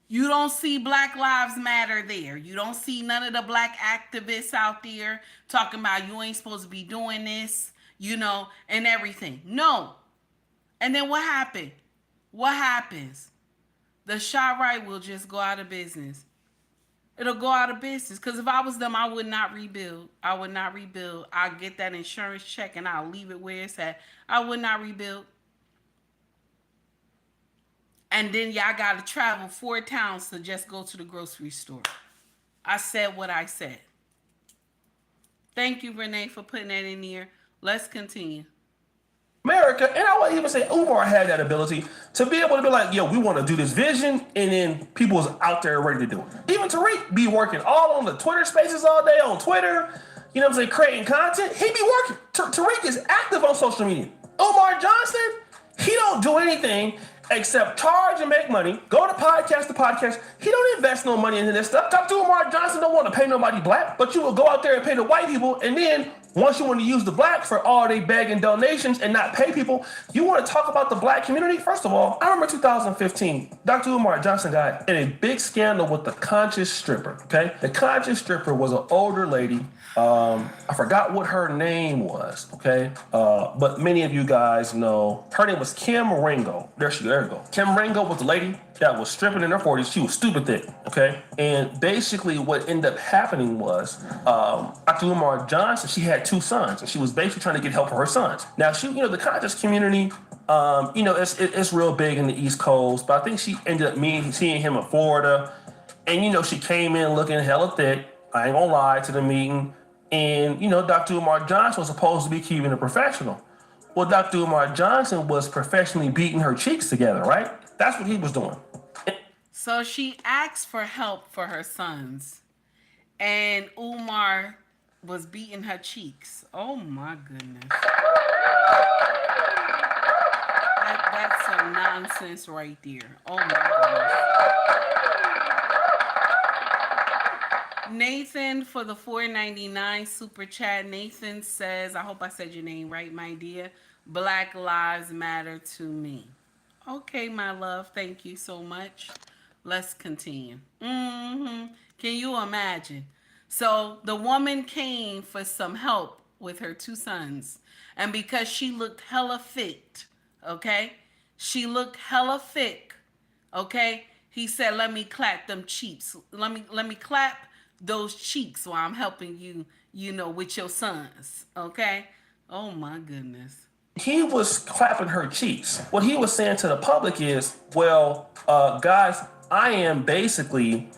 You don't see Black Lives Matter there. You don't see none of the black activists out there talking about you ain't supposed to be doing this, you know, and everything. No. And then what happened? What happens? The ShopRite will just go out of business. It'll go out of business. Because if I was them, I would not rebuild. I would not rebuild. I'll get that insurance check and I'll leave it where it's at. I would not rebuild. And then y'all got to travel 4 towns to just go to the grocery store. I said what I said. Thank you, Renee, for putting that in here. Let's continue. America, and I would even say Umar had that ability to be able to be like, yo, we want to do this vision, and then people was out there ready to do it. Even Tariq be working all on the Twitter spaces all day on Twitter, you know what I'm saying, creating content. He be working. Tariq is active on social media. Umar Johnson, he don't do anything except charge and make money, go to podcast. He don't invest no money into this stuff. Talk to Umar Johnson, don't want to pay nobody black, but you will go out there and pay the white people, and then once you want to use the black for all they begging donations and not pay people, you want to talk about the black community? First of all, I remember 2015, Dr. Umar Johnson got in a big scandal with the conscious stripper, okay? The conscious stripper was an older lady. I forgot what her name was, okay? But many of you guys know, her name was Kim Ringo. There we go. Kim Ringo was the lady that was stripping in her 40s. She was stupid thick, okay? And basically what ended up happening was Dr. Umar Johnson, she had 2 sons, and she was basically trying to get help for her sons. Now, she, you know, the conscious community, you know, it's real big in the East Coast, but I think she ended up seeing him in Florida, and, you know, she came in looking hella thick, I ain't gonna lie, to the meeting, and, you know, Dr. Umar Johnson was supposed to be keeping it professional. Well, Dr. Umar Johnson was professionally beating her cheeks together, right? That's what he was doing. So she asked for help for her sons, and Umar was beating her cheeks. Oh my goodness. That's some nonsense right there. Oh my goodness. Nathan for the $4.99 super chat. Nathan says, I hope I said your name right, my dear. Black lives matter to me. Okay, my love. Thank you so much. Let's continue. Can you imagine? So the woman came for some help with her 2 sons. And because she looked hella fit, okay? She looked hella thick, okay? He said, let me clap them cheeks. Let me clap those cheeks while I'm helping you, you know, with your sons, okay? Oh my goodness. He was clapping her cheeks. What he was saying to the public is, well, guys, I am basically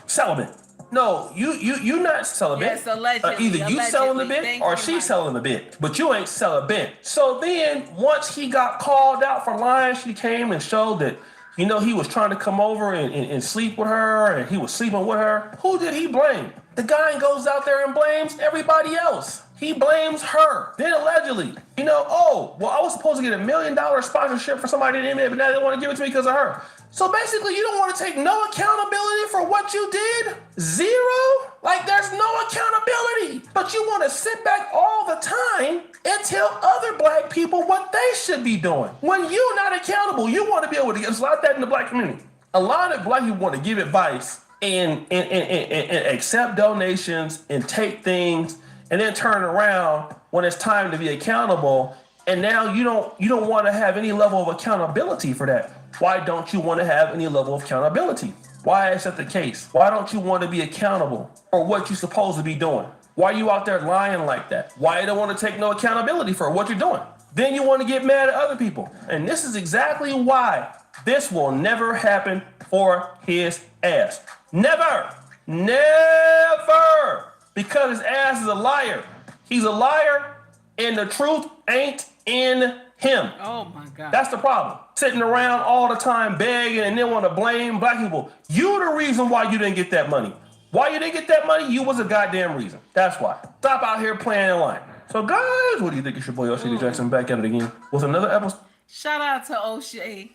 celibate. No, you not celibate. Yes, allegedly. Either you selling the bit or she selling the bit, but you ain't celibate. So then once he got called out for lying, she came and showed that, you know, he was trying to come over and sleep with her, and he was sleeping with her. Who did he blame? The guy goes out there and blames everybody else. He blames her. Then allegedly, you know, oh, well, I was supposed to get $1 million sponsorship for somebody in the but now they want to give it to me because of her. So basically, you don't want to take no accountability for what you did? Zero? Like, there's no accountability. But you want to sit back all the time and tell other black people what they should be doing. When you're not accountable, you want to be able to get, there's a lot of that in the black community. A lot of black people want to give advice and accept donations and take things and then turn around when it's time to be accountable. And now you don't want to have any level of accountability for that. Why don't you want to have any level of accountability? Why is that the case? Why don't you want to be accountable for what you're supposed to be doing? Why are you out there lying like that? Why you don't want to take no accountability for what you're doing? Then you want to get mad at other people. And this is exactly why this will never happen for his ass. Never. Never. Because his ass is a liar. He's a liar, and the truth ain't in Him. Oh my God. That's the problem. Sitting around all the time begging and then want to blame black people. You the reason why you didn't get that money. Why you didn't get that money? You was a goddamn reason. That's why. Stop out here playing in line. So guys, what do you think? It's your boy LCD Jackson back at it again with another episode. Shout out to O'Shea.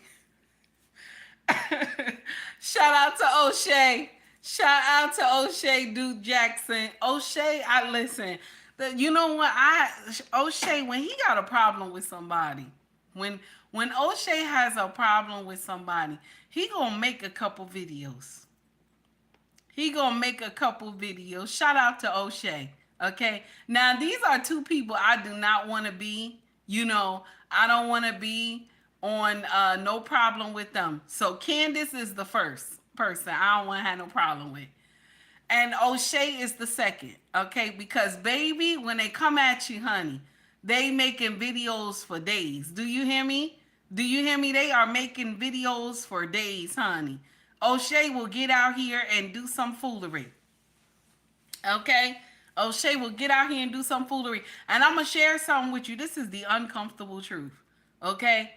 Shout out to O'Shea. Shout out to O'Shea Duke Jackson. O'Shea, I listen. You know what? O'Shea, when he got a problem with somebody, when O'Shea has a problem with somebody, he gonna make a couple videos. Shout out to O'Shea. Okay. Now these are two people I do not want to be. I don't want to be on no problem with them. So Candace is the first person I don't want to have no problem with. And O'Shea is the second, okay? Because baby, when they come at you, honey, they making videos for days. Do you hear me? They are making videos for days, honey. O'Shea will get out here and do some foolery. Okay? O'Shea will get out here and do some foolery. And I'm going to share something with you. This is the uncomfortable truth, okay?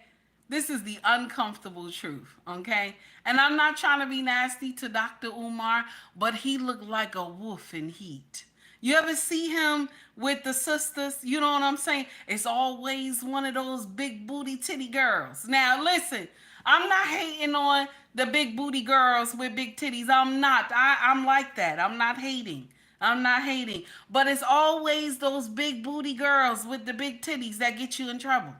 This is the uncomfortable truth, okay? And I'm not trying to be nasty to Dr. Umar, but he looked like a wolf in heat. You ever see him with the sisters? You know what I'm saying? It's always one of those big booty titty girls. Now, listen, I'm not hating on the big booty girls with big titties. I'm not. I'm like that. I'm not hating. But it's always those big booty girls with the big titties that get you in trouble,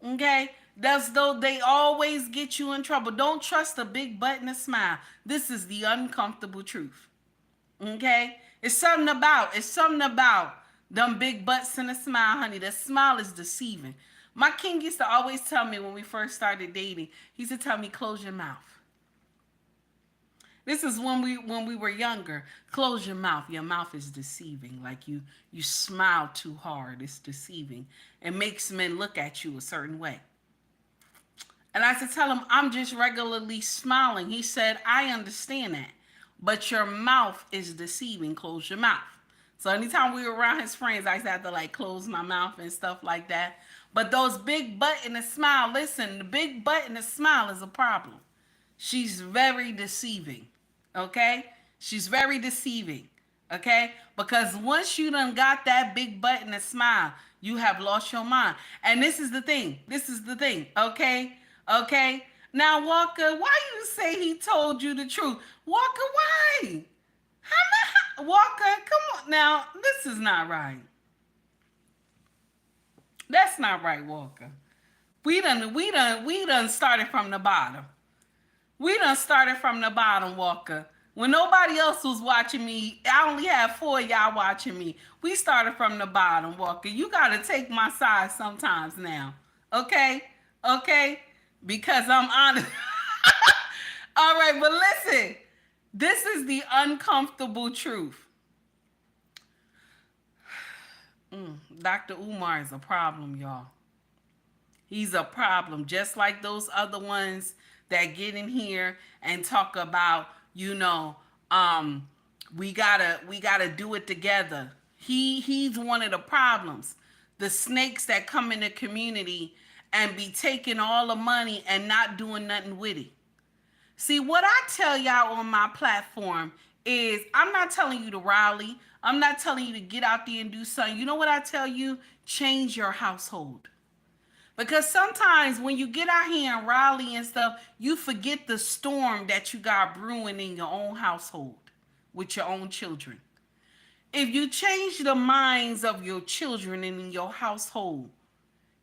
okay? That's though they always get you in trouble. Don't trust a big butt and a smile. This is the uncomfortable truth. Okay? It's something about them big butts and a smile, honey. The smile is deceiving. My king used to always tell me when we first started dating, he used to tell me, close your mouth. This is when we were younger. Close your mouth. Your mouth is deceiving. Like you smile too hard. It's deceiving. It makes men look at you a certain way. And I said, tell him, I'm just regularly smiling. He said, I understand that. But your mouth is deceiving. Close your mouth. So anytime we were around his friends, I used to have to close my mouth and stuff like that. But those big butt and a smile, listen, the big butt and a smile is a problem. She's very deceiving. Okay? She's very deceiving. Okay? Because once you done got that big butt and a smile, you have lost your mind. And this is the thing. Okay? Okay? Now, Walker, why you say he told you the truth? Walker, why? Walker, come on. Now, this is not right. That's not right, Walker. We done started from the bottom. Walker. When nobody else was watching me, I only had 4 of y'all watching me. We started from the bottom, Walker. You got to take my side sometimes now. Okay? Okay? Because I'm honest. All right, but listen. This is the uncomfortable truth. Dr. Umar is a problem, y'all. He's a problem, just like those other ones that get in here and talk about, we gotta do it together. He's one of the problems. The snakes that come in the community and be taking all the money and not doing nothing with it. See, what I tell y'all on my platform is I'm not telling you to rally. I'm not telling you to get out there and do something. You know what I tell you? Change your household. Because sometimes when you get out here and rally and stuff, you forget the storm that you got brewing in your own household with your own children. If you change the minds of your children and in your household,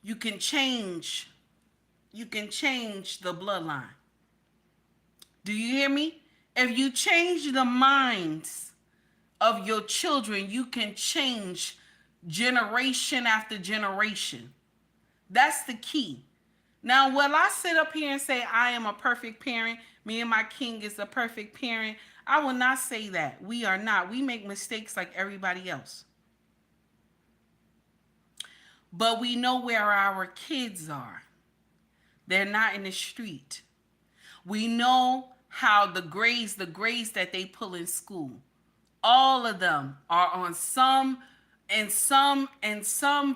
you can change the bloodline. Do you hear me? If you change the minds of your children, you can change generation after generation. That's the key. Now, will I sit up here and say I am a perfect parent? Me and my king is a perfect parent. I will not say that. We are not. We make mistakes like everybody else. But we know where our kids are. They're not in the street. We know how the grades that they pull in school, all of them are on some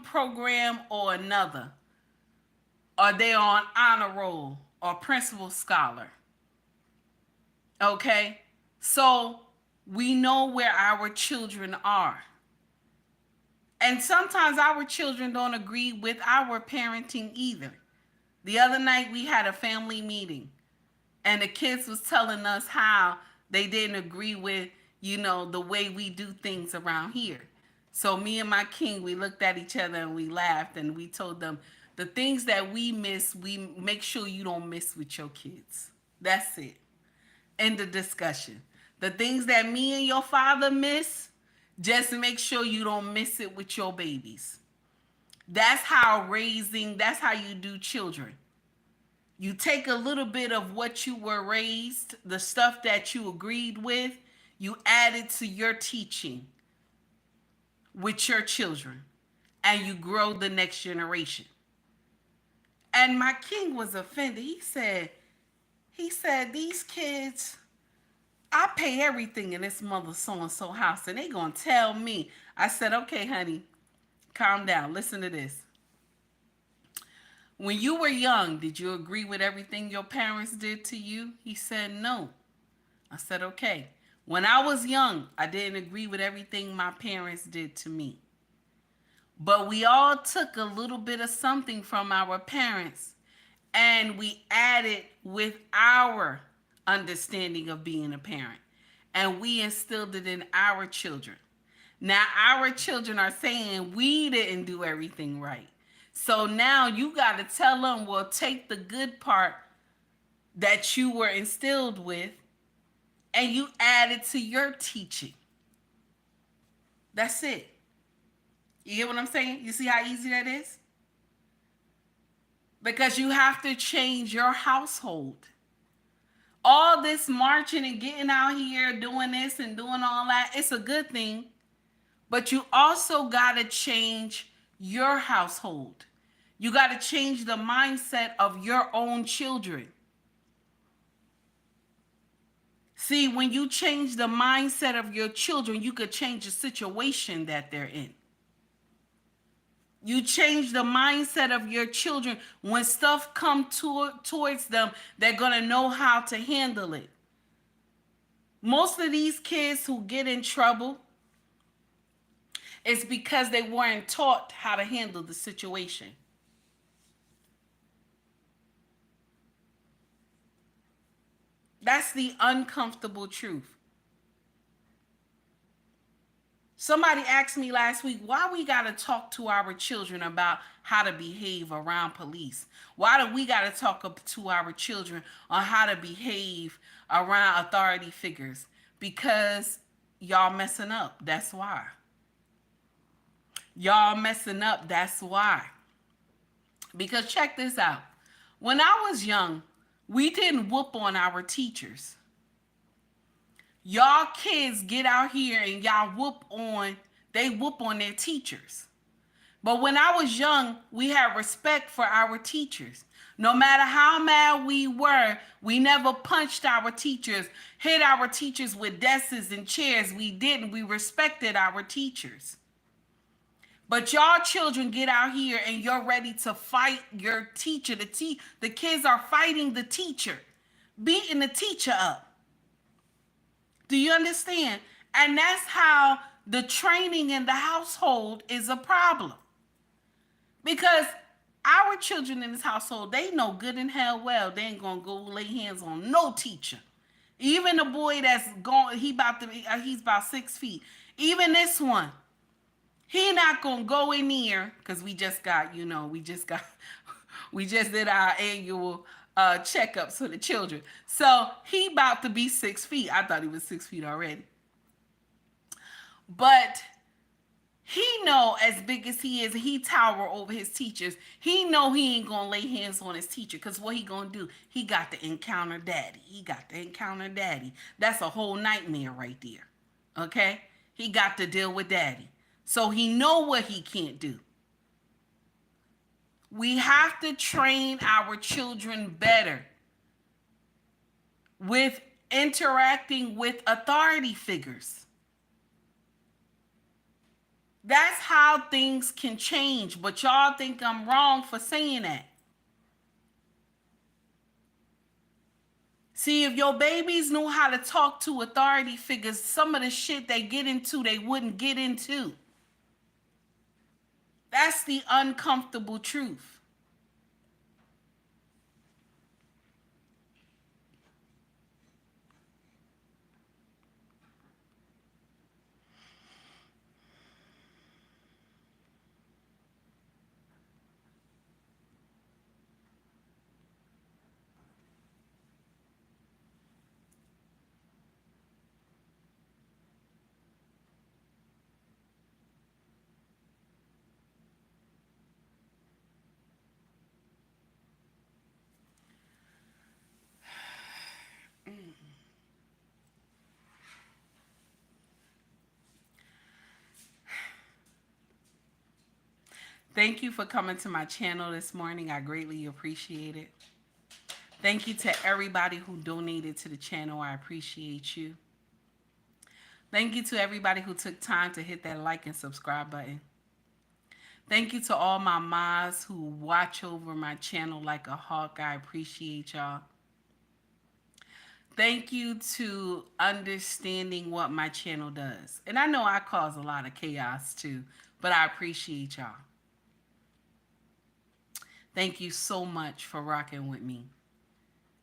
program or another. or they're on honor roll or principal scholar. Okay? So we know where our children are. And sometimes our children don't agree with our parenting either. The other night we had a family meeting and the kids was telling us how they didn't agree with, the way we do things around here. So me and my king, we looked at each other and we laughed and we told them the things that we miss, we make sure you don't miss with your kids. That's it. End of discussion. The things that me and your father miss, just make sure you don't miss it with your babies. That's how you do children. You take a little bit of what you were raised, the stuff that you agreed with, you add it to your teaching with your children, and you grow the next generation. And my king was offended. He said, these kids, I pay everything in this mother so-and-so house, and they gonna tell me. I said, okay, honey, calm down. Listen to this. When you were young, did you agree with everything your parents did to you? He said, no. I said, okay. When I was young, I didn't agree with everything my parents did to me. But we all took a little bit of something from our parents and we added with our understanding of being a parent. And we instilled it in our children. Now our children are saying we didn't do everything right. So now you got to tell them, well, take the good part that you were instilled with and you add it to your teaching. That's it. You get what I'm saying? You see how easy that is? Because you have to change your household. All this marching and getting out here doing this and doing all that, it's a good thing. But you also got to change your household. You got to change the mindset of your own children. See, when you change the mindset of your children, you could change the situation that they're in. You change the mindset of your children. When stuff comes towards them, they're going to know how to handle it. Most of these kids who get in trouble, it's because they weren't taught how to handle the situation. That's the uncomfortable truth. Somebody asked me last week, why we got to talk to our children about how to behave around police? Why do we got to talk to our children on how to behave around authority figures? Because y'all messing up. That's why. Y'all messing up. That's why. Because check this out. When I was young, we didn't whoop on our teachers. Y'all kids get out here and y'all whoop on their teachers. But when I was young, we had respect for our teachers. No matter how mad we were, we never punched our teachers, hit our teachers with desks and chairs. We didn't. We respected our teachers. But y'all children get out here and you're ready to fight your teacher. The kids are fighting the teacher, beating the teacher up. Do you understand? And that's how the training in the household is a problem. Because our children in this household, they know good and hell well they ain't gonna go lay hands on no teacher. Even the boy that's going, he's about 6 feet. Even this one, he not gonna go in there because we just did our annual checkups for the children. So he about to be 6 feet. I thought he was 6 feet already. But he know, as big as he is, he tower over his teachers. He know he ain't gonna lay hands on his teacher because what he gonna do? He got to encounter daddy. That's a whole nightmare right there. Okay? He got to deal with daddy. So he know what he can't do. We have to train our children better with interacting with authority figures. That's how things can change, but y'all think I'm wrong for saying that. See, if your babies knew how to talk to authority figures, some of the shit they get into, they wouldn't get into. That's the uncomfortable truth. Thank you for coming to my channel this morning. I greatly appreciate it. Thank you to everybody who donated to the channel. I appreciate you. Thank you to everybody who took time to hit that like and subscribe button. Thank you to all my moms who watch over my channel like a hawk. I appreciate y'all. Thank you to understanding what my channel does. And I know I cause a lot of chaos too, but I appreciate y'all. Thank you so much for rocking with me.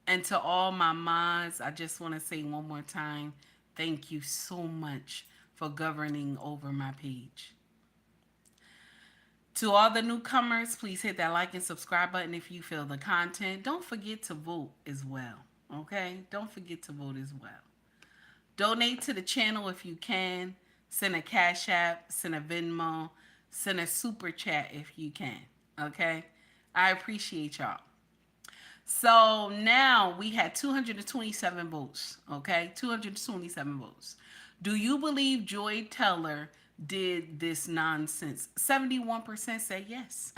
And to all my mods, I just want to say one more time, thank you so much for governing over my page. To all the newcomers, please hit that like and subscribe button if you feel the content. Don't forget to vote as well, okay? Don't forget to vote as well. Donate to the channel if you can. Send a Cash App, send a Venmo, send a Super Chat if you can, okay? I appreciate y'all. So now we had 227 votes, okay? 227 votes. Do you believe Joy Teller did this nonsense? 71% said yes.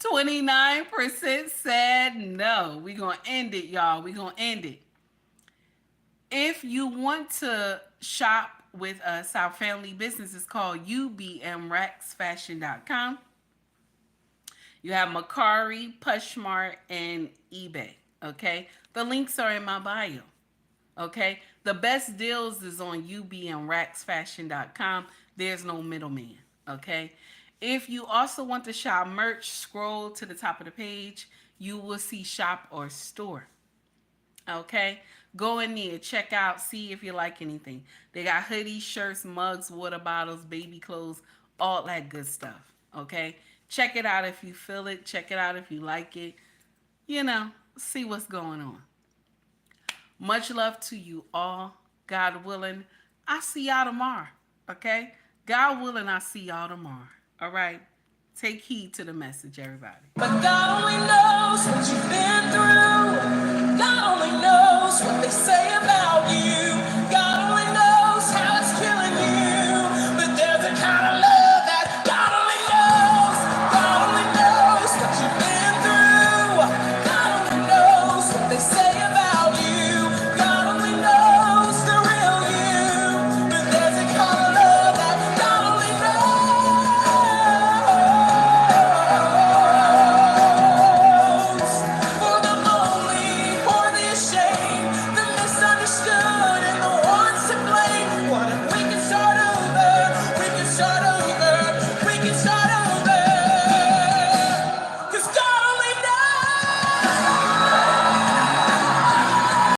29% said no. We're going to end it, y'all. We're going to end it. If you want to shop with us, our family business is called ubmraxfashion.com. You have Mercari, POSHMARK, and eBay, okay? The links are in my bio, okay? The best deals is on ubmraxfashion.com. There's no middleman, okay? If you also want to shop merch, scroll to the top of the page. You will see shop or store, okay? Go in there, check out, see if you like anything. They got hoodies, shirts, mugs, water bottles, baby clothes, all that good stuff, okay? Check it out if you feel it. Check it out if you like it. You know, see what's going on. Much love to you all. God willing, I'll see y'all tomorrow, okay? God willing, I'll see y'all tomorrow, all right? Take heed to the message, everybody. But God only knows.